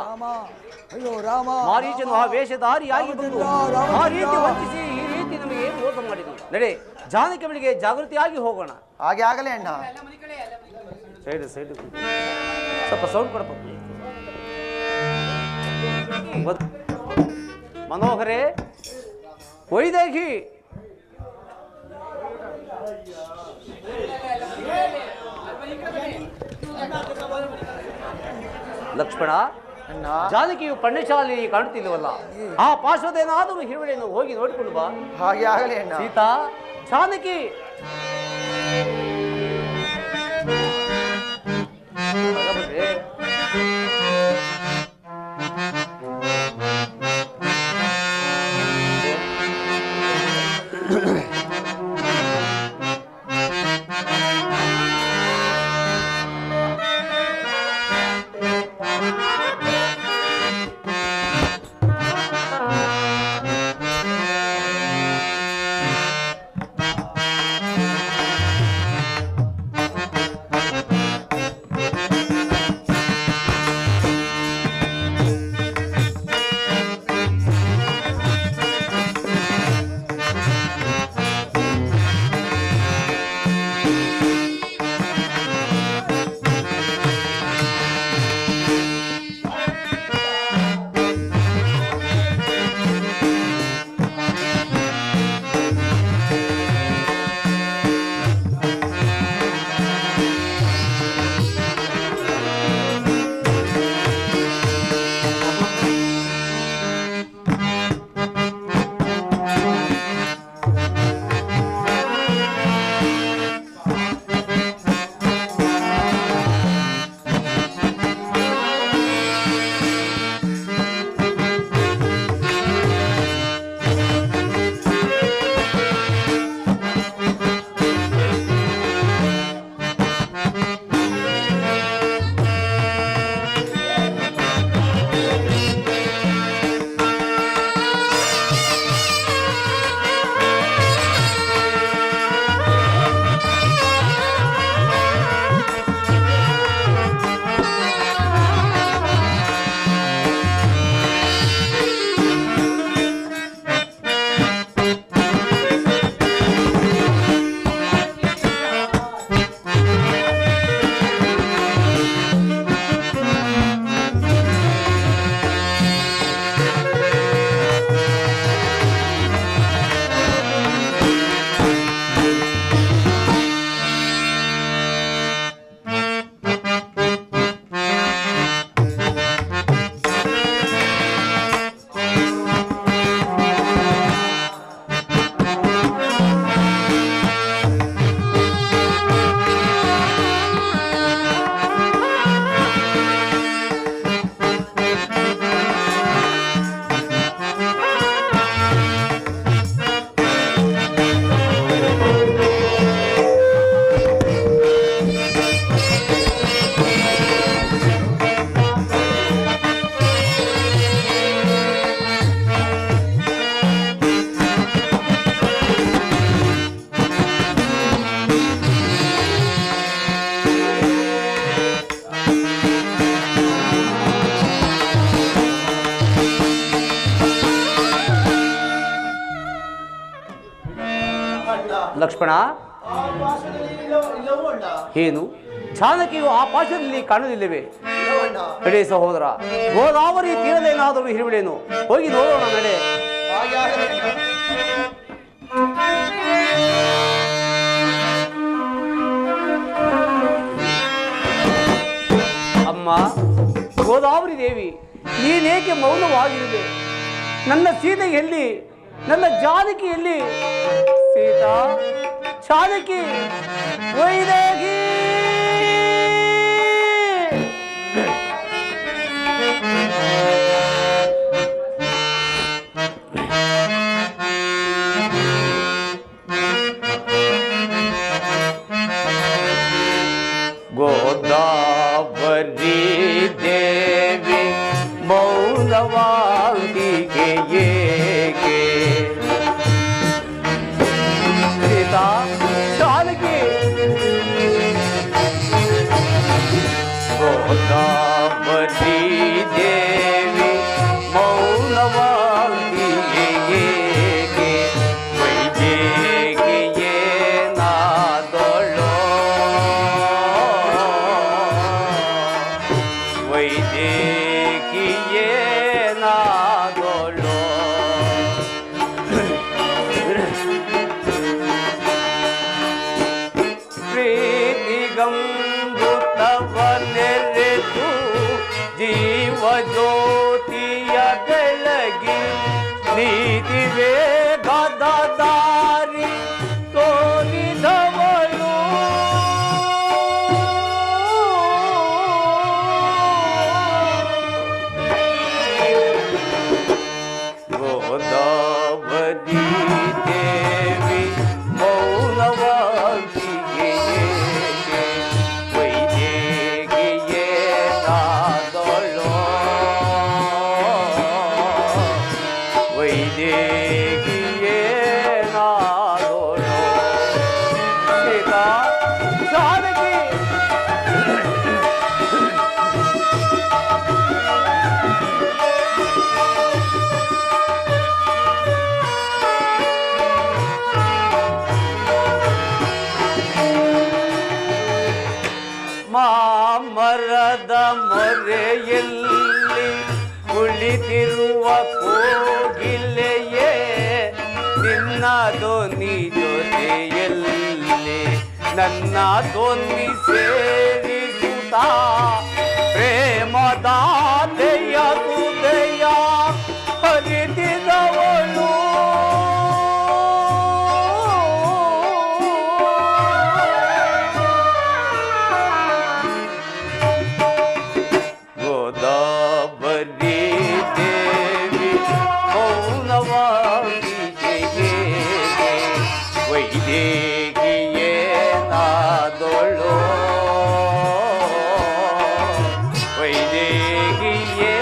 ಮಾರೀಚನು ಆ ವೇಷಧಾರಿಯಾಗಿ ಬಂದು ಆ ರೀತಿ ವಂಚಿಸಿ ಈ ರೀತಿ ನಮಗೆ ಮೋಸ ಮಾಡಿದನು. ನಡೆ, ಜಾನಕಿ ಬಳಿಗೆ ಜಾಗೃತಿಯಾಗಿ ಹೋಗೋಣ. ಹಾಗೆ ಆಗಲೇ ಅಣ್ಣ. ಸೈಡ್ ಸ್ವಲ್ಪ ಸೌಂಡ್ ಕೊಡಪ್ಪ. ಮನೋಹರೇ, ವೈದೇಹಿ, ಲಕ್ಷ್ಮಣ, ಜಾನಕಿಯು ಪರ್ಣಶಾಲಿ ಕಾಣುತ್ತಿಲ್ಲವಲ್ಲ? ಆ ಪಾರ್ಶ್ವದೇನಾದರೂ ಹಿರುವಳಿಯನ್ನು ಹೋಗಿ ನೋಡಿಕೊಂಡು ಬಾ. ಹಾಗೆ ಆಗಲೇ ಅಣ್ಣ. ಸೀತಾ, ಜಾನಕಿ, ಲಕ್ಷ್ಮಣ, ಏನು ಚಾಣಕ್ಯವು ಆ ಪಾಶದಲ್ಲಿ ಕಾಣುವುದಿಲ್ಲವೇ? ನಡೆ ಸಹೋದರ, ಗೋದಾವರಿ ತೀರದೇನಾದರೂ ಹಿರಿಬಿಡೇನು, ಹೋಗಿ ನೋಡೋಣ ನಡೆ. ಅಮ್ಮ ಗೋದಾವರಿ ದೇವಿ, ನೀನೇಕೆ ಮೌನವಾಗಿರುವೆ? ನನ್ನ ಸೀತೆ ಎಲ್ಲಿ? ನನ್ನ ಜಾನಕಿ ಎಲ್ಲಿ? ಸೀತಾ, ಜಾನಕಿ, ವೈದೇಹಿ. ಗೋದಾವರಿ ದೇವಿ ಮೌನವಾಗಿಗೆ ಏಕೆ? ಸೀತಾ, ಜಾನಕಿ, ಗೋದಾವರಿ ದೇವಿ ಮೌನವಾಗಿಗೆ ಏಕೆ? ವೈದೇಹಿಯೇ ನಾದೊಳೋ, ವೈದೇಹಿಯೇ ನಾದೊಳೋ. ಪ್ರೀತಿಗಂಬುತವನೆರೆದು ಜೀವ ಜ್ಯೋತಿಯ ಬೆಳಗಿ ನೀತಿ ವೇಗದ ದಾರಿ ತೋರಿದವಳು. ಗೋದಾವರಿ ದೇವಿ ಮೌನವಾಗಿಗೆ ಏಕೆ? ವೈದೇಹಿಯೇ ನಾದೊಳೋ, ವೈದೇಹಿಯೇ ನಾದೊಳೋ. ಸೀತಾ, ಜಾನಕಿ, ಮಾಮರದ ಮೊರೆಯಲ್ಲಿ ಕುಳಿತಿರುವ ಕೋಗಿಲೆಯೇ ನಿನ್ನ ಧ್ವನಿ ಜೊತೆಯಲ್ಲಿ ನನ್ನ ಧ್ವನಿ ಸೇರಿಸುತ್ತ ಪ್ರೇಮದಾತೆಯ ಹೃದಯ ಹರಿದಿದವಳು. ಗೋದಾವರಿ ದೇವಿ ಮೌನವಾಗಿಗೆ ಏಕೆ? ವೈದೇಹಿಯೇ ನಾದೊಳೋ, ವೈದೇಹಿಯೇ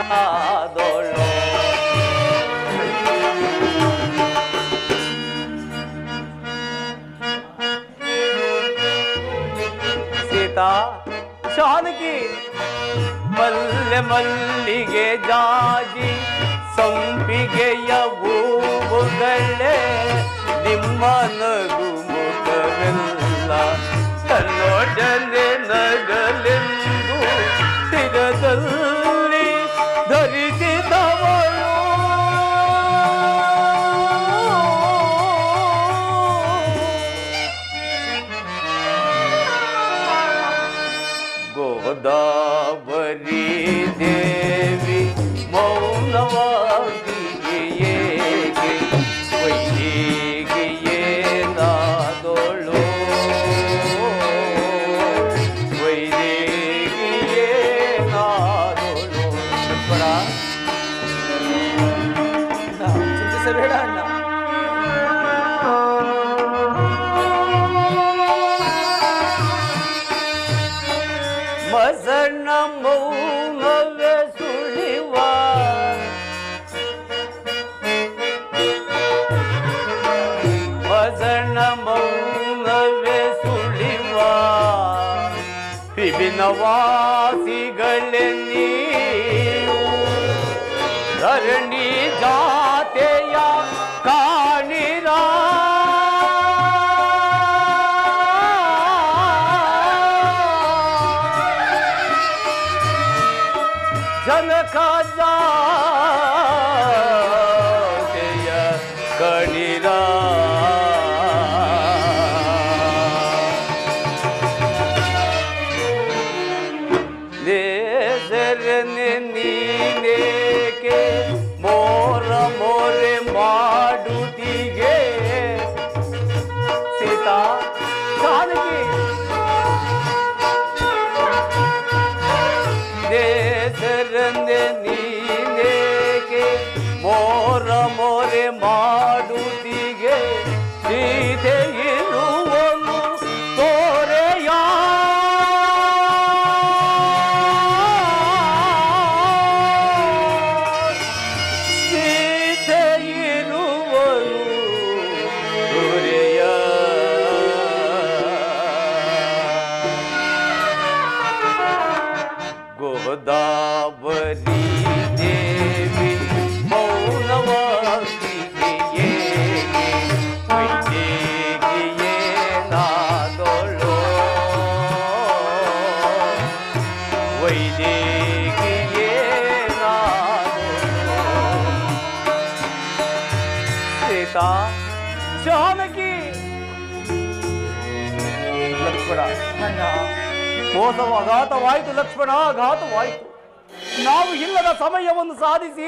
ನಾದೊಳೋ. ಸೀತಾ, ಜಾನಕಿ, ಮಲ್ಲೆ ಮಲ್ಲಿಗೆ ಜಾಜಿ ಸಂಪಿಗೆಯ ಹೂವುಗಳೇ ನಿಮ್ಮ ನಗು ಮುಖವೆಲ್ಲ ತನ್ನೊಡನೆ ನಗಲೆಂದು ಸ್ಥಿರದಲ್ಲಿ ಧರಿಸಿದವಳು. ಗೋದಾವರಿ ದೇವಿ ಮೌನವಾಗಿಗೆ ಏಕೆ? ವೈದೇಹಿಯೇ ನಾದೊಳೋ, ವೈದೇಹಿಯೇ ನಾದೊಳೋ. ಚಿಂತಿಸಬೇಡ ಅಣ್ಣ. ಮಸಣ್ಣ ಮೌನವೇ ಸುಳಿವ, ಮಸಣ್ಣ ಮೌನವೇ ಸುಳಿವ. ವಿಭಿನ್ನ ವಾಸಿಗಳೇ ನೀವು ಧರಣಿ ಜಾತೆಯ ಕಾಣಿರ. ಕನಕ ಜಾತೆಯ ಕಣಿರ ದೇಸರನೆ ನೀನೇಕೆ ಮೋರ ಮೋರೆ ಮಾಡುತ್ತೀಗೆ ಸೀತಾ ಜಾನಕಿ ದೇಸರನೆ ನೀನೇಕೆ ಮೋರ ಮೋರೆ ಮಾಡುತ್ತೀಗೆ ಸೀತೆ ಇರುವನು ತೋರೆಯ ಸೀತೆ ಇರುವನು ತೋರೆಯ ಗೋದಾವರಿ ದೇವಿ ಮೌನವಾಗಿಯೇ ವೈದೇಹಿಯೇ ನಾದೊಳು ವೈದೇಹಿಯೇ ನಾದೊಳು ಸೀತಾ ಜಾನಕಿ ಲಕ್ಷ್ಮಣ ಮೋಸವು ಅಘಾತವಾಯಿತು ಲಕ್ಷ್ಮಣ, ಅಘಾತವಾಯಿತು. ನಾವು ಇಲ್ಲದ ಸಮಯವನ್ನು ಸಾಧಿಸಿ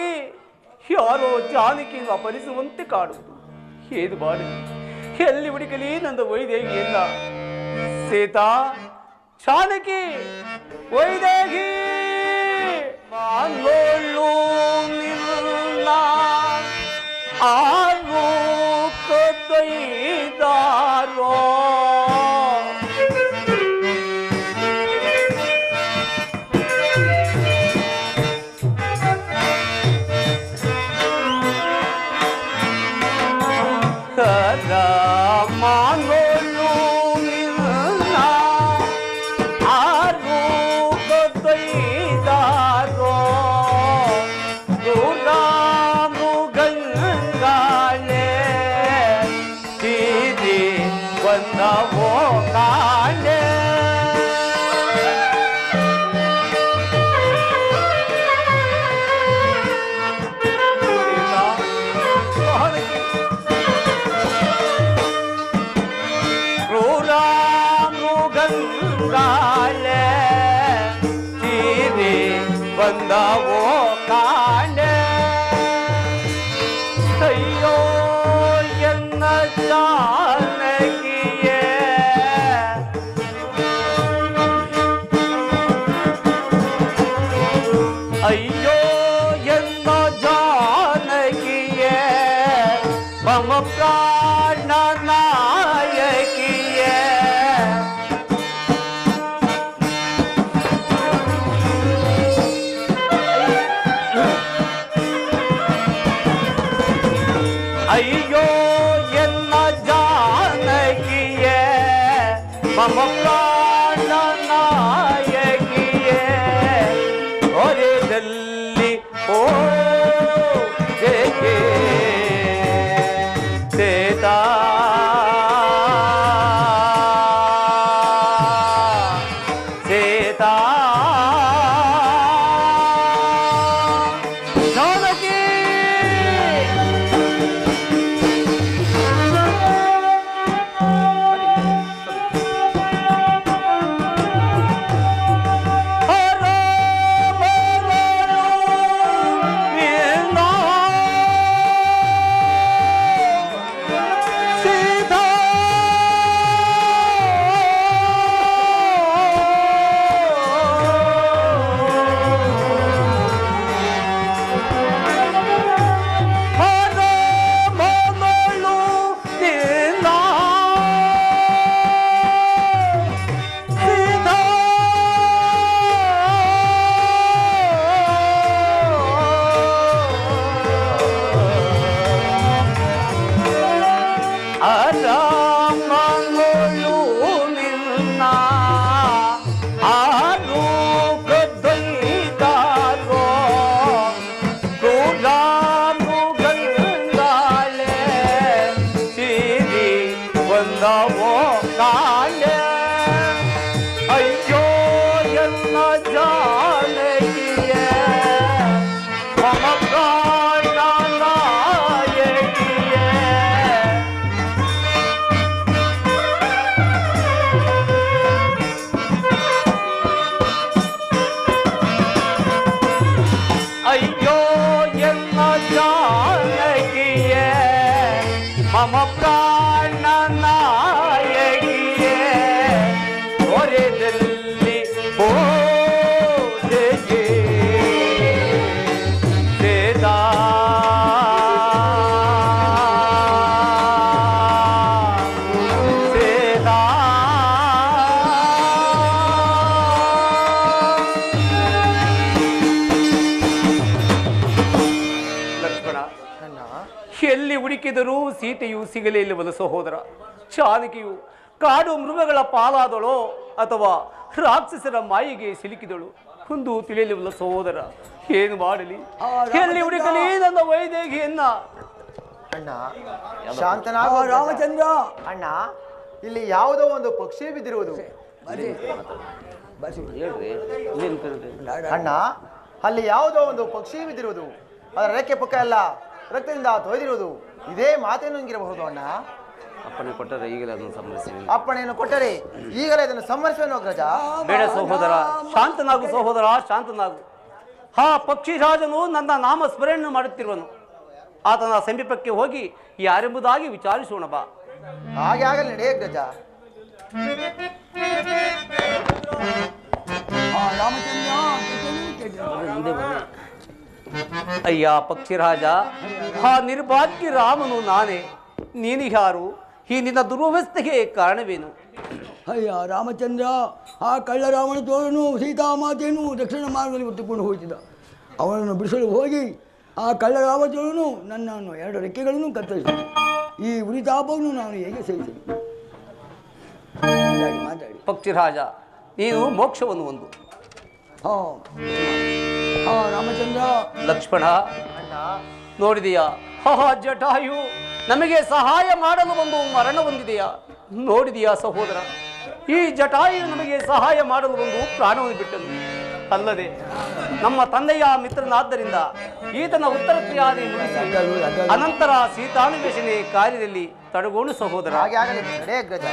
ಯಾರೋ ಜಾನಕಿಯನ್ನು ಅಪಹರಿಸುವಂತೆ ಕಾಡುವುದು. ಏನು ಮಾಡಿ ಎಲ್ಲಿ ಹುಡುಕಲಿ ನನ್ನ ವೈದೇಹಿಯನ್ನ? ಸೀತಾ, ಜಾನಕಿ, ವೈದೇಹಿ ಮಾಲೋಳು ನಿನ್ನ ಆರು ಕದೈದಾರೋ ಮಾನೋಳು ನಿನ್ನ ಆರು ಕದೈದಾರೋ ಗಂಗಾಳೆ ಸೀದಿ ಬಂದವೋ ಕಾಣೆ ಗಂಗಾಳೆ ಸೀದಿ ಬಂದವೋ ಕಾಣೆ ಅಯ್ಯೋ ಎನ್ನ ಜಾನಕಿಯೇ ಅಯ್ಯೋ ಎನ್ನ ಜಾನಕಿಯೇ ಮಮ ಪ್ರಾಣ ನಾಯಕಿಯೇ ಅಯ್ಯೋ ಎನ್ನ ಜಾನಕಿಯೇ ಮಮ ಪ್ರಾಣ ನಾಯಕಿಯೇ ಹೊರೆದಲ್ಲಿ ಓ ಹೇಗೆ ಸೇತಾ ಸೇತಾ ಜಾನಕಿ ಅಯ್ಯೋ ಎಲ್ಲ ಜಾನಕಿಯೇ ಹುಡುಕಿದರೂ ಸೀತೆಯು ಸಿಗಲೇ ಇಲ್ಲವಲ್ಲ ಸಹೋದರ. ಜಾನಕಿಯು ಕಾಡು ಮೃಗಗಳ ಪಾಲಾದಳೋ ಅಥವಾ ರಾಕ್ಷಸರ ಮಾಯಿಗೆ ಸಿಲುಕಿದಳು ಒಂದು ತಿಳಿಯಲಿವಲ್ಲ ಸಹೋದರ. ಏನು ಮಾಡಲಿ, ಎಲ್ಲಿ ಹುಡುಕಲಿ ನನ್ನ ವೈದೇಹಿಯನ್ನ? ಅಣ್ಣ ಶಾಂತನಾಗೋ ರಾಮಚಂದ್ರ. ಅಣ್ಣ, ಇಲ್ಲಿ ಯಾವುದೋ ಒಂದು ಪಕ್ಷಿ ಬಿದ್ದಿರುವುದು. ಅಣ್ಣ, ಅಲ್ಲಿ ಯಾವುದೋ ಒಂದು ಪಕ್ಷಿ ಬಿದ್ದಿರುವುದು. ಅದರ ರೆಕ್ಕೆ ಪಕ್ಕ ಎಲ್ಲ ರಕ್ತದಿಂದ ತೊಯ್ದಿರುವುದು. ಇದೇ ಮಾತೇನು ಹಂಗಿರಬಹುದು ಅಣ್ಣ? ಅಪ್ಪಣೆ ಕೊಟ್ಟರೆ ಈಗಲೇ ಅದನ್ನು ಸಂಹರಿಸಿ. ಅಪ್ಪಣೆಯನ್ನು ಕೊಟ್ಟರೆ ಈಗಲೇ ಅದನ್ನು ಸಂಹರಿಸುವೆನು ಅಗ್ರಜ. ಬೇಡ ಸಹೋದರ, ಶಾಂತನಾಗು ಸಹೋದರ, ಶಾಂತನಾಗು. ಆ ಪಕ್ಷಿರಾಜನು ನನ್ನ ನಾಮ ಸ್ಮರಣೆ ಮಾಡುತ್ತಿರುವನು. ಆತನ ಸಮೀಪಕ್ಕೆ ಹೋಗಿ ಯಾರೆಂಬುದಾಗಿ ವಿಚಾರಿಸೋಣ ಬಾ. ಹಾಗೆ ಆಗಲಿ ನಡೆ ಅಗ್ರಜ. ಅಯ್ಯ ಪಕ್ಷಿರಾಜ, ಆ ನಿರ್ಭಾಗ್ಯ ರಾಮನು ನಾನೇ. ನೀನು ಯಾರು? ಈ ನಿನ್ನ ದುರ್ವ್ಯವಸ್ಥೆಗೆ ಕಾರಣವೇನು? ಅಯ್ಯ ರಾಮಚಂದ್ರ, ಆ ಕಳ್ಳ ರಾವಣ ಚೋಳನು ಸೀತಾಮಾತೆಯನ್ನು ದಕ್ಷಿಣ ಮಾರ್ಗದಲ್ಲಿ ಹೊತ್ತುಕೊಂಡು ಹೋಗ್ತಿದ್ದ. ಅವನನ್ನು ಬಿಡಿಸಲು ಹೋಗಿ ಆ ಕಳ್ಳ ರಾವಣ ಚೋಳನು ನನ್ನನ್ನು 2 ರೆಕ್ಕೆಗಳನ್ನು ಕತ್ತರಿಸಿದ. ಈ ಉರಿತಾಪವನ್ನು ನಾನು ಹೇಗೆ ಸಹಿಸಿ? ಮಾತಾಡಿ. ಪಕ್ಷಿರಾಜ, ನೀನು ಮೋಕ್ಷವನ್ನು ಹೊಂದು. ರಾಮಚಂದ್ರ. ಲಕ್ಷ್ಮಣ, ನೋಡಿದೆಯಾ? ಜಟಾಯು ನಮಗೆ ಸಹಾಯ ಮಾಡಲು ಒಂದು ಮರಣ ಹೊಂದಿದೆಯಾ? ನೋಡಿದೆಯಾ ಸಹೋದರ? ಈ ಜಟಾಯು ನಮಗೆ ಸಹಾಯ ಮಾಡಲು ಒಂದು ಪ್ರಾಣವನ್ನು ಬಿಟ್ಟನು. ಅಲ್ಲದೆ ನಮ್ಮ ತಂದೆಯ ಮಿತ್ರನಾದ್ದರಿಂದ ಈತನ ಉತ್ತರ ಕ್ರಿಯಾದಿ ನುಡಿಸಿ ಅನಂತರ ಸೀತಾನ್ವೇಷಣೆ ಕಾರ್ಯದಲ್ಲಿ ತೊಡಗೋಣ ಸಹೋದರ. ಹಾಗೆ ಆಗಲಿ ನಡೆ ಅಗ್ರಜ.